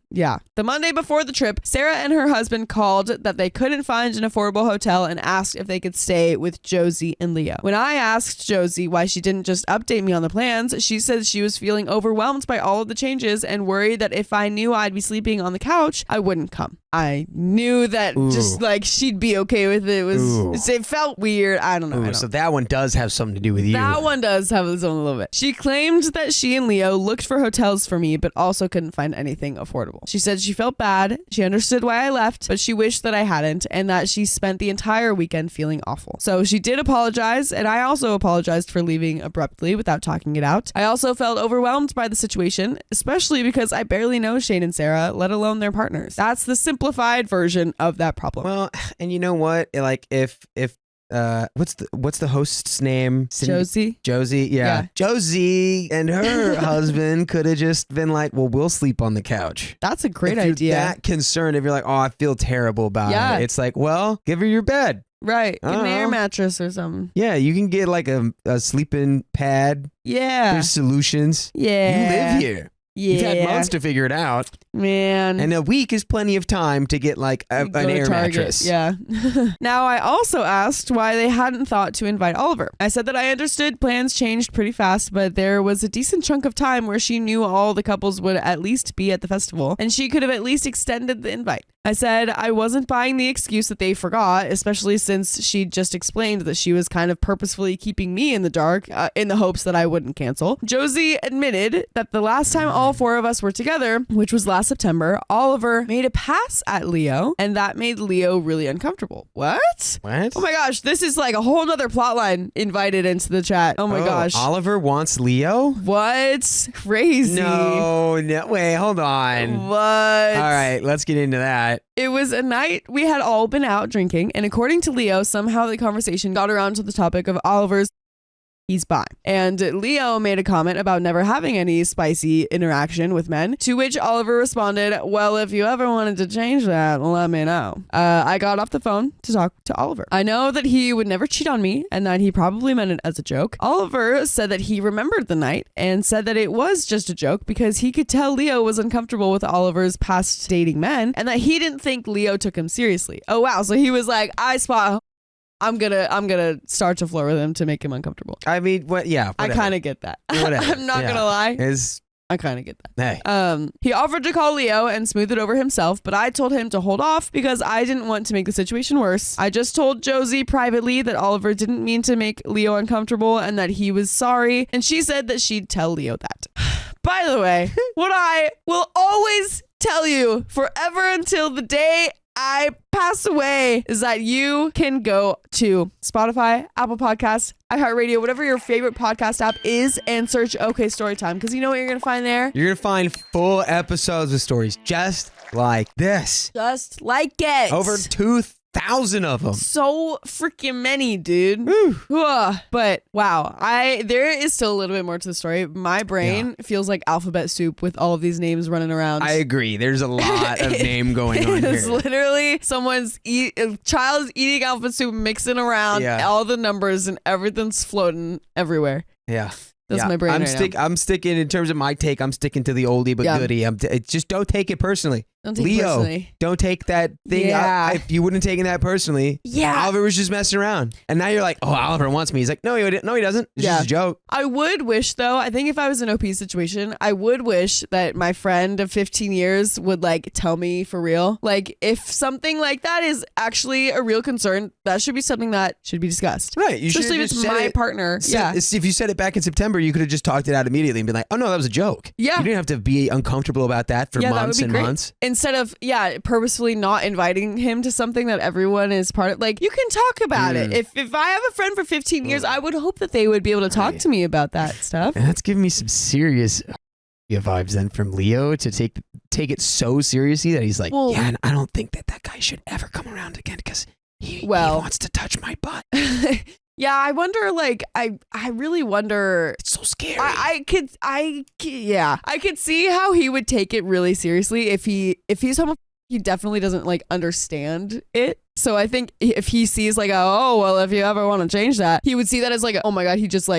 The Monday before the trip, Sarah and her husband called that they couldn't find an affordable hotel and asked if they could stay with Josie and Leo. When I asked Josie why she didn't just update me on the plans, she said she was feeling overwhelmed by all of the changes and worried that if I knew I'd be sleeping on the couch, I wouldn't come. I knew that just she'd be okay with it. It felt weird. I don't know. So that one does have something to do with you. That one does have its own little bit. She claimed that she and Leo looked for hotels for me, but also couldn't find anything affordable. She said she felt bad. She understood why I left, but she wished that I hadn't, and that she spent the entire weekend feeling awful. So she did apologize, and I also apologized for leaving abruptly without talking it out. I also felt overwhelmed by the situation, especially because I barely know Shane and Sarah, let alone their partners. That's the simplified version of that problem. Well, and you know what? If what's the host's name? Josie. Yeah. Josie and her husband could have just been like, well, we'll sleep on the couch. That's a great idea. idea. That concerned, if you're like, oh, I feel terrible about it. It's like, well, give her your bed. Right. Get an air mattress or something. Yeah, you can get a sleeping pad. Yeah. There's solutions. Yeah. You live here. Yeah. You've had months to figure it out. Man. And a week is plenty of time to get an air mattress. Yeah. Now, I also asked why they hadn't thought to invite Oliver. I said that I understood plans changed pretty fast, but there was a decent chunk of time where she knew all the couples would at least be at the festival, and she could have at least extended the invite. I said I wasn't buying the excuse that they forgot, especially since she just explained that she was kind of purposefully keeping me in the dark in the hopes that I wouldn't cancel. Josie admitted that the last time all 4 of us were together, which was last September, Oliver made a pass at Leo, and that made Leo really uncomfortable. What? What? Oh my gosh, this is like a whole nother plot line invited into the chat. Oh my gosh. Oliver wants Leo? What? Crazy. No, wait, hold on. What? All right, let's get into that. It was a night we had all been out drinking, and according to Leo, somehow the conversation got around to the topic of Oliver's he's bi. And Leo made a comment about never having any spicy interaction with men, to which Oliver responded, well, if you ever wanted to change that, let me know. I got off the phone to talk to Oliver. I know that he would never cheat on me and that he probably meant it as a joke. Oliver said that he remembered the night and said that it was just a joke because he could tell Leo was uncomfortable with Oliver's past dating men and that he didn't think Leo took him seriously. Oh wow, so he was like, I spot I'm gonna start to flirt with him to make him uncomfortable. I mean, what? Yeah, I kind of get that. Whatever. I'm not gonna lie. I kind of get that. Hey. He offered to call Leo and smooth it over himself, but I told him to hold off because I didn't want to make the situation worse. I just told Josie privately that Oliver didn't mean to make Leo uncomfortable and that he was sorry, and she said that she'd tell Leo that. By the way, what I will always tell you forever until the day I pass away is that you can go to Spotify, Apple Podcasts, iHeartRadio, whatever your favorite podcast app is, and search OK Storytime. Because you know what you're going to find there? You're going to find full episodes of stories just like this. Just like it. Over 2,000 of them. So freaking many, dude. But wow, there is still a little bit more to the story. My brain feels like alphabet soup with all of these names running around. I agree. There's a lot of name going on here. It's literally a child's eating alphabet soup, mixing around all the numbers, and everything's floating everywhere. Yeah. That's my brain I'm sticking, in terms of my take, I'm sticking to the oldie but goodie. Just don't take it personally. Don't take Leo, it personally. Don't take that thing. Yeah. If you wouldn't have taken that personally, Oliver was just messing around. And now you're like, oh, Oliver wants me. He's like, no, he doesn't. It's just a joke. I would wish, though, I think if I was in OP's situation, I would wish that my friend of 15 years would like tell me for real. Like, if something like that is actually a real concern, that should be something that should be discussed. Right. You Especially if it's my partner. If you said it back in September, you could have just talked it out immediately and been like, oh, no, that was a joke. Yeah. You didn't have to be uncomfortable about that for months and months. Instead of, purposefully not inviting him to something that everyone is part of. Like, you can talk about it. If I have a friend for 15 years, I would hope that they would be able to talk to me about that stuff. And that's giving me some serious vibes then from Leo to take it so seriously that he's like, and I don't think that guy should ever come around again because he wants to touch my butt. Yeah, I wonder, like, I really wonder. It's so scary. I could see how he would take it really seriously if he's homophobic. He definitely doesn't like understand it. So I think if he sees like, oh, well, if you ever want to change that, he would see that as like, oh my God, he just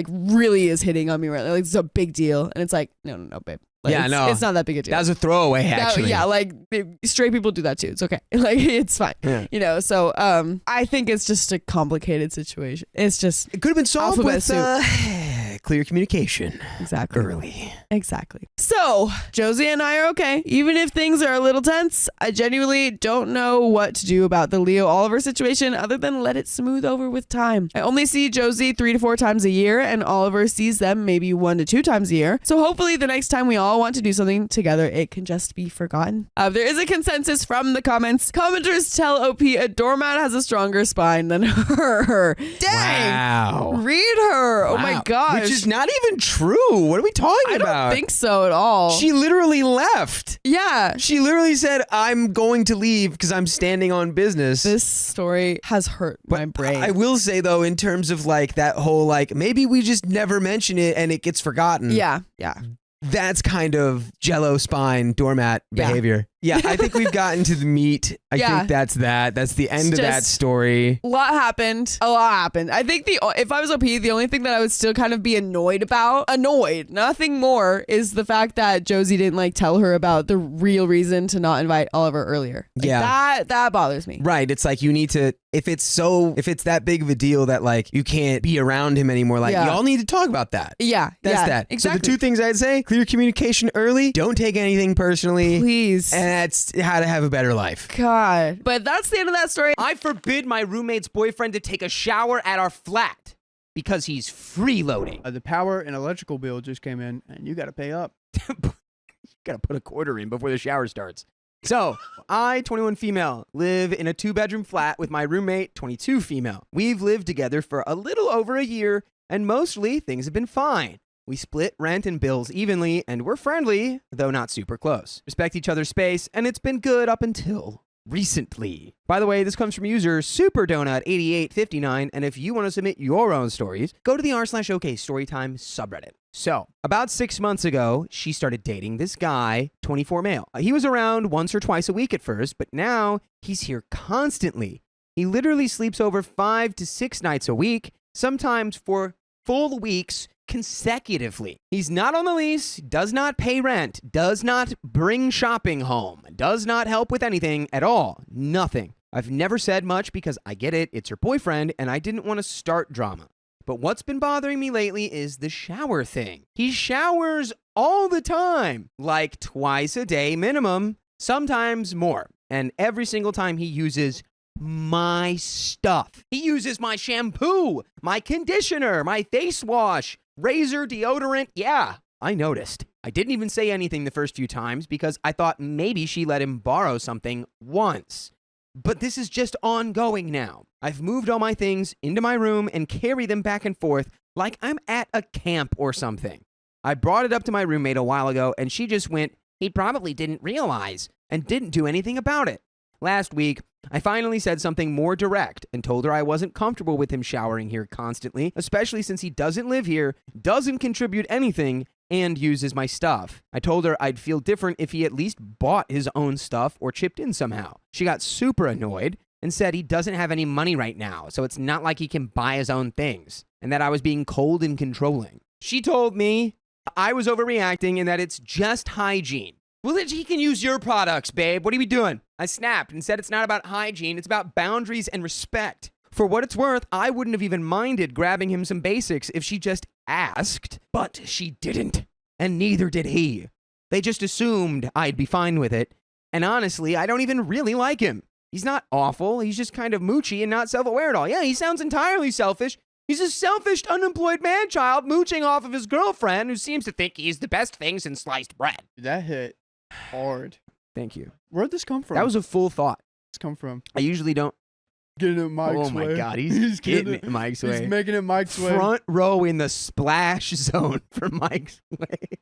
really is hitting on me right now. Like, it's a big deal. And it's like, no, babe. Like, it's not that big a deal. That was a throwaway, actually. Like straight people do that too. It's okay. Like, it's fine. Yeah. You know, so I think it's just a complicated situation. It's just it could have been solved with clear communication. Exactly. Early. Exactly. So Josie and I are okay. Even if things are a little tense, I genuinely don't know what to do about the Leo Oliver situation other than let it smooth over with time. I only see Josie 3 to 4 times a year and Oliver sees them maybe 1 to 2 times a year. So hopefully the next time we all want to do something together, it can just be forgotten. There is a consensus from the comments. Commenters tell OP a doormat has a stronger spine than her. Dang. Wow. Read her. Oh my gosh. Which is not even true. What are we talking about? I don't think so at all. She literally left. Yeah. She literally said, I'm going to leave because I'm standing on business. This story has hurt my brain. I will say, though, in terms of like that whole, like, maybe we just never mention it and it gets forgotten. Yeah. That's kind of jello spine doormat behavior. Yeah, I think we've gotten to the meat. I think that's that. That's the end of that story. A lot happened. I think if I was OP, the only thing that I would still kind of be annoyed, nothing more, is the fact that Josie didn't like tell her about the real reason to not invite Oliver earlier. Like, that bothers me. Right. It's like you need to, if it's that big of a deal that like you can't be around him anymore, like y'all need to talk about that. Yeah. That's that. Exactly. So the 2 things I'd say, clear communication early. Don't take anything personally. Please. And That's how to have a better life. God. But that's the end of that story. I forbid my roommate's boyfriend to take a shower at our flat because he's freeloading. The power and electrical bill just came in, and you got to pay up. Gotta put a quarter in before the shower starts. So, I, 21 female, live in a 2-bedroom flat with my roommate, 22 female. We've lived together for a little over a year, and mostly things have been fine. We split rent and bills evenly, and we're friendly, though not super close. Respect each other's space, and it's been good up until recently. By the way, this comes from user SuperDonut8859, and if you want to submit your own stories, go to the r/OK Storytime subreddit. So, about 6 months ago, she started dating this guy, 24 male. He was around once or twice a week at first, but now he's here constantly. He literally sleeps over 5 to 6 nights a week, sometimes for full weeks consecutively. He's not on the lease, does not pay rent, does not bring shopping home, does not help with anything at all. Nothing. I've never said much because I get it, it's her boyfriend, and I didn't want to start drama. But what's been bothering me lately is the shower thing. He showers all the time, like twice a day minimum, sometimes more. And every single time he uses my stuff. He uses my shampoo, my conditioner, my face wash, razor, deodorant. Yeah, I noticed. I didn't even say anything the first few times because I thought maybe she let him borrow something once. But this is just ongoing now. I've moved all my things into my room and carry them back and forth like I'm at a camp or something. I brought it up to my roommate a while ago and she just went, he probably didn't realize, and didn't do anything about it. Last week, I finally said something more direct and told her I wasn't comfortable with him showering here constantly, especially since he doesn't live here, doesn't contribute anything, and uses my stuff. I told her I'd feel different if he at least bought his own stuff or chipped in somehow. She got super annoyed and said he doesn't have any money right now, so it's not like he can buy his own things, and that I was being cold and controlling. She told me I was overreacting and that it's just hygiene. Well, he can use your products, babe. What are we doing? I snapped and said it's not about hygiene, it's about boundaries and respect. For what it's worth, I wouldn't have even minded grabbing him some basics if she just asked, but she didn't, and neither did he. They just assumed I'd be fine with it, and honestly, I don't even really like him. He's not awful, he's just kind of moochy and not self-aware at all. Yeah, he sounds entirely selfish. He's a selfish, unemployed man-child mooching off of his girlfriend who seems to think he's the best thing since sliced bread. That hit hard. Thank you. Where'd this come from? That was a full thought. It's come from. I usually don't. Getting it Mike's Oh my way. God, he's getting it He's Mike's way. He's making it Mike's way. Front row in the splash zone for Mike's way.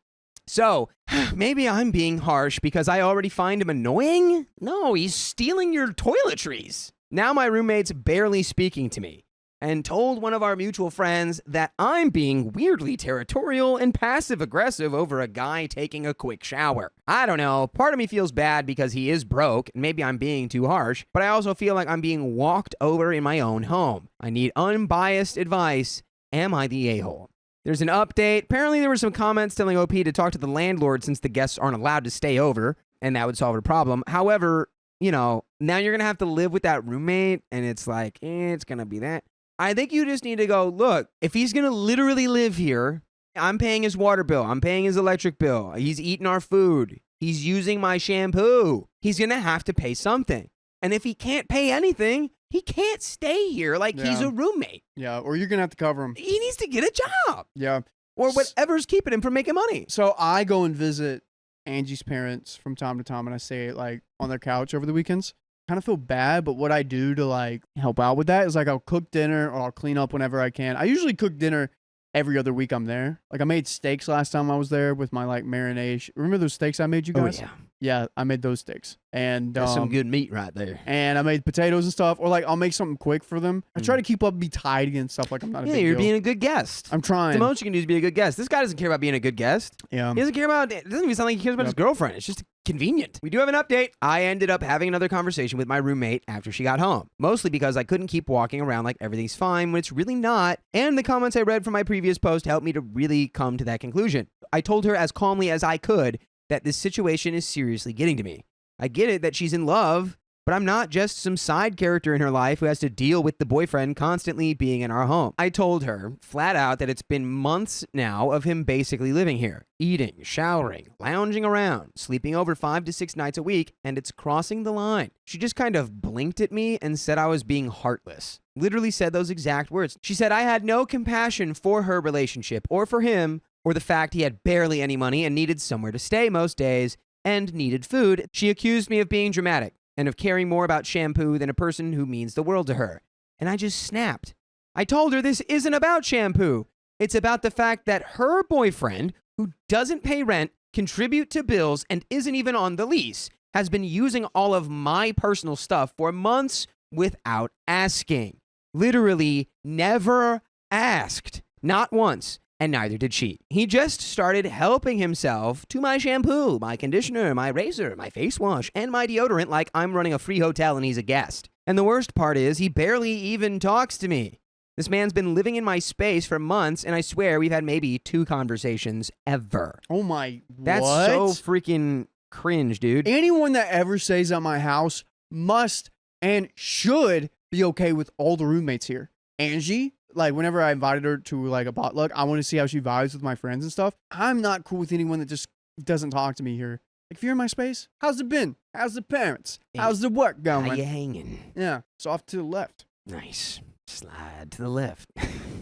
So, maybe I'm being harsh because I already find him annoying? No, he's stealing your toiletries. Now my roommate's barely speaking to me and told one of our mutual friends that I'm being weirdly territorial and passive-aggressive over a guy taking a quick shower. I don't know, part of me feels bad because he is broke, and maybe I'm being too harsh, but I also feel like I'm being walked over in my own home. I need unbiased advice. Am I the a-hole? There's an update. Apparently there were some comments telling OP to talk to the landlord since the guests aren't allowed to stay over, and that would solve the problem. However, you know, now you're going to have to live with that roommate, and it's like, it's going to be that. I think you just need to go, look, if he's going to literally live here, I'm paying his water bill, I'm paying his electric bill, he's eating our food, he's using my shampoo, he's going to have to pay something. And if he can't pay anything, he can't stay here like he's a roommate. Yeah, or you're going to have to cover him. He needs to get a job. Yeah. Or whatever's keeping him from making money. So I go and visit Angie's parents from time to time, and I stay like on their couch over the weekends. Kind of feel bad, but what I do to like help out with that is like I'll cook dinner or I'll clean up whenever I can. I usually cook dinner every other week I'm there. Like I made steaks last time I was there with my like marinade. Remember those steaks I made you guys? Oh, yeah. Yeah, I made those steaks. And That's some good meat right there. And I made potatoes and stuff. Or like I'll make something quick for them. I try to keep up and be tidy and stuff like I'm not a big you're deal. being a good guest. I'm trying. The most you can do is be a good guest. This guy doesn't care about being a good guest. Yeah. He doesn't care about, it doesn't even sound like he cares about his girlfriend. It's just convenient. We do have an update. I ended up having another conversation with my roommate after she got home. Mostly because I couldn't keep walking around like everything's fine when it's really not. And the comments I read from my previous post helped me to really come to that conclusion. I told her as calmly as I could that this situation is seriously getting to me. I get it that she's in love, but I'm not just some side character in her life who has to deal with the boyfriend constantly being in our home. I told her flat out that it's been months now of him basically living here, eating, showering, lounging around, sleeping over 5 to 6 nights a week, and it's crossing the line. She just kind of blinked at me and said I was being heartless. Literally said those exact words. She said I had no compassion for her relationship or for him or the fact he had barely any money and needed somewhere to stay most days and needed food. She accused me of being dramatic and of caring more about shampoo than a person who means the world to her. And I just snapped. I told her this isn't about shampoo. It's about the fact that her boyfriend, who doesn't pay rent, contribute to bills, and isn't even on the lease, has been using all of my personal stuff for months without asking. Literally never asked. Not once. And neither did she. He just started helping himself to my shampoo, my conditioner, my razor, my face wash, and my deodorant like I'm running a free hotel and he's a guest. And the worst part is he barely even talks to me. This man's been living in my space for months, and I swear we've had maybe 2 conversations ever. Oh my, That's what? so freaking cringe, dude. Anyone that ever stays at my house must and should be okay with all the roommates here. Angie, like whenever I invited her to like a potluck, I want to see how she vibes with my friends and stuff. I'm not cool with anyone that just doesn't talk to me here. Like if you're in my space, how's it been? How's the parents? How's the work going? How you hanging? Yeah, it's off to the left. Nice. Slide to the left.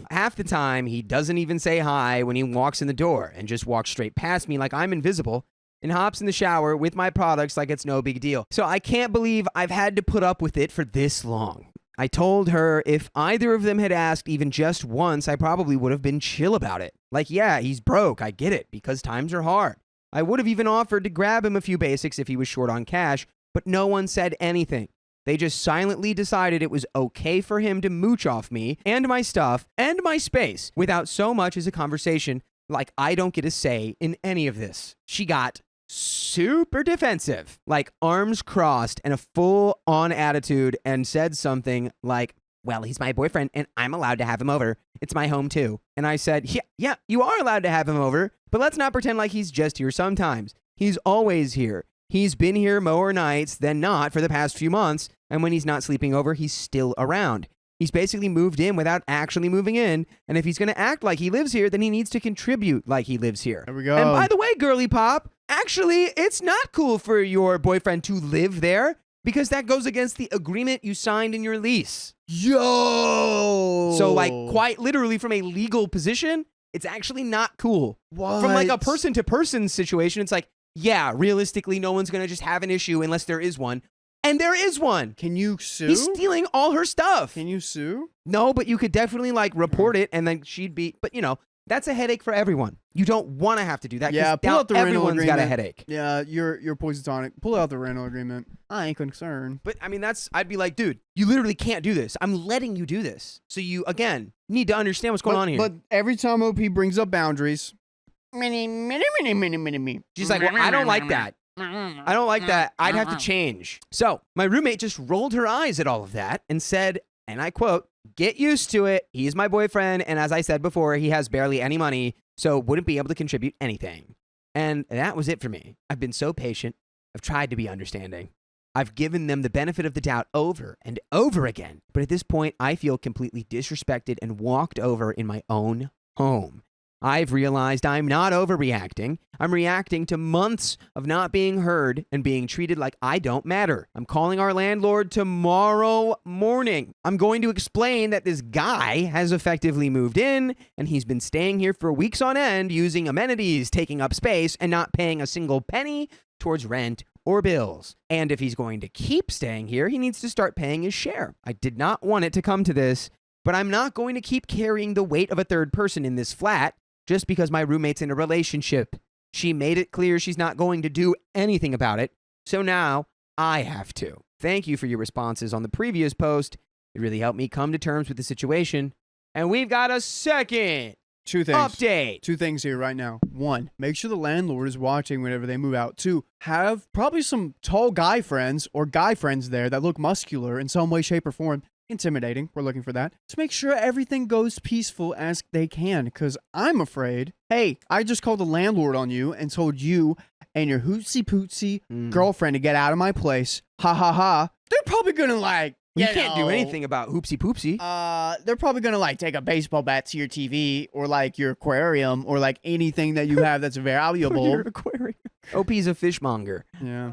Half the time, he doesn't even say hi when he walks in the door and just walks straight past me like I'm invisible and hops in the shower with my products like it's no big deal. So I can't believe I've had to put up with it for this long. I told her if either of them had asked even just once, I probably would have been chill about it. Like, yeah, he's broke. I get it because times are hard. I would have even offered to grab him a few basics if he was short on cash, but no one said anything. They just silently decided it was okay for him to mooch off me and my stuff and my space without so much as a conversation, like I don't get a say in any of this. She got super defensive, like arms crossed and a full-on attitude, and said something like, well, he's my boyfriend and I'm allowed to have him over. It's my home too. And I said, yeah, you are allowed to have him over, but let's not pretend like he's just here sometimes. He's always here. He's been here more nights than not for the past few months, and when he's not sleeping over, he's still around. He's basically moved in without actually moving in, and if he's going to act like he lives here, then he needs to contribute like he lives here. There we go. And by the way, girly pop, actually, it's not cool for your boyfriend to live there because that goes against the agreement you signed in your lease. Yo! So, like, quite literally from a legal position, it's actually not cool. What? From like a person-to-person situation, it's like, yeah, realistically, no one's going to just have an issue unless there is one. And there is one. Can you sue? He's stealing all her stuff. Can you sue? No, but you could definitely like report it and then she'd be, but you know, that's a headache for everyone. You don't want to have to do that. Yeah, pull out the rental everyone's agreement. got a headache. Yeah, you're poison tonic. Pull out the rental agreement. I ain't concerned. But I mean, I'd be like, dude, you literally can't do this. I'm letting you do this. So you, again, need to understand what's going on here. But every time OP brings up boundaries, she's like, well, I don't like that. I don't like that. I'd have to change. So my roommate just rolled her eyes at all of that and said, and I quote, get used to it. He's my boyfriend. And as I said before, he has barely any money, so wouldn't be able to contribute anything. And that was it for me. I've been so patient. I've tried to be understanding. I've given them the benefit of the doubt over and over again. But at this point, I feel completely disrespected and walked over in my own home. I've realized I'm not overreacting. I'm reacting to months of not being heard and being treated like I don't matter. I'm calling our landlord tomorrow morning. I'm going to explain that this guy has effectively moved in and he's been staying here for weeks on end using amenities, taking up space, and not paying a single penny towards rent or bills. And if he's going to keep staying here, he needs to start paying his share. I did not want it to come to this, but I'm not going to keep carrying the weight of a third person in this flat just because my roommate's in a relationship. She made it clear she's not going to do anything about it, so now I have to. Thank you for your responses on the previous post. It really helped me come to terms with the situation. And we've got a second Two things. update. Two things here right now. One, make sure the landlord is watching whenever they move out. Two, have probably some tall guy friends or guy friends there that look muscular in some way, shape, or form. Intimidating. We're looking for that. To make sure everything goes peaceful as they can, because I'm afraid, hey, I just called the landlord on you and told you and your hootsy-pootsy girlfriend to get out of my place. Ha ha ha. they're probably gonna like. You can't do anything about hoopsie poopsie. They're probably gonna like take a baseball bat to your TV or like your aquarium or like anything that you have that's valuable. Your aquarium. OP's a fishmonger. Yeah.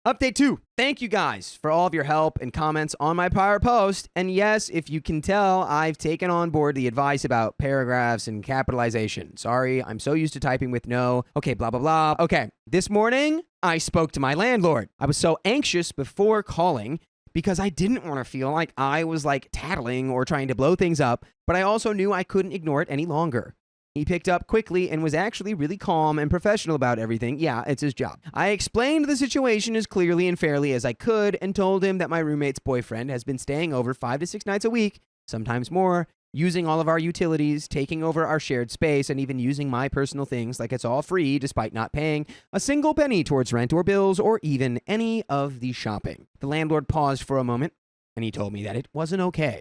Update 2. Thank you guys for all of your help and comments on my prior post. And yes, if you can tell, I've taken on board the advice about paragraphs and capitalization. Sorry, I'm so used to typing with no. Okay, blah, blah, blah. Okay, this morning, I spoke to my landlord. I was so anxious before calling because I didn't want to feel like I was like tattling or trying to blow things up, but I also knew I couldn't ignore it any longer. He picked up quickly and was actually really calm and professional about everything. Yeah, it's his job. I explained the situation as clearly and fairly as I could and told him that my roommate's boyfriend has been staying over 5 to 6 nights a week, sometimes more, using all of our utilities, taking over our shared space, and even using my personal things like it's all free despite not paying a single penny towards rent or bills or even any of the shopping. The landlord paused for a moment and he told me that it wasn't okay.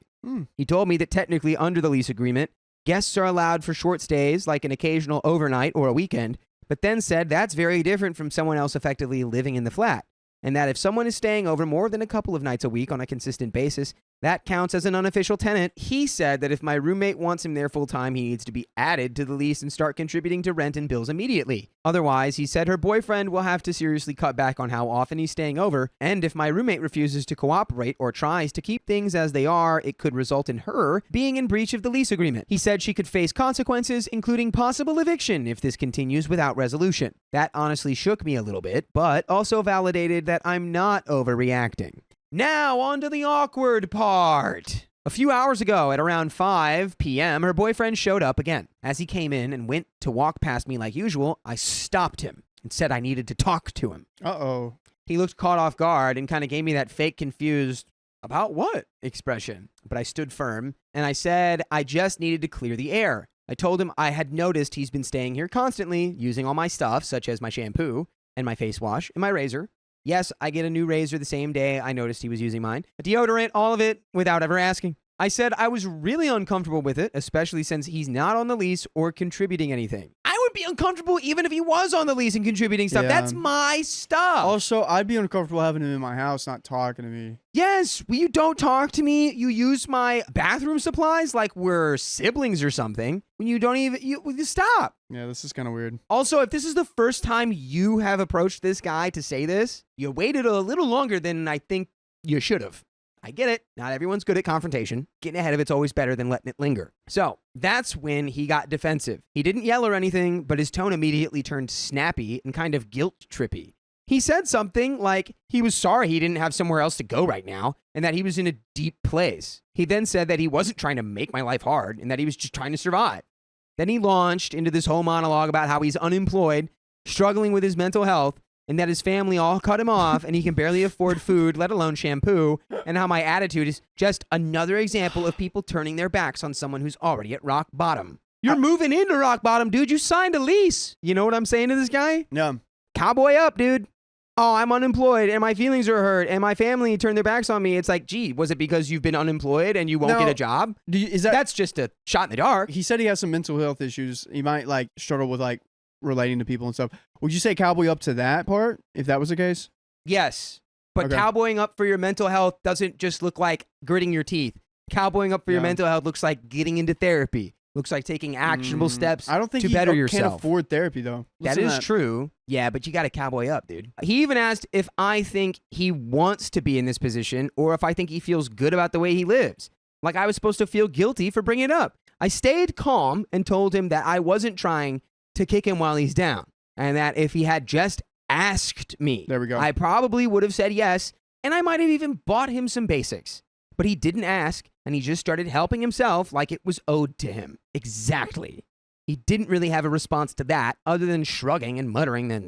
He told me that technically under the lease agreement, guests are allowed for short stays, like an occasional overnight or a weekend, but then said that's very different from someone else effectively living in the flat, and that if someone is staying over more than a couple of nights a week on a consistent basis, that counts as an unofficial tenant. He said that if my roommate wants him there full time, he needs to be added to the lease and start contributing to rent and bills immediately. Otherwise, he said her boyfriend will have to seriously cut back on how often he's staying over, and if my roommate refuses to cooperate or tries to keep things as they are, it could result in her being in breach of the lease agreement. He said she could face consequences, including possible eviction if this continues without resolution. That honestly shook me a little bit, but also validated that I'm not overreacting. Now, on to the awkward part. A few hours ago, at around 5 p.m., her boyfriend showed up again. As he came in and went to walk past me like usual, I stopped him and said I needed to talk to him. Uh-oh. He looked caught off guard and kind of gave me that fake confused, about what expression. But I stood firm, and I said I just needed to clear the air. I told him I had noticed he's been staying here constantly, using all my stuff, such as my shampoo and my face wash and my razor. Yes, I get a new razor the same day I noticed he was using mine. A deodorant, all of it, without ever asking. I said I was really uncomfortable with it, especially since he's not on the lease or contributing anything. I would be uncomfortable even if he was on the lease and contributing stuff. Yeah. That's my stuff. Also, I'd be uncomfortable having him in my house, not talking to me. Yes, well, you don't talk to me. You use my bathroom supplies like we're siblings or something. When you don't even, you stop. Yeah, this is kind of weird. Also, if this is the first time you have approached this guy to say this, you waited a little longer than I think you should have. I get it. Not everyone's good at confrontation. Getting ahead of it's always better than letting it linger. So that's when he got defensive. He didn't yell or anything, but his tone immediately turned snappy and kind of guilt-trippy. He said something like he was sorry he didn't have somewhere else to go right now and that he was in a deep place. He then said that he wasn't trying to make my life hard and that he was just trying to survive. Then he launched into this whole monologue about how he's unemployed, struggling with his mental health, and that his family all cut him off and he can barely afford food, let alone shampoo, and how my attitude is just another example of people turning their backs on someone who's already at rock bottom. You're moving into rock bottom, dude. You signed a lease. You know what I'm saying to this guy? Yeah. Cowboy up, dude. Oh, I'm unemployed and my feelings are hurt and my family turned their backs on me. It's like, gee, was it because you've been unemployed and you won't get a job? That's just a shot in the dark. He said he has some mental health issues. He might like struggle with like relating to people and stuff. Would you say cowboy up to that part if that was the case? Yes. But Okay. cowboying up for your mental health doesn't just look like gritting your teeth. Cowboying up for your Yeah. mental health looks like getting into therapy. Looks like taking actionable steps I don't think to he better can't yourself. afford therapy though. That Listen is to true. Yeah, but you got to cowboy up, dude. He even asked if I think he wants to be in this position or if I think he feels good about the way he lives. Like I was supposed to feel guilty for bringing it up. I stayed calm and told him that I wasn't trying to kick him while he's down and that if he had just asked me, There we go. I probably would have said yes and I might have even bought him some basics. But he didn't ask, and he just started helping himself like it was owed to him. Exactly. He didn't really have a response to that other than shrugging and muttering that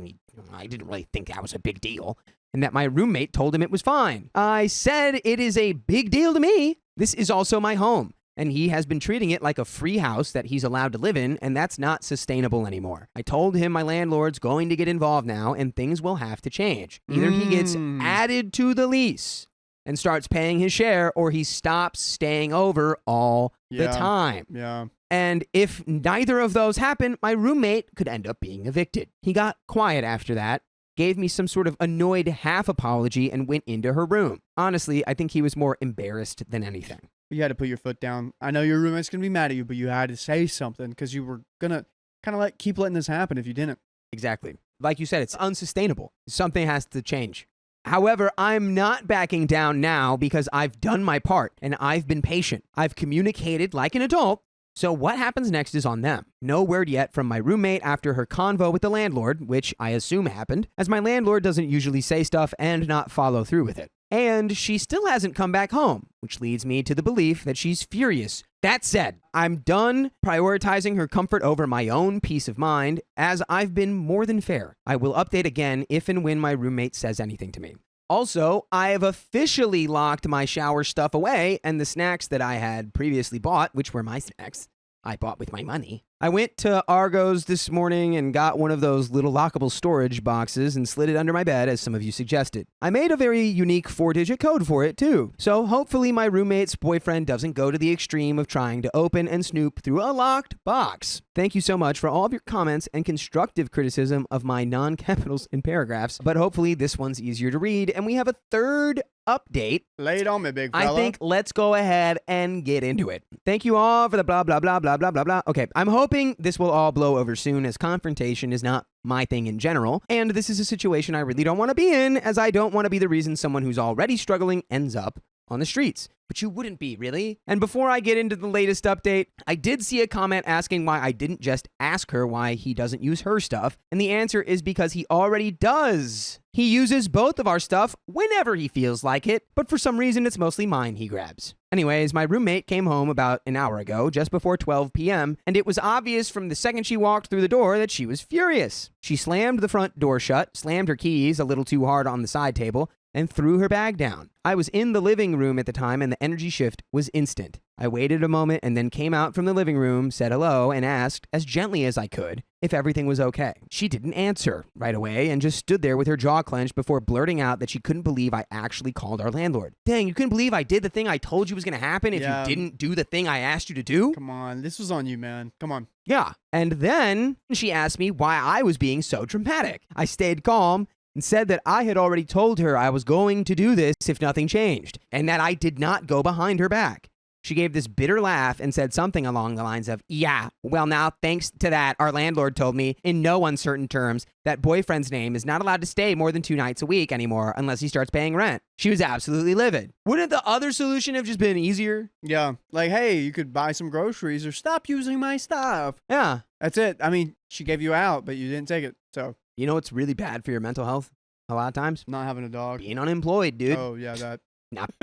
I didn't really think that was a big deal, and that my roommate told him it was fine. I said it is a big deal to me. This is also my home, and he has been treating it like a free house that he's allowed to live in, and that's not sustainable anymore. I told him my landlord's going to get involved now, and things will have to change. Either he gets added to the lease and starts paying his share, or he stops staying over all the Yeah. time. Yeah. And if neither of those happen, my roommate could end up being evicted. He got quiet after that, gave me some sort of annoyed half apology, and went into her room. Honestly, I think he was more embarrassed than anything. You had to put your foot down. I know your roommate's going to be mad at you, but you had to say something because you were going to kind of keep letting this happen if you didn't. Exactly. Like you said, it's unsustainable. Something has to change. However, I'm not backing down now because I've done my part and I've been patient. I've communicated like an adult. So what happens next is on them. No word yet from my roommate after her convo with the landlord, which I assume happened, as my landlord doesn't usually say stuff and not follow through with it. And she still hasn't come back home, which leads me to the belief that she's furious. That said, I'm done prioritizing her comfort over my own peace of mind, as I've been more than fair. I will update again if and when my roommate says anything to me. Also, I have officially locked my shower stuff away, and the snacks that I had previously bought, which were my snacks, I bought with my money. I went to Argos this morning and got one of those little lockable storage boxes and slid it under my bed, as some of you suggested. I made a very unique 4-digit code for it, too. So hopefully my roommate's boyfriend doesn't go to the extreme of trying to open and snoop through a locked box. Thank you so much for all of your comments and constructive criticism of my non-capitals and paragraphs, but hopefully this one's easier to read, and we have a third update. Lay it on me, big fella. I think let's go ahead and get into it. Thank you all for the blah, blah, blah, blah, blah, blah, blah. Okay, I'm hoping this will all blow over soon, as confrontation is not my thing in general, and this is a situation I really don't want to be in, as I don't want to be the reason someone who's already struggling ends up on the streets. But you wouldn't be, really? And before I get into the latest update, I did see a comment asking why I didn't just ask her why he doesn't use her stuff, and the answer is because he already does. He uses both of our stuff whenever he feels like it, but for some reason it's mostly mine he grabs. Anyways, my roommate came home about an hour ago, just before 12 p.m., and it was obvious from the second she walked through the door that she was furious. She slammed the front door shut, slammed her keys a little too hard on the side table, and threw her bag down. I was in the living room at the time, and the energy shift was instant. I waited a moment and then came out from the living room, said hello, and asked, as gently as I could, if everything was okay. She didn't answer right away and just stood there with her jaw clenched before blurting out that she couldn't believe I actually called our landlord. Dang, you couldn't believe I did the thing I told you was going to happen if you didn't do the thing I asked you to do? Come on, this was on you, man. Come on. Yeah. And then she asked me why I was being so dramatic. I stayed calm and said that I had already told her I was going to do this if nothing changed, and that I did not go behind her back. She gave this bitter laugh and said something along the lines of, yeah, well now, thanks to that, our landlord told me, in no uncertain terms, that boyfriend's name is not allowed to stay more than 2 nights a week anymore unless he starts paying rent. She was absolutely livid. Wouldn't the other solution have just been easier? Yeah, like, hey, you could buy some groceries or stop using my stuff. Yeah. That's it. I mean, she gave you out, but you didn't take it, so. You know what's really bad for your mental health? A lot of times? Not having a dog. Being unemployed, dude. Oh, yeah, that.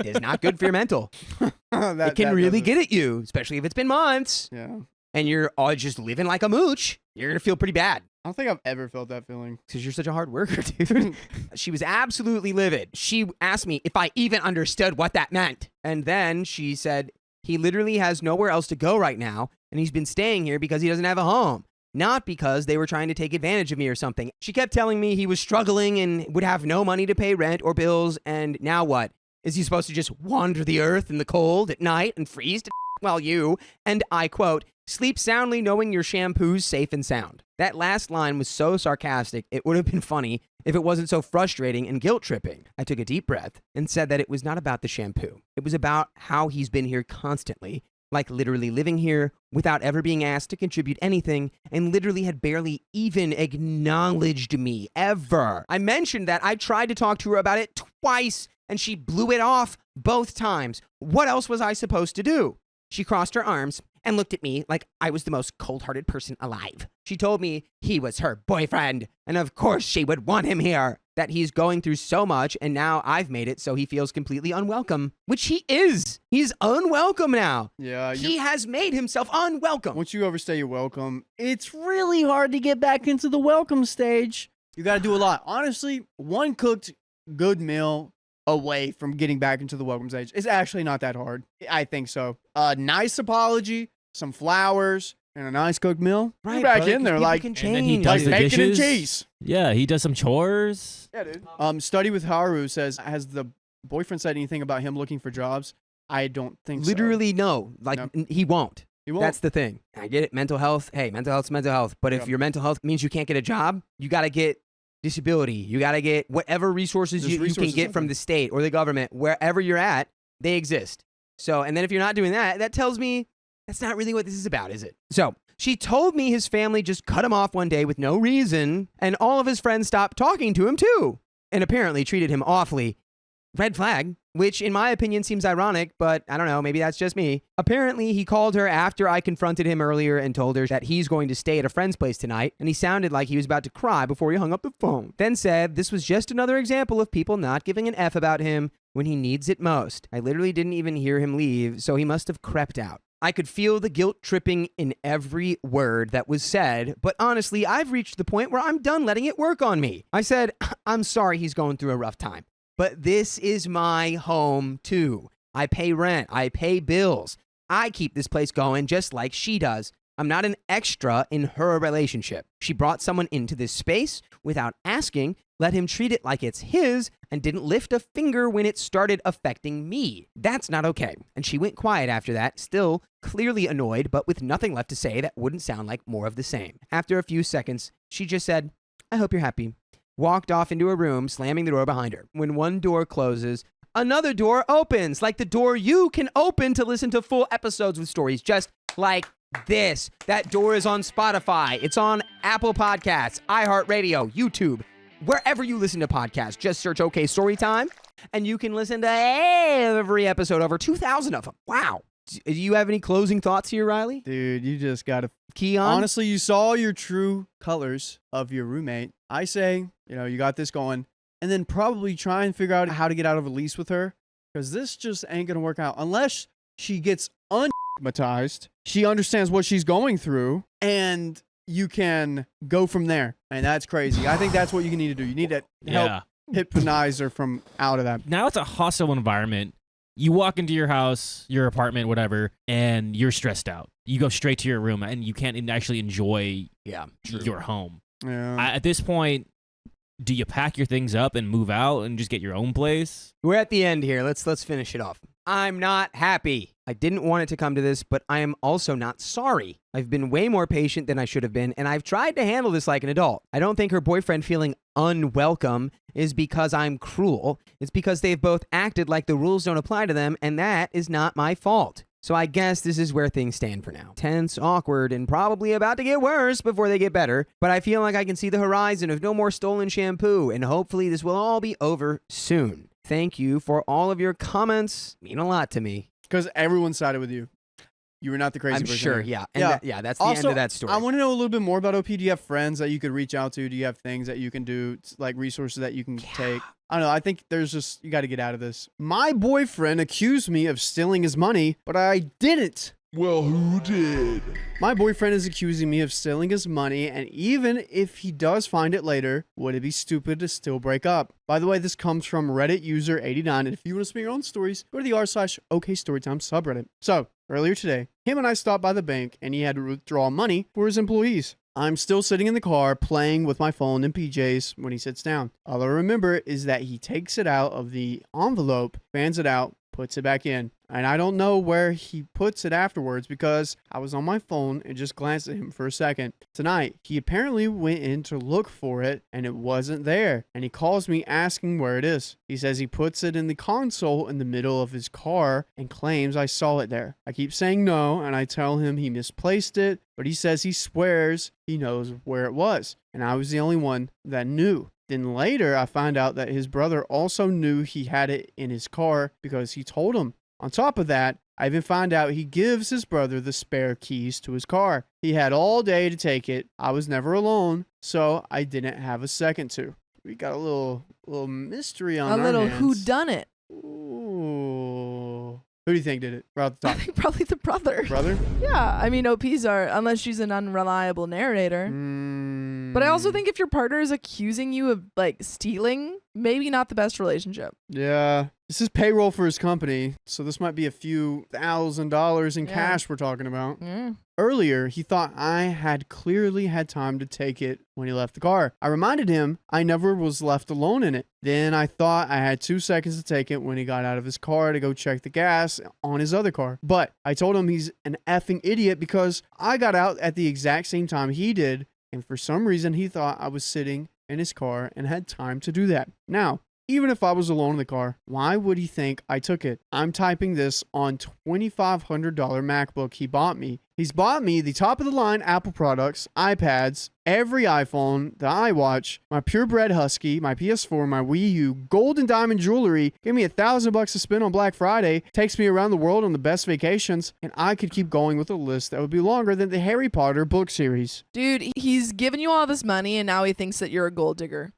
Is not good for your mental. It can really get at you, especially if it's been months. Yeah. And you're all just living like a mooch. You're going to feel pretty bad. I don't think I've ever felt that feeling. Because you're such a hard worker, dude. She was absolutely livid. She asked me if I even understood what that meant. And then she said, he literally has nowhere else to go right now, and he's been staying here because he doesn't have a home. Not because they were trying to take advantage of me or something. She kept telling me he was struggling and would have no money to pay rent or bills, and now what? Is he supposed to just wander the earth in the cold at night and freeze to while you, and I quote, sleep soundly knowing your shampoo's safe and sound? That last line was so sarcastic, it would have been funny if it wasn't so frustrating and guilt-tripping. I took a deep breath and said that it was not about the shampoo. It was about how he's been here constantly, like literally living here without ever being asked to contribute anything, and literally had barely even acknowledged me, ever. I mentioned that I tried to talk to her about it twice, and she blew it off both times. What else was I supposed to do? She crossed her arms and looked at me like I was the most cold-hearted person alive. She told me he was her boyfriend, and of course she would want him here, that he's going through so much, and now I've made it so he feels completely unwelcome, which he is. He's unwelcome now. Yeah. He has made himself unwelcome. Once you overstay your welcome, it's really hard to get back into the welcome stage. You got to do a lot. Honestly, one cooked good meal away from getting back into the welcome stage is actually not that hard. I think so. A nice apology, some flowers, and a nice cooked meal. Right, You're back brother, in there 'cause like, people can And then he change. does like the bacon and dishes. cheese. Yeah, he does some chores. Yeah, dude. Study with Haru says, has the boyfriend said anything about him looking for jobs? I don't think so. Literally, no. Like, No. he won't. He won't. That's the thing. I get it. Mental health. Hey, mental health's mental health. But if Yeah. your mental health means you can't get a job, you got to get disability. You got to get whatever resources you can get from the state or the government. Wherever you're at, they exist. So, and then if you're not doing that, that tells me that's not really what this is about, is it? So she told me his family just cut him off one day with no reason, and all of his friends stopped talking to him too, and apparently treated him awfully. Red flag, which in my opinion seems ironic, but I don't know, maybe that's just me. Apparently, he called her after I confronted him earlier and told her that he's going to stay at a friend's place tonight, and he sounded like he was about to cry before he hung up the phone. Then said this was just another example of people not giving an F about him when he needs it most. I literally didn't even hear him leave, so he must have crept out. I could feel the guilt tripping in every word that was said, but honestly, I've reached the point where I'm done letting it work on me. I said, I'm sorry he's going through a rough time, but this is my home too. I pay rent, I pay bills. I keep this place going just like she does. I'm not an extra in her relationship. She brought someone into this space without asking, let him treat it like it's his, and didn't lift a finger when it started affecting me. That's not okay. And she went quiet after that, still clearly annoyed, but with nothing left to say that wouldn't sound like more of the same. After a few seconds, she just said, I hope you're happy. Walked off into her room, slamming the door behind her. When one door closes, another door opens, like the door you can open to listen to full episodes with stories just like this. That door is on Spotify. It's on Apple Podcasts, iHeartRadio, YouTube. Wherever you listen to podcasts, just search OK Storytime, and you can listen to every episode, over 2,000 of them. Wow. Do you have any closing thoughts here, Riley? Dude, you just got to... Key on? Honestly, you saw your true colors of your roommate. I say, you got this going, and then probably try and figure out how to get out of a lease with her, because this just ain't going to work out unless she gets un-matized. She understands what she's going through, and you can go from there. And that's crazy. I think that's what you need to do. You need to help hypnotize her from out of that. Now it's a hostile environment. You walk into your house, your apartment, whatever, and you're stressed out. You go straight to your room, and you can't actually enjoy your home. Yeah. At this point, do you pack your things up and move out and just get your own place? We're at the end here. Let's finish it off. I'm not happy. I didn't want it to come to this, but I am also not sorry. I've been way more patient than I should have been, and I've tried to handle this like an adult. I don't think her boyfriend feeling unwelcome is because I'm cruel. It's because they've both acted like the rules don't apply to them, and that is not my fault. So I guess this is where things stand for now. Tense, awkward, and probably about to get worse before they get better. But I feel like I can see the horizon of no more stolen shampoo, and hopefully this will all be over soon. Thank you for all of your comments. Mean a lot to me. Because everyone sided with you. You were not the crazy I'm person. sure, yeah. And that's the end of that story. I want to know a little bit more about OP. Do you have friends that you could reach out to? Do you have things that you can do, like resources that you can take? I don't know. I think you got to get out of this. My boyfriend accused me of stealing his money, but I didn't. Well, who did? My boyfriend is accusing me of stealing his money, and even if he does find it later, would it be stupid to still break up? By the way, this comes from Reddit user 89, and if you want to spin your own stories, go to the r/OK Storytime subreddit. So, earlier today, him and I stopped by the bank, and he had to withdraw money for his employees. I'm still sitting in the car playing with my phone and PJs when he sits down. All I remember is that he takes it out of the envelope, fans it out, puts it back in. And I don't know where he puts it afterwards because I was on my phone and just glanced at him for a second. Tonight, he apparently went in to look for it and it wasn't there. And he calls me asking where it is. He says he puts it in the console in the middle of his car and claims I saw it there. I keep saying no and I tell him he misplaced it, but he says he swears he knows where it was. And I was the only one that knew. Then later, I find out that his brother also knew he had it in his car because he told him. On top of that, I even find out he gives his brother the spare keys to his car. He had all day to take it. I was never alone, so I didn't have a second to. We got a little mystery on our hands. A little whodunit. Ooh. Who do you think did it? Right off the top. I think probably the brother. Brother? Yeah, I mean, OPs are, unless she's an unreliable narrator. But I also think if your partner is accusing you of, stealing, maybe not the best relationship. Yeah. This is payroll for his company, so this might be a few $1,000s in cash we're talking about. Yeah. Earlier, he thought I had clearly had time to take it when he left the car. I reminded him I never was left alone in it. Then I thought I had 2 seconds to take it when he got out of his car to go check the gas on his other car. But I told him he's an effing idiot because I got out at the exact same time he did, and for some reason he thought I was sitting in his car and had time to do that. Now, even if I was alone in the car, why would he think I took it? I'm typing this on $2,500 MacBook he bought me. He's bought me the top of the line Apple products, iPads, every iPhone, the iWatch, my purebred Husky, my PS4, my Wii U, gold and diamond jewelry, gave me $1,000 to spend on Black Friday, takes me around the world on the best vacations, and I could keep going with a list that would be longer than the Harry Potter book series. Dude, he's giving you all this money and now he thinks that you're a gold digger.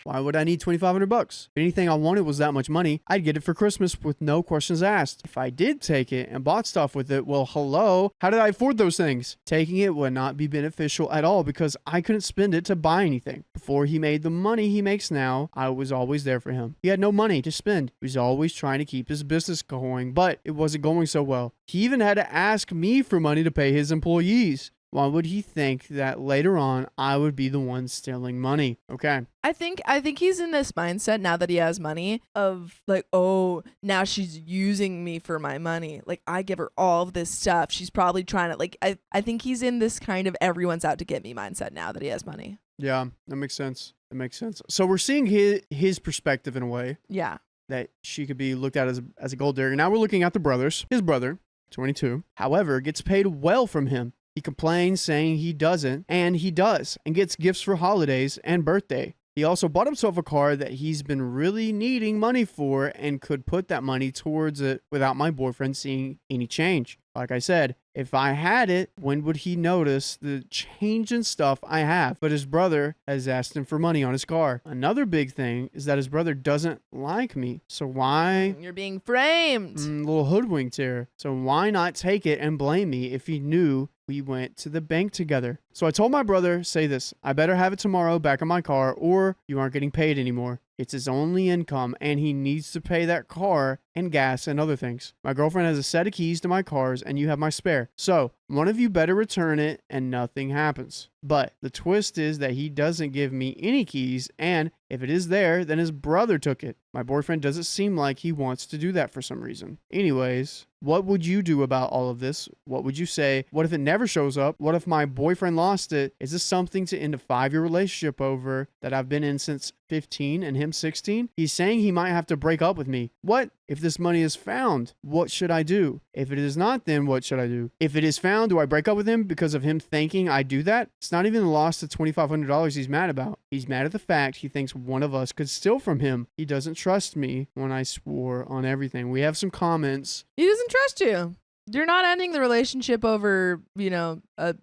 Why would I need $2,500? If anything I wanted was that much money, I'd get it for Christmas with no questions asked. If I did take it and bought stuff with it, well, hello, how did I afford those things? Taking it would not be beneficial at all because I couldn't spend it to buy anything. Before he made the money he makes now, I was always there for him. He had no money to spend. He was always trying to keep his business going, but it wasn't going so well. He even had to ask me for money to pay his employees. Why would he think that later on I would be the one stealing money? Okay. I think he's in this mindset now that he has money of like, oh, now she's using me for my money. Like I give her all of this stuff. She's probably trying to like I think he's in this kind of everyone's out to get me mindset now that he has money. Yeah, that makes sense. That makes sense. So we're seeing his perspective in a way. Yeah. That she could be looked at as a gold digger. Now we're looking at the brothers. His brother, 22, however, gets paid well from him. He complains saying he doesn't, and he does, and gets gifts for holidays and birthday. He also bought himself a car that he's been really needing money for and could put that money towards it without my boyfriend seeing any change. Like I said, if I had it, when would he notice the change in stuff I have? But his brother has asked him for money on his car. Another big thing is that his brother doesn't like me. So why? You're being framed. Little hoodwinked here. So why not take it and blame me if he knew we went to the bank together? So I told my brother, say this, I better have it tomorrow back in my car or you aren't getting paid anymore. It's his only income and he needs to pay that car and gas and other things. My girlfriend has a set of keys to my cars and you have my spare. So one of you better return it and nothing happens. But the twist is that he doesn't give me any keys, and if it is there, then his brother took it. My boyfriend doesn't seem like he wants to do that for some reason. Anyways, what would you do about all of this? What would you say? What if it never shows up? What if my boyfriend lost it? Is this something to end a 5-year relationship over that I've been in since 15 and him 16? He's saying he might have to break up with me. What if this money is found? What should I do? If it is not, then what should I do? If it is found, do I break up with him because of him thinking I do that? It's not even the loss of $2,500 he's mad about. He's mad at the fact he thinks one of us could steal from him. He doesn't trust me when I swore on everything. We have some comments. He doesn't trust you. You're not ending the relationship over,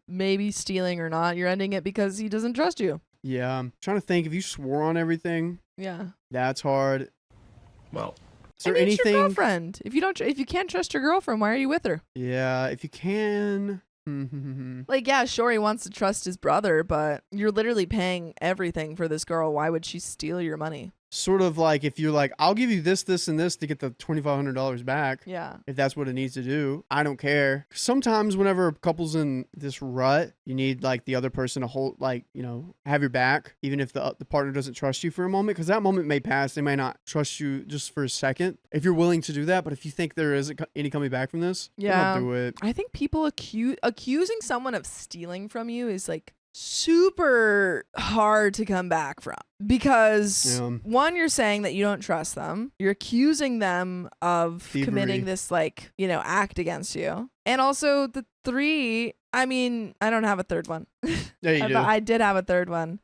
maybe stealing or not. You're ending it because he doesn't trust you. Yeah, I'm trying to think. If you swore on everything, yeah, that's hard. Well, is there it's anything? Your girlfriend. If you can't trust your girlfriend, why are you with her? Yeah, if you can. Like, yeah, sure, he wants to trust his brother, but you're literally paying everything for this girl. Why would she steal your money? Sort of like if you're like, I'll give you this, this, and this to get the $2,500 back. Yeah. If that's what it needs to do, I don't care. Sometimes whenever a couple's in this rut, you need like the other person to hold, like, have your back, even if the partner doesn't trust you for a moment, because that moment may pass. They may not trust you just for a second. If you're willing to do that, but if you think there isn't any coming back from this, don't do it. I think people accusing someone of stealing from you is like super hard to come back from because one, you're saying that you don't trust them, you're accusing them of committing this act against you, and also the three, I mean, I don't have a third one. Yeah, you do. I did have a third one.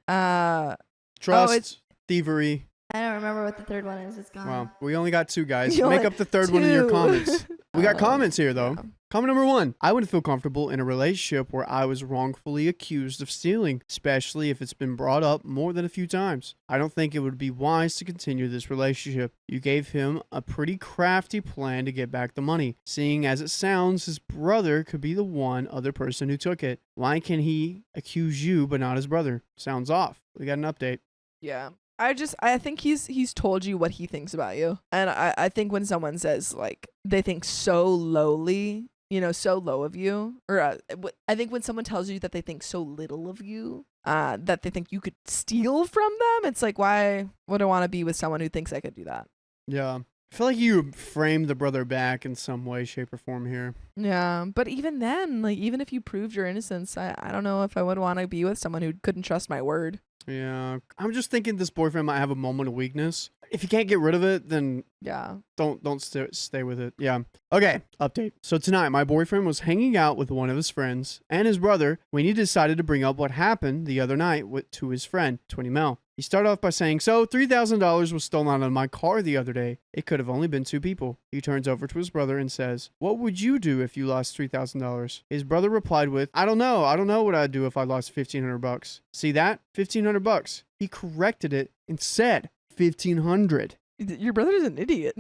Trust, thievery. I don't remember what the third one is. It's gone. Wow, we only got 2 guys. You Make only- up the third one in your 2. comments. We got comments here though. Yeah. Comment number 1. I wouldn't feel comfortable in a relationship where I was wrongfully accused of stealing, especially if it's been brought up more than a few times. I don't think it would be wise to continue this relationship. You gave him a pretty crafty plan to get back the money. Seeing as it sounds, his brother could be the one other person who took it. Why can he accuse you but not his brother? Sounds off. We got an update. Yeah. I think he's told you what he thinks about you. And I think when someone says like they think so lowly, so low of you, or I think when someone tells you that they think so little of you, that they think you could steal from them, it's like, why would I want to be with someone who thinks I could do that? Yeah. I feel like you framed the brother back in some way, shape, or form here. Yeah, but even then, like, even if you proved your innocence, I don't know if I would want to be with someone who couldn't trust my word. Yeah, I'm just thinking this boyfriend might have a moment of weakness. If you can't get rid of it, then Yeah. don't stay with it. Yeah. Okay, update. So tonight, my boyfriend was hanging out with one of his friends and his brother when he decided to bring up what happened the other night to his friend, 20 Mel. He started off by saying, so $3,000 was stolen out of my car the other day. It could have only been 2 people. He turns over to his brother and says, what would you do if you lost $3,000? His brother replied with, I don't know what I'd do if I lost $1,500. See that? $1,500. He corrected it and said, 1,500. Your brother's an idiot.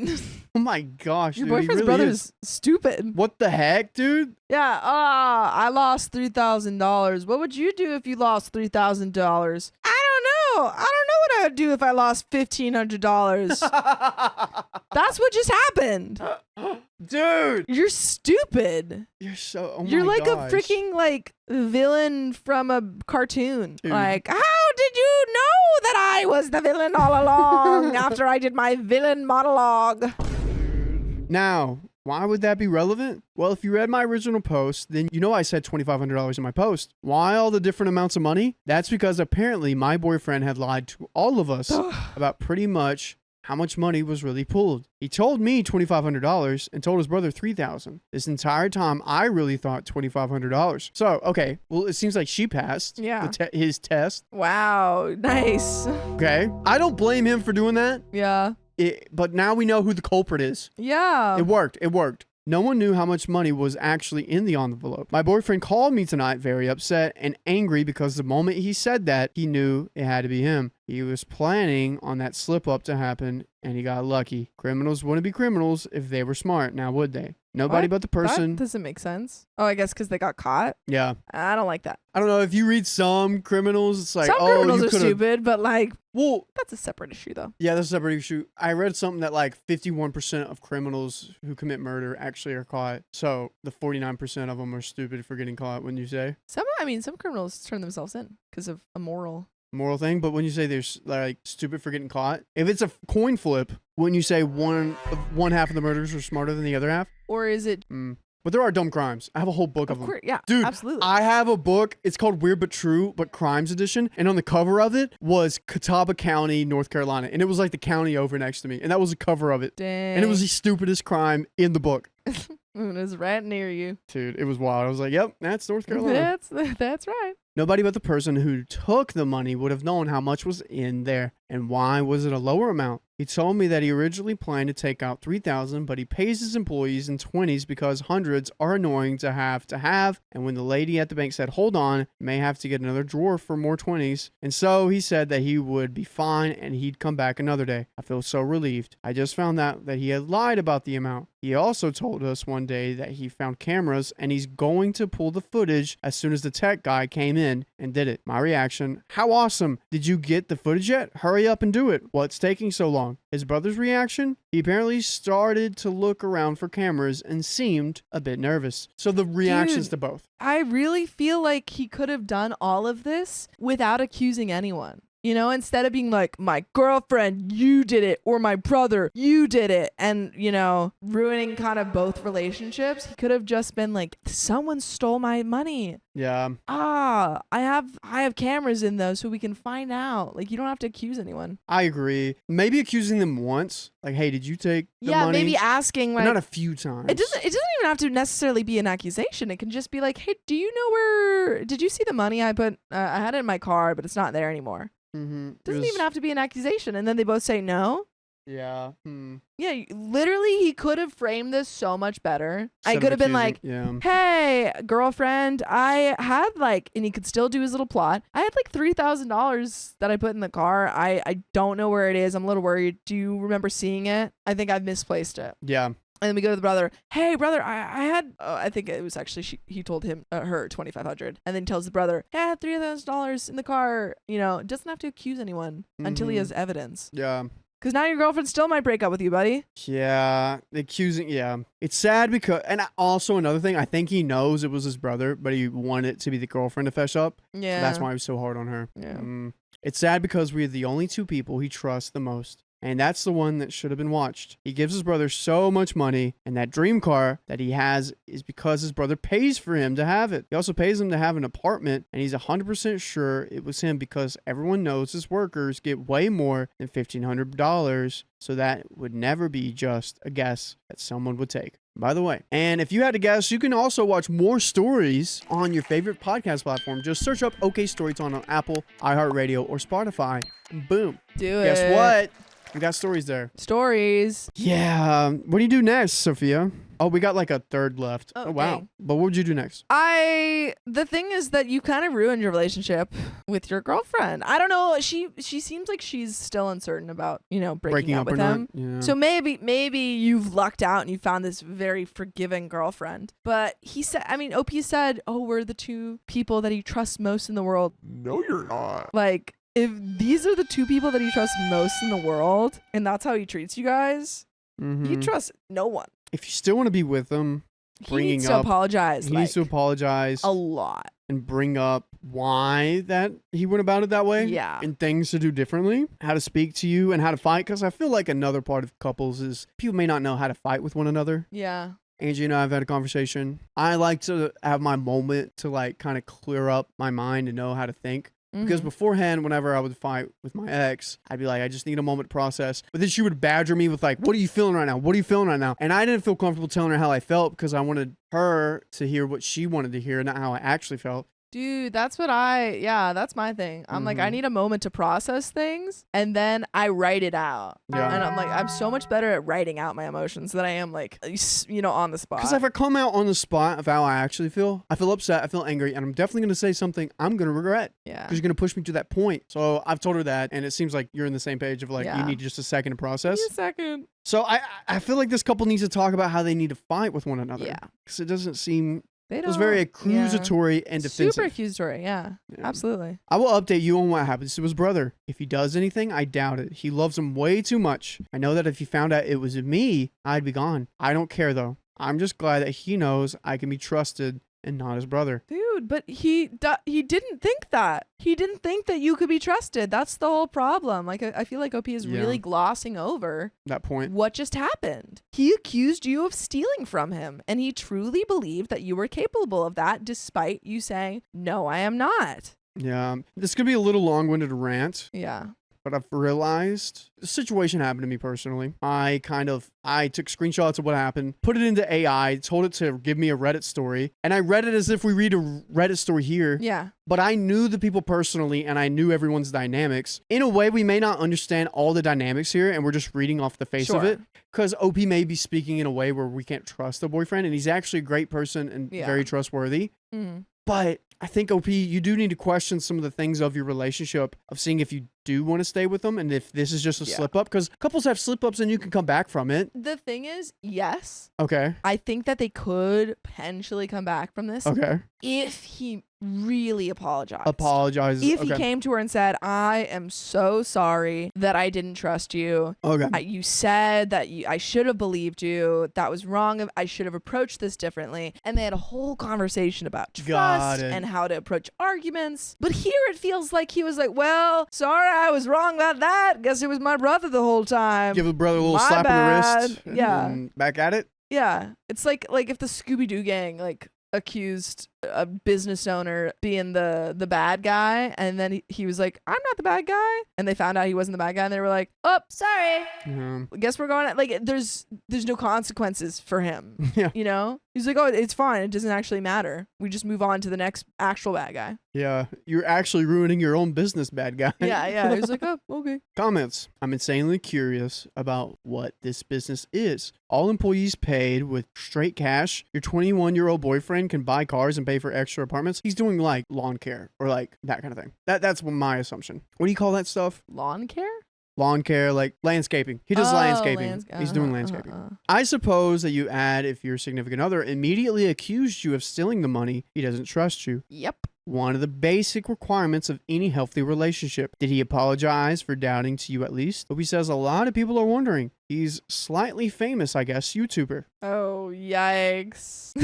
Oh my gosh, Your dude, he boyfriend's really brother's is. stupid. What the heck, dude? Yeah, I lost $3,000. What would you do if you lost $3,000? I don't know. I don't know what I would do if I lost $1,500. That's what just happened. Dude, You're stupid. you're so. Oh You're my like gosh. a freaking like villain from a cartoon. Dude. Like, how did you know that I was the villain all along after I did my villain monologue? Now, why would that be relevant? Well, if you read my original post, then you know I said $2,500 in my post. Why all the different amounts of money? That's because apparently my boyfriend had lied to all of us about pretty much how much money was really pulled. He told me $2,500 and told his brother $3,000. This entire time, I really thought $2,500. So, okay, well, it seems like she passed Yeah. his test. Wow, nice. Okay, I don't blame him for doing that. Yeah. But now we know who the culprit is. Yeah. It worked. It worked. No one knew how much money was actually in the envelope. My boyfriend called me tonight very upset and angry because the moment he said that, he knew it had to be him. He was planning on that slip up to happen and he got lucky. Criminals wouldn't be criminals if they were smart, now would they? Nobody What? but the person. That doesn't make sense. Oh, I guess because they got caught. Yeah. I don't like that. I don't know. If you read some criminals, it's like, Some oh, criminals you are could've- stupid, but like, Well, that's a separate issue though. yeah, that's a separate issue. I read something that like 51% of criminals who commit murder actually are caught. So the 49% of them are stupid for getting caught, wouldn't you say? Some criminals turn themselves in because of a moral. Moral thing, but when you say they're like stupid for getting caught, if it's a coin flip, wouldn't you say one half of the murderers are smarter than the other half? Or is it? But there are dumb crimes. I have a whole book of Of them. course, yeah, Dude, absolutely. I have a book. It's called Weird But True, but Crimes Edition. And on the cover of it was Catawba County, North Carolina. And it was like the county over next to me. And that was the cover of it. Dang. And it was the stupidest crime in the book. It was right near you. Dude, it was wild. I was like, yep, that's North Carolina. That's right. Nobody but the person who took the money would have known how much was in there. And why was it a lower amount? He told me that he originally planned to take out $3,000, but he pays his employees in 20s because hundreds are annoying to have. And when the lady at the bank said, hold on, you may have to get another drawer for more 20s. And so he said that he would be fine and he'd come back another day. I feel so relieved. I just found out that he had lied about the amount. He also told us one day that he found cameras and he's going to pull the footage as soon as the tech guy came in and did it. My reaction, how awesome. Did you get the footage yet? Hurry up and do it. What's taking so long? His brother's reaction? He apparently started to look around for cameras and seemed a bit nervous. So the reactions Dude. to both. I really feel like he could have done all of this without accusing anyone. You know, instead of being like, my girlfriend, you did it, or my brother, you did it, and, you know, ruining kind of both relationships, he could have just been like, someone stole my money. Yeah. I have cameras in those so we can find out. Like, you don't have to accuse anyone. I agree. Maybe accusing them once. Like, hey, did you take the Yeah, money? maybe asking But like not a few times. it doesn't even have to necessarily be an accusation. It can just be like, hey, do you know did you see the money I put I had it in my car, but it's not there anymore. Mm-hmm. Doesn't even have to be an accusation. And then they both say no. Yeah. Yeah, literally, he could have framed this so much better. I Instead could of have been like, accusing- hey, girlfriend, I had like, and he could still do his little plot. I had like $3,000 that I put in the car. I don't know where it is. I'm a little worried. Do you remember seeing it? I think I've misplaced it. Yeah. And then we go to the brother. Hey, brother, I had. I think it was actually he told him her $2,500, and then tells the brother, hey, I had $3,000 in the car. You know, doesn't have to accuse anyone until he has evidence. Yeah. Because now your girlfriend still might break up with you, buddy. Yeah. Accusing. Yeah. It's sad because, and also another thing, I think he knows it was his brother, but he wanted it to be the girlfriend to fess up. Yeah. So that's why he was so hard on her. Yeah. It's sad because we're the only two people he trusts the most. And that's the one that should have been watched. He gives his brother so much money, and that dream car that he has is because his brother pays for him to have it. He also pays him to have an apartment, and he's 100% sure it was him because everyone knows his workers get way more than $1,500, so that would never be just a guess that someone would take. By the way, and if you had to guess, you can also watch more stories on your favorite podcast platform. Just search up OK Storytime on Apple, iHeartRadio, or Spotify. Boom. Do it. Guess what? We got stories there. Stories. Yeah. What do you do next, Sophia? Oh, we got like a third left. Oh, Oh, wow. dang. But what would you do next? The thing is that you kind of ruined your relationship with your girlfriend. I don't know. She seems like she's still uncertain about, breaking up with or him. not? Yeah. So maybe you've lucked out and you found this very forgiving girlfriend. But he said, OP said, oh, we're the two people that he trusts most in the world. No, you're not. Like, if these are the two people that he trusts most in the world, and that's how he treats you guys, he trusts no one. If you still want to be with him, He bringing needs to up, apologize. he needs to apologize a lot. and bring up why that he went about it that way. Yeah. And things to do differently, how to speak to you and how to fight. Because I feel like another part of couples is people may not know how to fight with one another. Yeah. Angie and I have had a conversation. I like to have my moment to like kind of clear up my mind and know how to think. Because beforehand, whenever I would fight with my ex, I'd be like, I just need a moment to process. But then she would badger me with like, what are you feeling right now? What are you feeling right now? And I didn't feel comfortable telling her how I felt because I wanted her to hear what she wanted to hear, not how I actually felt. Dude, that's my thing. I'm like, I need a moment to process things and then I write it out. Yeah. And I'm like, I'm so much better at writing out my emotions than I am like, on the spot. Because if I come out on the spot of how I actually feel, I feel upset, I feel angry, and I'm definitely going to say something I'm going to regret. Yeah. Because you're going to push me to that point. So I've told her that, and it seems like you're in the same page of like, Yeah. you need just a second to process. Wait a second. So I feel like this couple needs to talk about how they need to fight with one another. Yeah. Because it doesn't seem... They It don't. was very accusatory and defensive. Super accusatory. Yeah. Absolutely. I will update you on what happens to his brother. If he does anything, I doubt it. He loves him way too much. I know that if he found out it was me, I'd be gone. I don't care though. I'm just glad that he knows I can be trusted and not his brother. Dude, but he didn't think that. He didn't think that you could be trusted. That's the whole problem. Like, I feel like OP is really glossing over That point. what just happened. He accused you of stealing from him, and he truly believed that you were capable of that despite you saying, no, I am not. Yeah. This could be a little long-winded rant, Yeah. but I've realized the situation happened to me personally. I took screenshots of what happened, put it into AI, told it to give me a Reddit story, and I read it as if we read a Reddit story here. Yeah. But I knew the people personally and I knew everyone's dynamics. In a way, we may not understand all the dynamics here and we're just reading off the face of Sure. it. Because OP may be speaking in a way where we can't trust the boyfriend, and he's actually a great person and very trustworthy. But I think, OP, you do need to question some of the things of your relationship, of seeing if you do want to stay with them and if this is just a slip up. Because couples have slip ups and you can come back from it. The thing is, yes, Okay. I think that they could potentially come back from this Okay. if he really apologized. Apologizes. If okay. he came to her and said, I am so sorry that I didn't trust you. Okay. You said that I should have believed you. That was wrong. I should have approached this differently. And they had a whole conversation about Got trust it. and how to approach arguments. But here it feels like he was like, well, sorry, I was wrong about that. Guess it was my brother the whole time. Give the brother a little My slap on the wrist. bad. Yeah. And back at it. Yeah. It's like if the Scooby-Doo gang accused a business owner being the bad guy, and then he was like, I'm not the bad guy, and they found out he wasn't the bad guy, and they were like, oh, sorry, guess we're going like there's no consequences for him. Yeah. He's like, oh, it's fine, it doesn't actually matter, we just move on to the next actual bad guy. Yeah. You're actually ruining your own business, bad guy. Yeah. He was like, oh, okay. Comments. I'm insanely curious about what this business is. All employees paid with straight cash. Your 21-year-old boyfriend can buy cars and pay for extra apartments. He's doing like lawn care or like that kind of thing. That's my assumption. What do you call that stuff? Lawn care? Lawn care, like landscaping. He does landscaping. He's doing landscaping. I suppose that you add if your significant other immediately accused you of stealing the money, he doesn't trust you. Yep. One of the basic requirements of any healthy relationship. Did he apologize for doubting to you at least? But he says a lot of people are wondering, He's slightly famous, I guess, YouTuber. Oh, yikes.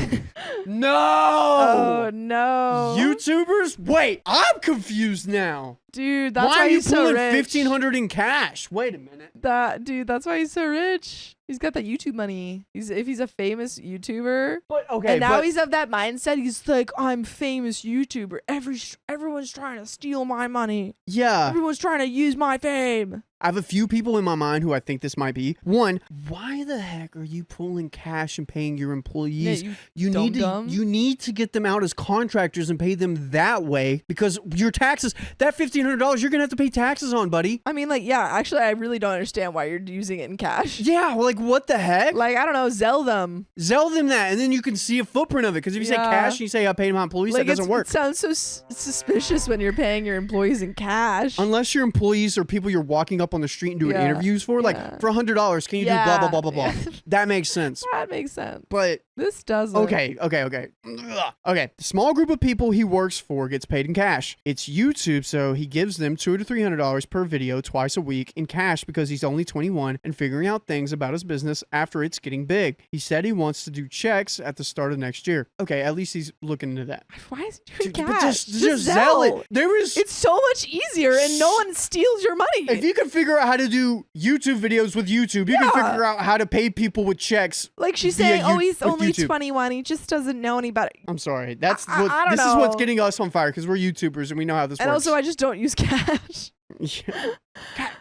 No! Oh, no. YouTubers? Wait, I'm confused now. Dude, that's why why are you he's so pulling rich. $1,500 in cash? Wait a minute. Dude, that's why he's so rich. He's got that YouTube money. If he's a famous YouTuber, But okay, and now but he's of that mindset. He's like, I'm famous YouTuber. Everyone's trying to steal my money. yeah, Everyone's trying to use my fame. I have a few people in my mind who I think this might be. One, why the heck are you pulling cash and paying your employees? Yeah, You need to get them out as contractors and pay them that way because your taxes, that $1,500, you're gonna have to pay taxes on, buddy. I mean, like, yeah, actually, I really don't understand why you're using it in cash. Yeah, like what the heck? Like, I don't know, Zell them. Zell them that, and then you can see a footprint of it. Because if you say Yeah. cash and you say I paid my employees, Like, that doesn't work. It sounds so suspicious when you're paying your employees in cash. Unless your employees are people you're walking up on the street and doing Yeah, interviews for, yeah. like for $100, can you do blah blah blah blah blah? Yeah. That makes sense. That makes sense. But This doesn't. okay. Ugh. Okay. The small group of people he works for gets paid in cash. It's YouTube, so he gives them $200 to $300 per video twice a week in cash because he's only 21 and figuring out things about his business after it's getting big. He said he wants to do checks at the start of next year. Okay, at least he's looking into that. Why is he doing But cash? just Zell it. There is. It's so much easier, and no one steals your money. If you can figure out how to do YouTube videos with YouTube, you can figure out how to pay people with checks. Like she's via saying, oh, you- he's with only YouTube. 21. He just doesn't know any better. I'm sorry. That's I what. don't This is what's know. getting us on fire because we're YouTubers and we know how this And works. also, I just don't use cash. Yeah.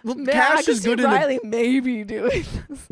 Well, Man, I cash could is see good in Riley maybe doing this.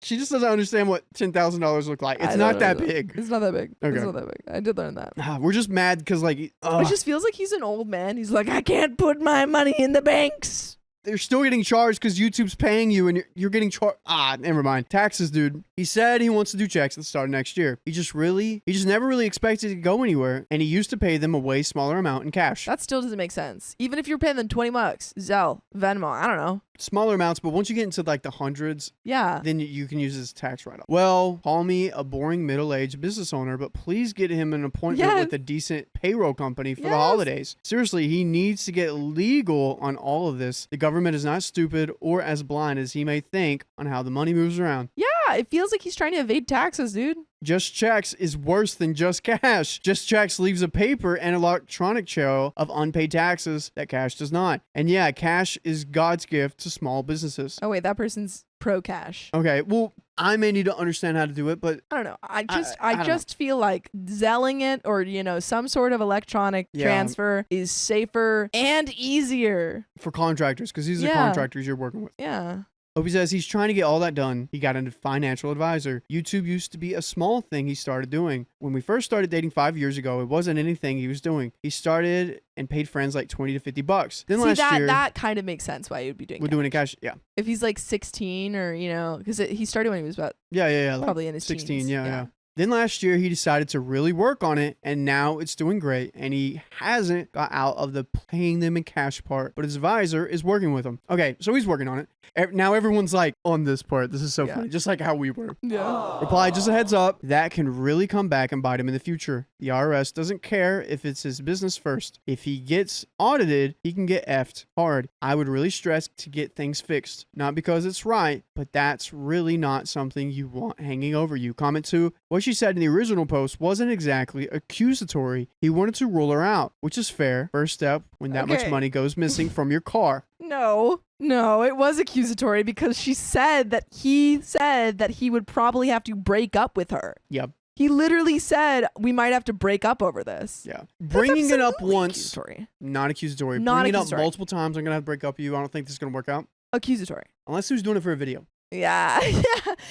She just doesn't understand what $10,000 look like. It's I not don't that know. big. It's not that big. Okay. It's not that big. I did learn that. We're just mad because like It just feels like he's an old man. He's like, I can't put my money in the banks. they're still getting charged because YouTube's paying you and you're getting charged. Never mind. Taxes, dude. He said he wants to do checks at the start of next year. He just never really expected to go anywhere. And he used to pay them a way smaller amount in cash. That still doesn't make sense. Even if you're paying them $20, Zelle, Venmo, I don't know. Smaller amounts, but once you get into like the hundreds, Yeah. then you can use his tax write-off. Well, call me a boring middle-aged business owner, but please get him an appointment Yes. with a decent payroll company for the Yes. holidays. Seriously, he needs to get legal on all of this. The government is not stupid or as blind as he may think on how the money moves around. Yeah, it feels like he's trying to evade taxes, dude. Just Checks is worse than Just Cash. Just Checks leaves a paper and electronic trail of unpaid taxes that Cash does not. And yeah, cash is God's gift to small businesses. Oh, wait, that person's pro cash. Okay, well, I may need to understand how to do it, but I don't know. I don't just feel like zelling it or, some sort of electronic Yeah. transfer is safer and easier. for contractors, because these are Yeah. contractors you're working with. Yeah. Opie says he's trying to get all that done. He got into financial advisor. YouTube used to be a small thing he started doing. When we first started dating 5 years ago, it wasn't anything he was doing. He started and paid friends like $20 to $50. Then See, last year, that kind of makes sense why you'd be doing we're that. doing it cash. Yeah. If he's like 16 or, because he started when he was about Yeah. Like probably in his 16. teens. Yeah. Then last year, he decided to really work on it, and now it's doing great, and he hasn't got out of the paying them in cash part, but his advisor is working with him. Okay, so he's working on it. Now everyone's like, on this part, this is so Yeah. funny, just like how we were. Yeah. Reply, just a heads up, that can really come back and bite him in the future. The IRS doesn't care if it's his business first. If he gets audited, he can get effed hard. I would really stress to get things fixed. Not because it's right, but that's really not something you want hanging over you. Comment 2, what she said in the original post wasn't exactly accusatory. He wanted to rule her out, which is fair. First step when that much Okay. money goes missing from your car. No, it was accusatory because he said that he would probably have to break up with her. Yep. He literally said we might have to break up over this. Yeah. That's Bringing it up absolutely once, accusatory. not accusatory. Not Bringing it up accusatory. multiple times, I'm going to have to break up with you. I don't think this is going to work out. Accusatory. Unless he was doing it for a video. Yeah.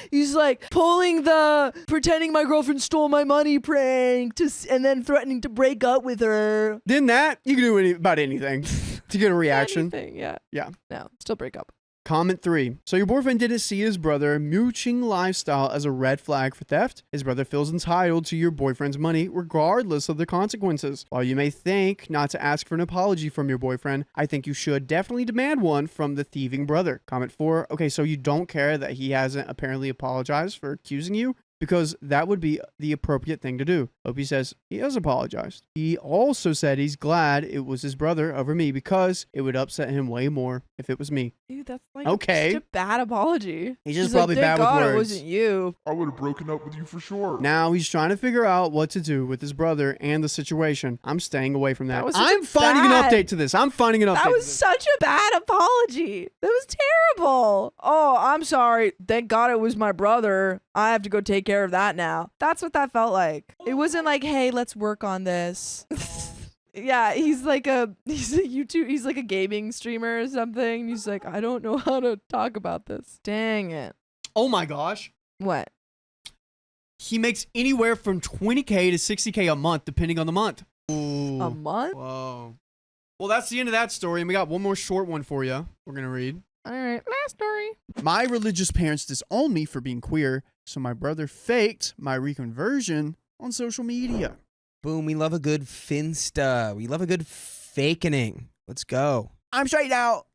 He's like pulling the pretending my girlfriend stole my money prank and then threatening to break up with her. Then that, you can do about anything to get a reaction. Anything, yeah. Yeah. No, still break up. Comment 3. So your boyfriend didn't see his brother mooching lifestyle as a red flag for theft. His brother feels entitled to your boyfriend's money regardless of the consequences. While you may think not to ask for an apology from your boyfriend, I think you should definitely demand one from the thieving brother. Comment 4. Okay, so you don't care that he hasn't apparently apologized for accusing you? because that would be the appropriate thing to do. Opie says he has apologized. He also said he's glad it was his brother over me because it would upset him way more if it was me. Dude, that's like Okay. such a bad apology. He's just like, probably "Thank bad with God words." it wasn't you. I would have broken up with you for sure. Now he's trying to figure out what to do with his brother and the situation. I'm staying away from that. That was such I'm a finding an bad- update to this. I'm finding an update. That to was this. such a bad apology. That was terrible. Oh, I'm sorry. Thank God it was my brother. I have to go take care of that now. That's what that felt like. It wasn't like, hey, let's work on this. Yeah, he's like a YouTube, he's like a gaming streamer or something. He's like, I don't know how to talk about this. Dang it. Oh my gosh. What? He makes anywhere from 20K to 60K a month, depending on the month. A month? Whoa. Well, that's the end of that story, and we got one more short one for you. We're going to read. All right, last story. My religious parents disowned me for being queer, so my brother faked my reconversion on social media. Boom, we love a good finsta. We love a good fakening. Let's go. I'm straight now.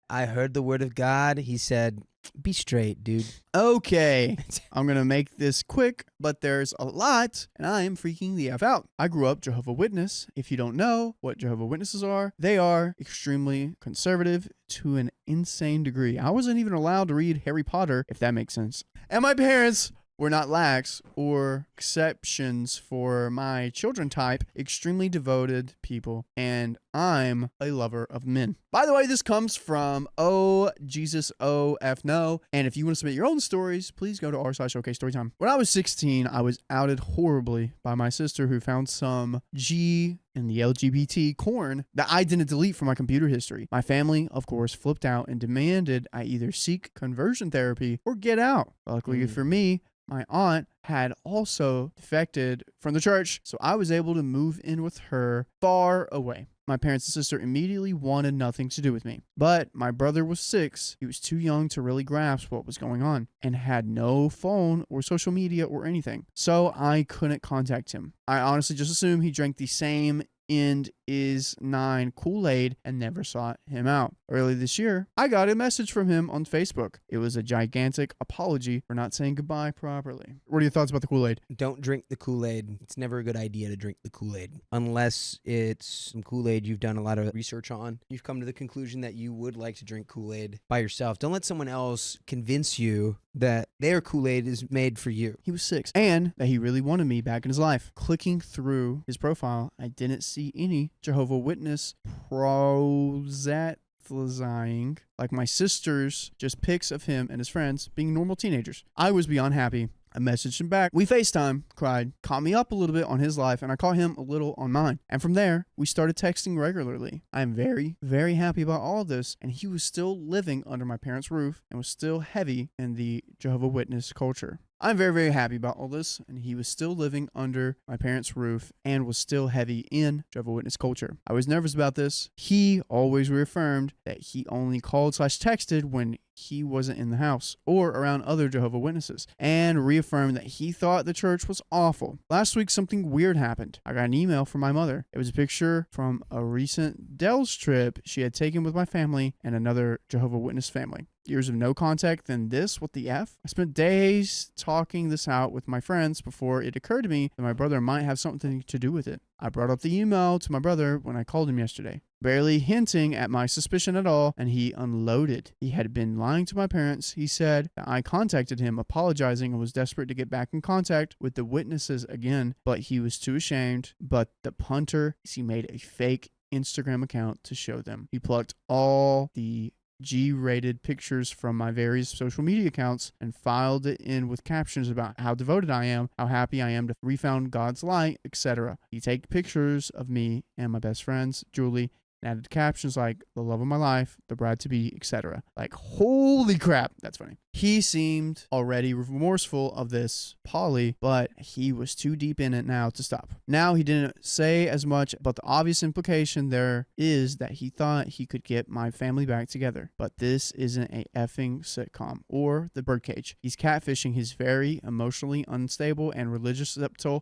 I heard the word of God. He said, be straight, dude. Okay, I'm going to make this quick, but there's a lot, and I am freaking the F out. I grew up Jehovah's Witness. If you don't know what Jehovah's Witnesses are, they are extremely conservative to an insane degree. I wasn't even allowed to read Harry Potter, if that makes sense. And my parents were not lax or exceptions for my children type, extremely devoted people, and I'm a lover of men. By the way, this comes from Oh Jesus OF No, and if you want to submit your own stories, please go to r/OK Storytime. When I was 16, I was outed horribly by my sister who found some G in the LGBT corn that I didn't delete from my computer history. My family, of course, flipped out and demanded I either seek conversion therapy or get out. Luckily for me, my aunt had also defected from the church, so I was able to move in with her far away. My parents and sister immediately wanted nothing to do with me. But my brother was 6. He was too young to really grasp what was going on and had no phone or social media or anything. So I couldn't contact him. I honestly just assumed he drank the same End is 9 Kool-Aid and never sought him out. Early this year, I got a message from him on Facebook. It was a gigantic apology for not saying goodbye properly. What are your thoughts about the Kool-Aid? Don't drink the Kool-Aid. It's never a good idea to drink the Kool-Aid. Unless it's some Kool-Aid you've done a lot of research on. You've come to the conclusion that you would like to drink Kool-Aid by yourself. Don't let someone else convince you that their Kool-Aid is made for you. He was 6, and that he really wanted me back in his life. Clicking through his profile, I didn't see any Jehovah's Witness proselytizing like my sister's, just pics of him and his friends being normal teenagers. I was beyond happy. I messaged him back. We FaceTime, cried, caught me up a little bit on his life, and I caught him a little on mine. And from there, we started texting regularly. I am very, very happy about all of this, and he was still living under my parents' roof and was still heavy in the Jehovah's Witness culture. I'm very, very happy about all this, and he was still living under my parents' roof and was still heavy in Jehovah's Witness culture. I was nervous about this. He always reaffirmed that he only called/texted when he wasn't in the house or around other Jehovah's Witnesses, and reaffirmed that he thought the church was awful. Last week, something weird happened. I got an email from my mother. It was a picture from a recent Dell's trip she had taken with my family and another Jehovah's Witness family. Years of no contact, then this, what the F? I spent days talking this out with my friends before it occurred to me that my brother might have something to do with it. I brought up the email to my brother when I called him yesterday, barely hinting at my suspicion at all, and he unloaded. He had been lying to my parents. He said that I contacted him apologizing and was desperate to get back in contact with the witnesses again, but he was too ashamed. But the punter, he made a fake Instagram account to show them. He plucked all the G-rated pictures from my various social media accounts and filed it in with captions about how devoted I am, how happy I am to refound God's light, etc. He take pictures of me and my best friends, Julie, and added captions like the love of my life, the bride-to-be, etc. Like, holy crap, that's funny. He seemed already remorseful of this poly, but he was too deep in it now to stop. Now he didn't say as much, but the obvious implication there is that he thought he could get my family back together. But this isn't a effing sitcom or the birdcage. He's catfishing his very emotionally unstable and religious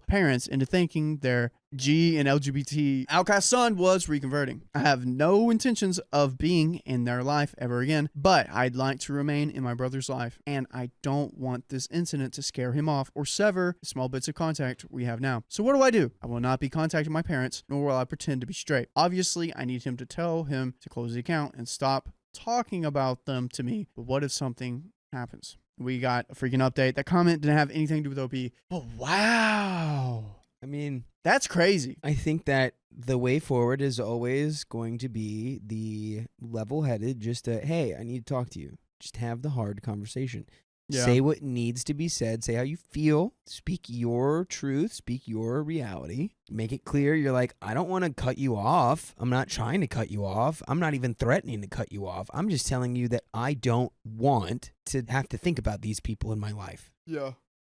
parents into thinking they're G and LGBT outcast son was reconverting. I have no intentions of being in their life ever again, but I'd like to remain in my brother's life, and I don't want this incident to scare him off or sever the small bits of contact we have now. So what do? I will not be contacting my parents, nor will I pretend to be straight. Obviously, I need him to tell him to close the account and stop talking about them to me, but what if something happens? We got a freaking update. That comment didn't have anything to do with OP. Oh, wow. I mean, That's crazy. I think that the way forward is always going to be the level-headed, just hey, I need to talk to you. Just have the hard conversation. Yeah. Say what needs to be said. Say how you feel. Speak your truth. Speak your reality. Make it clear you're like, I don't want to cut you off. I'm not trying to cut you off. I'm not even threatening to cut you off. I'm just telling you that I don't want to have to think about these people in my life. Yeah.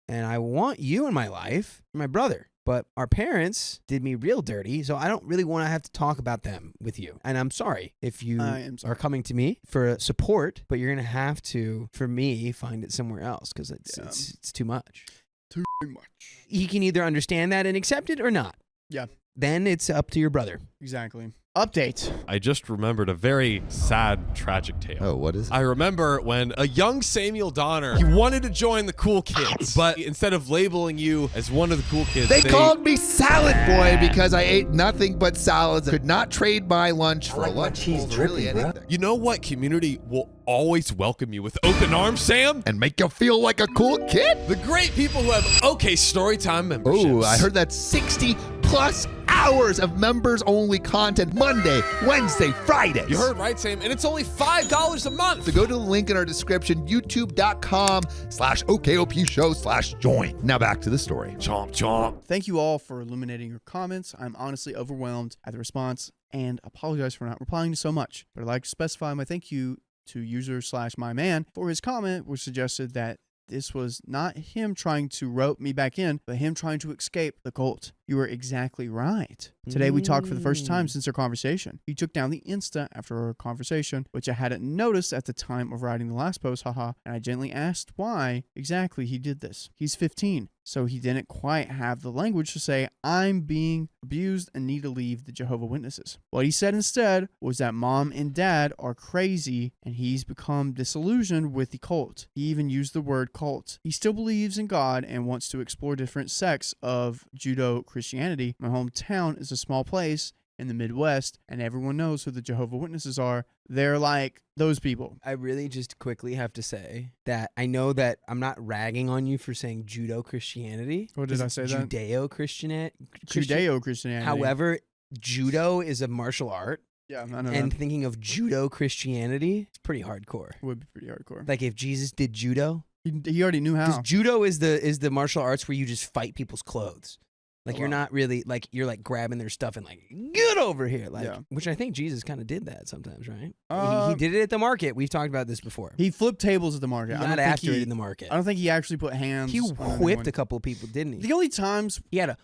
And I want you in my life, my brother. But our parents did me real dirty, so I don't really want to have to talk about them with you. And I'm sorry if you are coming to me for support, but you're going to have to, for me, find it somewhere else because it's too much. Too much. He can either understand that and accept it or not. Yeah. Then it's up to your brother. Exactly. Update. I just remembered a very sad, tragic tale. Oh, what is it? I remember when a young Samuel Donner, he wanted to join the cool kids, but instead of labeling you as one of the cool kids, They called me Salad Boy because I ate nothing but salads. Could not trade my lunch for a lunch bowl, really anything. You know what community will always welcome you with open arms, Sam? And make you feel like a cool kid? The great people who have OK Storytime memberships. Oh, I heard that 60 plus hours of members only content Monday, Wednesday, Fridays. You heard right, Sam, and it's only $5 a month. So go to the link in our description, youtube.com/OKOP show/join. Now back to the story. Chomp, chomp. Thank you all for illuminating your comments. I'm honestly overwhelmed at the response and apologize for not replying to so much. But I'd like to specify my thank you to user/myman for his comment, which suggested that this was not him trying to rope me back in, but him trying to escape the cult. You were exactly right. Today we talked for the first time since our conversation. He took down the Insta after our conversation, which I hadn't noticed at the time of writing the last post, haha, and I gently asked why exactly he did this. He's 15, so he didn't quite have the language to say, I'm being abused and need to leave the Jehovah's Witnesses. What he said instead was that mom and dad are crazy and he's become disillusioned with the cult. He even used the word cult. He still believes in God and wants to explore different sects of Judeo-Christianity. My hometown is a small place in the Midwest, and everyone knows who the Jehovah's Witnesses are. They're like those people. I really just quickly have to say that I know that I'm not ragging on you for saying Judo-Christianity. What did I say that? Judeo-Christianity. Judeo-Christianity. However, judo is a martial art. Yeah, I know And that. thinking of judo-Christianity, it's pretty hardcore. Would be pretty hardcore. Like if Jesus did judo. He already knew how. Judo is the martial arts where you just fight people's clothes. Like Oh, you're wow. not really like you're like grabbing their stuff and like get over here, like Yeah. which I think Jesus kind of did that sometimes, right? He Um, did it at the market. We've talked about this before. He flipped tables at the market. He I don't got think after it in the market. I don't think he actually put hands. He on whipped anyone. a couple of people, didn't he? The only times He had a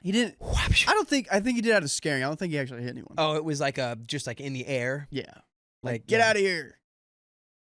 he didn't. I think he did out of scaring. I don't think he actually hit anyone. oh, it was like a just like in the air, Yeah. like Get out of here.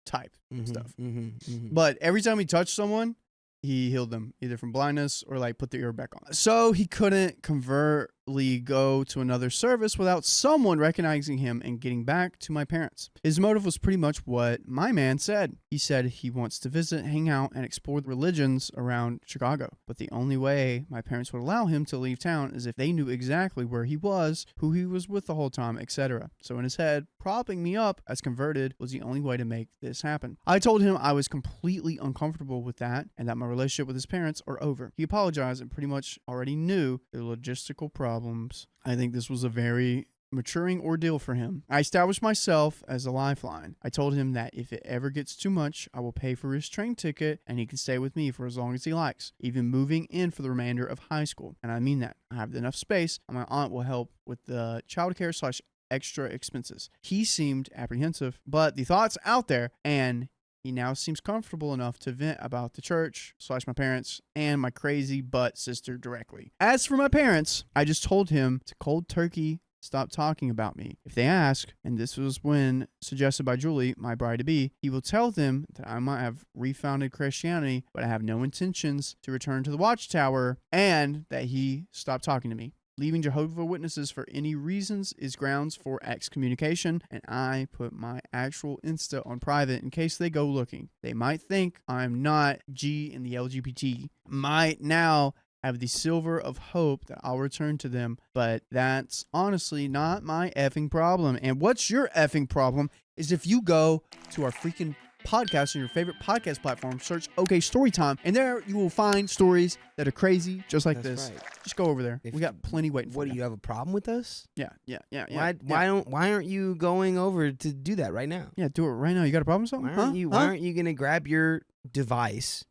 Type stuff. But every time he touched someone, he healed them either from blindness or like put the ear back on. So he couldn't covertly go to another service without someone recognizing him and getting back to my parents. His motive was pretty much what my man said. He said he wants to visit, hang out, and explore the religions around Chicago. But the only way my parents would allow him to leave town is if they knew exactly where he was, who he was with the whole time, etc. So in his head, propping me up as converted was the only way to make this happen. I told him I was completely uncomfortable with that and that my relationship with his parents are over. He apologized and pretty much already knew the logistical problems. I think this was a very maturing ordeal for him. I established myself as a lifeline. I told him that if it ever gets too much, I will pay for his train ticket and he can stay with me for as long as he likes, even moving in for the remainder of high school. And I mean that. I have enough space and my aunt will help with the childcare / extra expenses. He seemed apprehensive, but the thought's out there and he now seems comfortable enough to vent about the church / my parents and my crazy butt sister directly. As for my parents, I just told him to cold turkey stop talking about me. If they ask, and this was when suggested by Julie, my bride-to-be, he will tell them that I might have refounded Christianity, but I have no intentions to return to the Watchtower, and that he stopped talking to me. Leaving Jehovah's Witnesses for any reasons is grounds for excommunication, and I put my actual Insta on private in case they go looking. They might think I'm not G in the LGBT. Might now have the silver of hope that I'll return to them, but that's honestly not my effing problem. And what's your effing problem is if you go to our freaking podcast on your favorite podcast platform, search OK Storytime, and there you will find stories that are crazy, just like That's this. right. Just go over there. If We got plenty waiting for What, you. do you have a problem with us? Yeah. Why aren't you going over to do that right now? Yeah, do it right now. You got a problem with something? Why aren't you gonna grab your device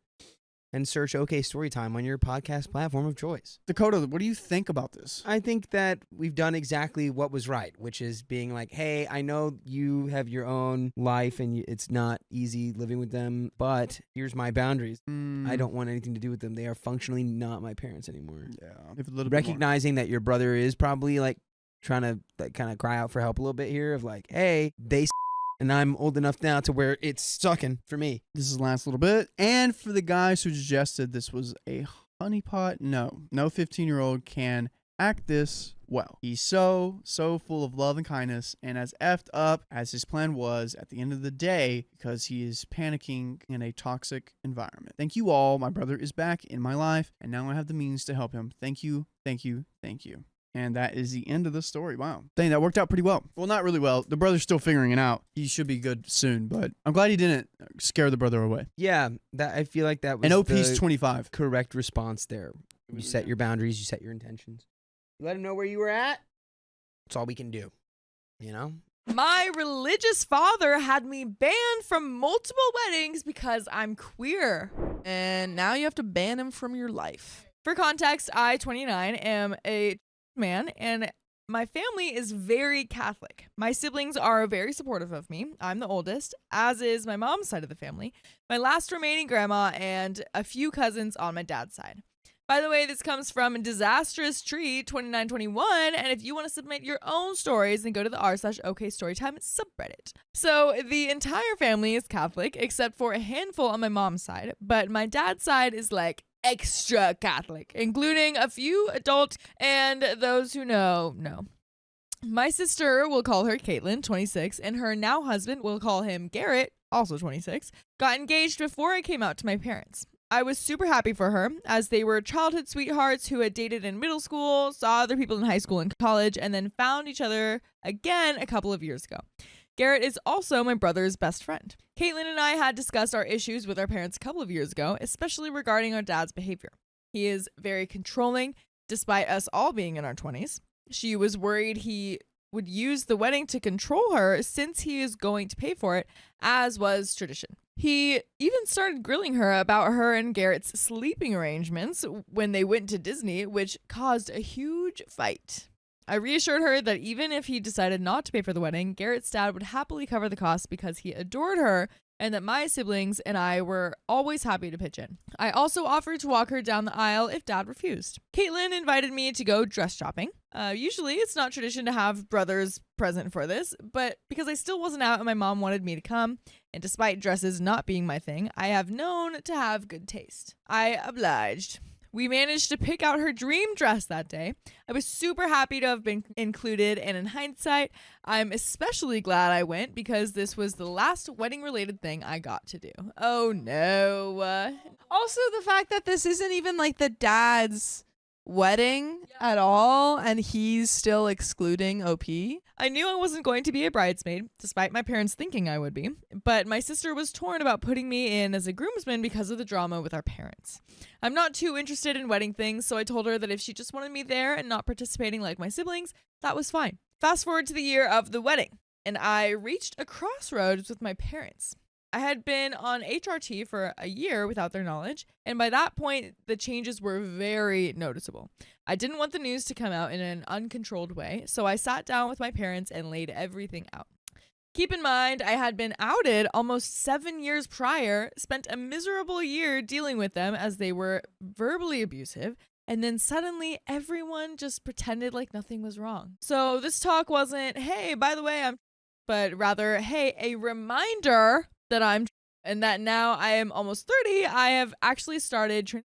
and search OK Storytime on your podcast platform of choice? Dakota, what do you think about this? I think that we've done exactly what was right, which is being like, hey, I know you have your own life and it's not easy living with them, but here's my boundaries. I don't want anything to do with them. They are functionally not my parents anymore. Yeah. If a little Recognizing that your brother is probably like trying to like kind of cry out for help a little bit here of like, hey, they and I'm old enough now to where it's sucking for me. This is the last little bit. And for the guys who suggested this was a honeypot, no 15-year-old can act this well. He's so full of love and kindness, and as effed up as his plan was at the end of the day, because he is panicking in a toxic environment. Thank you all. My brother is back in my life, and now I have the means to help him. Thank you. And that is the end of the story. Wow. Dang, that worked out pretty well. Well, not really well. The brother's still figuring it out. He should be good soon, but I'm glad he didn't scare the brother away. Yeah, that I feel like that was And OP's the 25. correct response there. You set your boundaries, you set your intentions. You let him know where you were at. That's all we can do. You know? My religious father had me banned from multiple weddings because I'm queer. And now you have to ban him from your life. For context, I, 29, am a man, and my family is very Catholic. My siblings are very supportive of me. I'm the oldest, as is my mom's side of the family, my last remaining grandma, and a few cousins on my dad's side. By the way, this comes from Disastrous Tree 2921, and if you want to submit your own stories, then go to the r/OK Storytime subreddit. So the entire family is Catholic, except for a handful on my mom's side, but my dad's side is like extra Catholic, including a few adult and those who know. My sister, will call her Caitlin, 26, and her now husband, will call him Garrett, also 26, got engaged before I came out to my parents. I was super happy for her, as they were childhood sweethearts who had dated in middle school, saw other people in high school and college, and then found each other again a couple of years ago. Garrett is also my brother's best friend. Caitlin and I had discussed our issues with our parents a couple of years ago, especially regarding our dad's behavior. He is very controlling, despite us all being in our 20s. She was worried he would use the wedding to control her since he is going to pay for it, as was tradition. He even started grilling her about her and Garrett's sleeping arrangements when they went to Disney, which caused a huge fight. I reassured her that even if he decided not to pay for the wedding, Garrett's dad would happily cover the cost because he adored her, and that my siblings and I were always happy to pitch in. I also offered to walk her down the aisle if dad refused. Caitlin invited me to go dress shopping. Usually it's not tradition to have brothers present for this, but because I still wasn't out and my mom wanted me to come, and despite dresses not being my thing, I have known to have good taste. I obliged. We managed to pick out her dream dress that day. I was super happy to have been included, and in hindsight, I'm especially glad I went because this was the last wedding-related thing I got to do. Oh no. Also, the fact that this isn't even like the dad's wedding at all, and he's still excluding OP. I knew I wasn't going to be a bridesmaid, despite my parents thinking I would be, but my sister was torn about putting me in as a groomsman because of the drama with our parents. I'm not too interested in wedding things, so I told her that if she just wanted me there and not participating like my siblings, that was fine. Fast forward to the year of the wedding, and I reached a crossroads with my parents. I had been on HRT for a year without their knowledge, and by that point, the changes were very noticeable. I didn't want the news to come out in an uncontrolled way, so I sat down with my parents and laid everything out. Keep in mind, I had been outed almost 7 years prior, spent a miserable year dealing with them as they were verbally abusive, And then suddenly everyone just pretended like nothing was wrong. So this talk wasn't, hey, by the way, but rather, hey, a reminder that I'm, and that now I am almost 30, I have actually started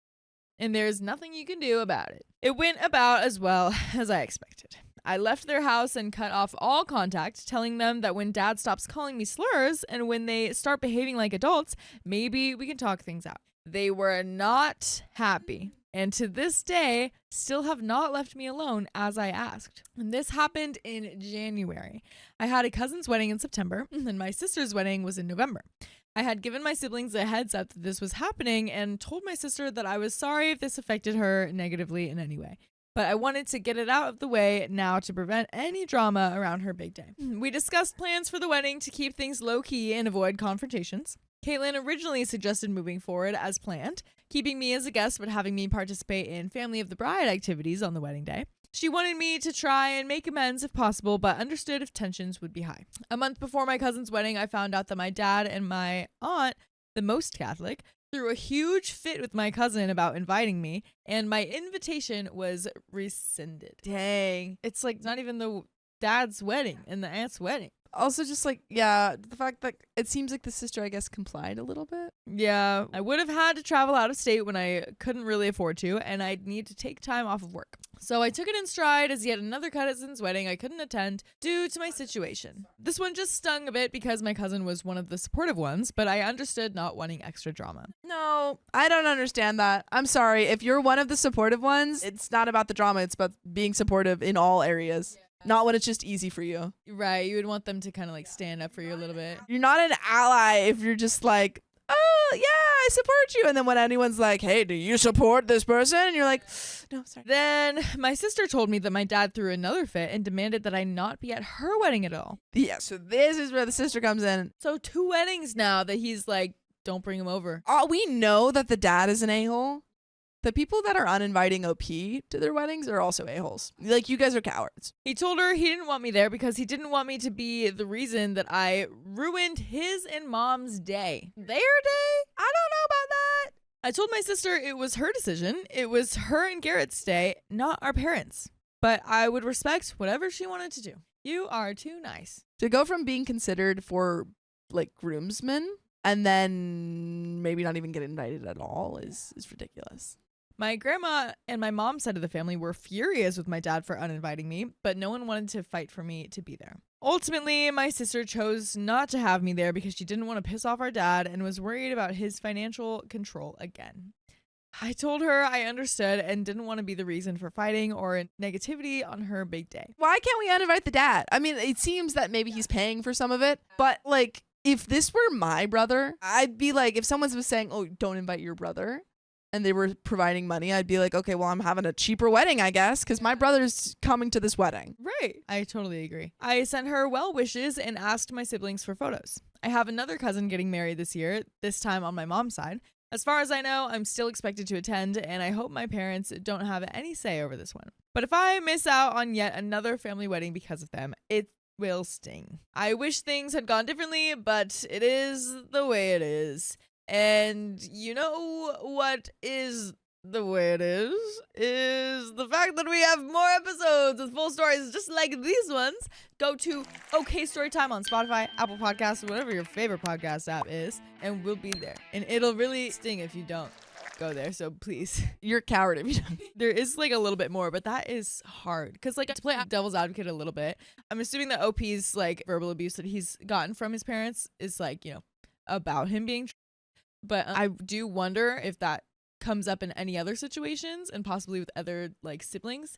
and there's nothing you can do about it. It went about as well as I expected. I left their house and cut off all contact, telling them that when dad stops calling me slurs and when they start behaving like adults, maybe we can talk things out. They were not happy, and to this day, still have not left me alone as I asked. And this happened in January. I had a cousin's wedding in September, and my sister's wedding was in November. I had given my siblings a heads up that this was happening and told my sister that I was sorry if this affected her negatively in any way. But I wanted to get it out of the way now to prevent any drama around her big day. We discussed plans for the wedding to keep things low-key and avoid confrontations. Caitlin originally suggested moving forward as planned, keeping me as a guest but having me participate in family of the bride activities on the wedding day. She wanted me to try and make amends if possible, but understood if tensions would be high. A month before my cousin's wedding, I found out that my dad and my aunt, the most Catholic, threw a huge fit with my cousin about inviting me, and my invitation was rescinded. Dang. It's like not even the dad's wedding and the aunt's wedding. Also, just like, yeah, the fact that it seems like the sister, I guess, complied a little bit. Yeah, I would have had to travel out of state when I couldn't really afford to, and I'd need to take time off of work. So I took it in stride as yet another cousin's wedding I couldn't attend due to my situation. This one just stung a bit because my cousin was one of the supportive ones, but I understood not wanting extra drama. No, I don't understand that. I'm sorry. If you're one of the supportive ones, it's not about the drama. It's about being supportive in all areas. Not when it's just easy for you. Right, you would want them to kind of like stand up for you a little bit. You're not an ally if you're just like, oh, yeah, I support you. And then when anyone's like, hey, do you support this person? And you're like, no, sorry. Then my sister told me that my dad threw another fit and demanded that I not be at her wedding at all. Yeah, so this is where the sister comes in. So 2 weddings now that he's like, don't bring him over. We know that the dad is an a-hole. The people that are uninviting OP to their weddings are also a-holes. Like, you guys are cowards. He told her he didn't want me there because he didn't want me to be the reason that I ruined his and mom's day. Their day? I don't know about that. I told my sister it was her decision. It was her and Garrett's day, not our parents'. But I would respect whatever she wanted to do. You are too nice. To go from being considered for, like, groomsmen and then maybe not even get invited at all is ridiculous. My grandma and my mom's side of the family were furious with my dad for uninviting me, but no one wanted to fight for me to be there. Ultimately, my sister chose not to have me there because she didn't want to piss off our dad and was worried about his financial control again. I told her I understood and didn't want to be the reason for fighting or negativity on her big day. Why can't we uninvite the dad? I mean, it seems that maybe he's paying for some of it, but like, if this were my brother, I'd be like, if someone was saying, oh, don't invite your brother, and they were providing money, I'd be like, okay, well, I'm having a cheaper wedding, I guess, because my brother's coming to this wedding. Right. I totally agree. I sent her well wishes and asked my siblings for photos. I have another cousin getting married this year, this time on my mom's side. As far as I know, I'm still expected to attend, and I hope my parents don't have any say over this one. But if I miss out on yet another family wedding because of them, it will sting. I wish things had gone differently, but it is the way it is. And you know what is the way it is the fact that we have more episodes with full stories just like these ones. Go to OK Storytime on Spotify, Apple Podcasts, whatever your favorite podcast app is, and we'll be there. And it'll really sting if you don't go there, so please. You're a coward if you don't. There is like a little bit more, but that is hard. Because like, to play devil's advocate a little bit, I'm assuming that OP's like verbal abuse that he's gotten from his parents is like, you know, about him being. But I do wonder if that comes up in any other situations and possibly with other like siblings.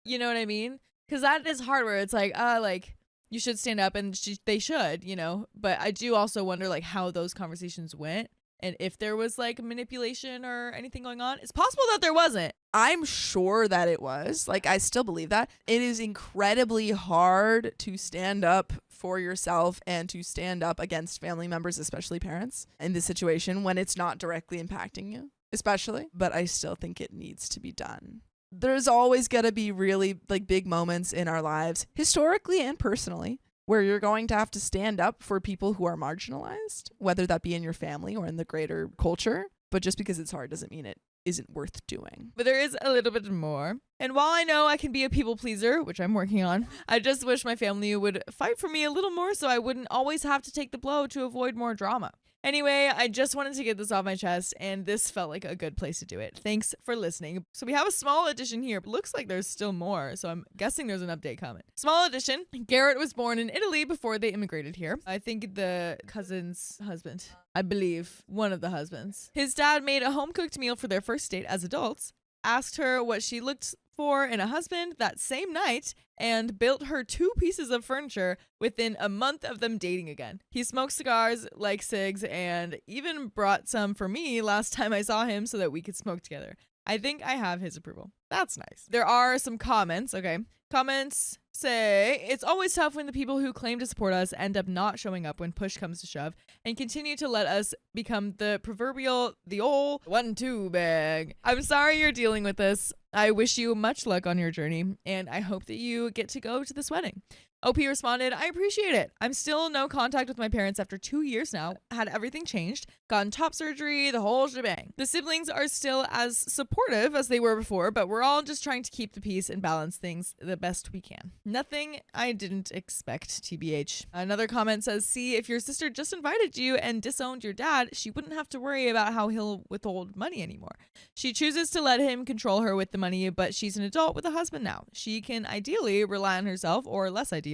You know what I mean? Because that is hard where it's like you should stand up and they should, you know. But I do also wonder like how those conversations went and if there was like manipulation or anything going on. It's possible that there wasn't. I'm sure that it was. Like, I still believe that. It is incredibly hard to stand up for yourself and to stand up against family members, especially parents, in this situation when it's not directly impacting you, especially. But I still think it needs to be done. There's always going to be really like big moments in our lives, historically and personally, where you're going to have to stand up for people who are marginalized, whether that be in your family or in the greater culture. But just because it's hard doesn't mean it isn't worth doing. But there is a little bit more. And while I know I can be a people pleaser, which I'm working on, I just wish my family would fight for me a little more so I wouldn't always have to take the blow to avoid more drama. Anyway, I just wanted to get this off my chest, and this felt like a good place to do it. Thanks for listening. So we have a small addition here. Looks like there's still more, so I'm guessing there's an update coming. Small addition. Garrett was born in Italy before they immigrated here. I think the cousin's husband. I believe one of the husbands. His dad made a home-cooked meal for their first date as adults, asked her what she looked for in a husband that same night, and built her 2 pieces of furniture within a month of them dating again. He smoked cigars, like cigs, and even brought some for me last time I saw him so that we could smoke together. I think I have his approval. That's nice. There are some comments, okay? Comments say, it's always tough when the people who claim to support us end up not showing up when push comes to shove and continue to let us become the proverbial, the old 1-2 bag. I'm sorry you're dealing with this. I wish you much luck on your journey, and I hope that you get to go to this wedding. OP responded, I appreciate it. I'm still no contact with my parents after 2 years now. Had everything changed, gotten top surgery, the whole shebang. The siblings are still as supportive as they were before, but we're all just trying to keep the peace and balance things the best we can. Nothing I didn't expect, TBH. Another comment says, see, if your sister just invited you and disowned your dad, she wouldn't have to worry about how he'll withhold money anymore. She chooses to let him control her with the money, but she's an adult with a husband now. She can ideally rely on herself, or less ideally,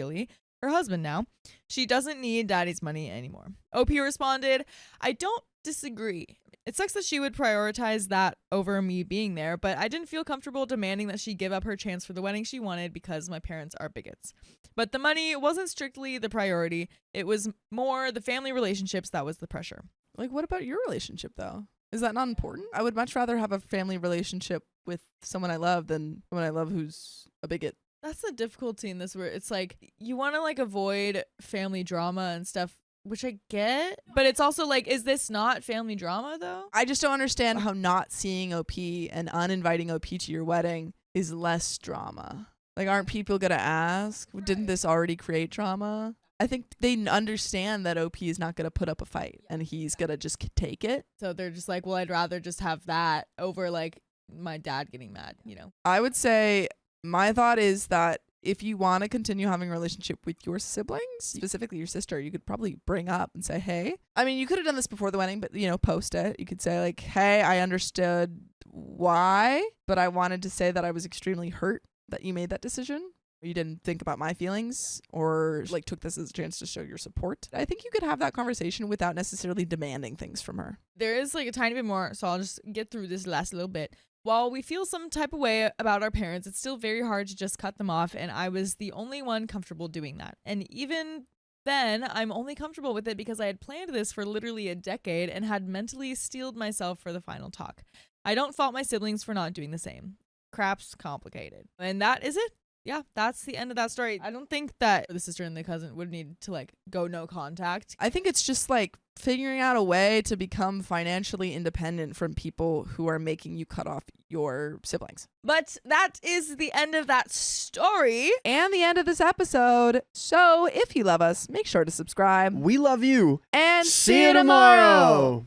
her husband now. She doesn't need daddy's money anymore. OP responded, I don't disagree. It sucks that she would prioritize that over me being there, but I didn't feel comfortable demanding that she give up her chance for the wedding she wanted because my parents are bigots. But the money wasn't strictly the priority. It was more the family relationships that was the pressure. Like, what about your relationship, though? Is that not important? I would much rather have a family relationship with someone I love than someone I love who's a bigot. That's the difficulty in this, where it's like you want to like avoid family drama and stuff, which I get, but it's also like, is this not family drama though? I just don't understand how not seeing OP and uninviting OP to your wedding is less drama. Like, aren't people gonna ask, didn't this already create drama? I think they understand that OP is not gonna put up a fight and he's gonna just take it. So they're just like, well, I'd rather just have that over like my dad getting mad, you know? I would say my thought is that if you want to continue having a relationship with your siblings, specifically your sister, you could probably bring up and say, hey, I mean, you could have done this before the wedding, but, you know, post it. You could say like, hey, I understood why, but I wanted to say that I was extremely hurt that you made that decision. You didn't think about my feelings or like took this as a chance to show your support. I think you could have that conversation without necessarily demanding things from her. There is like a tiny bit more, so I'll just get through this last little bit. While we feel some type of way about our parents, it's still very hard to just cut them off, and I was the only one comfortable doing that. And even then, I'm only comfortable with it because I had planned this for literally a decade and had mentally steeled myself for the final talk. I don't fault my siblings for not doing the same. Crap's complicated. And that is it. Yeah, that's the end of that story. I don't think that the sister and the cousin would need to like go no contact. I think it's just like figuring out a way to become financially independent from people who are making you cut off your siblings. But that is the end of that story. And the end of this episode. So if you love us, make sure to subscribe. We love you. And see you tomorrow.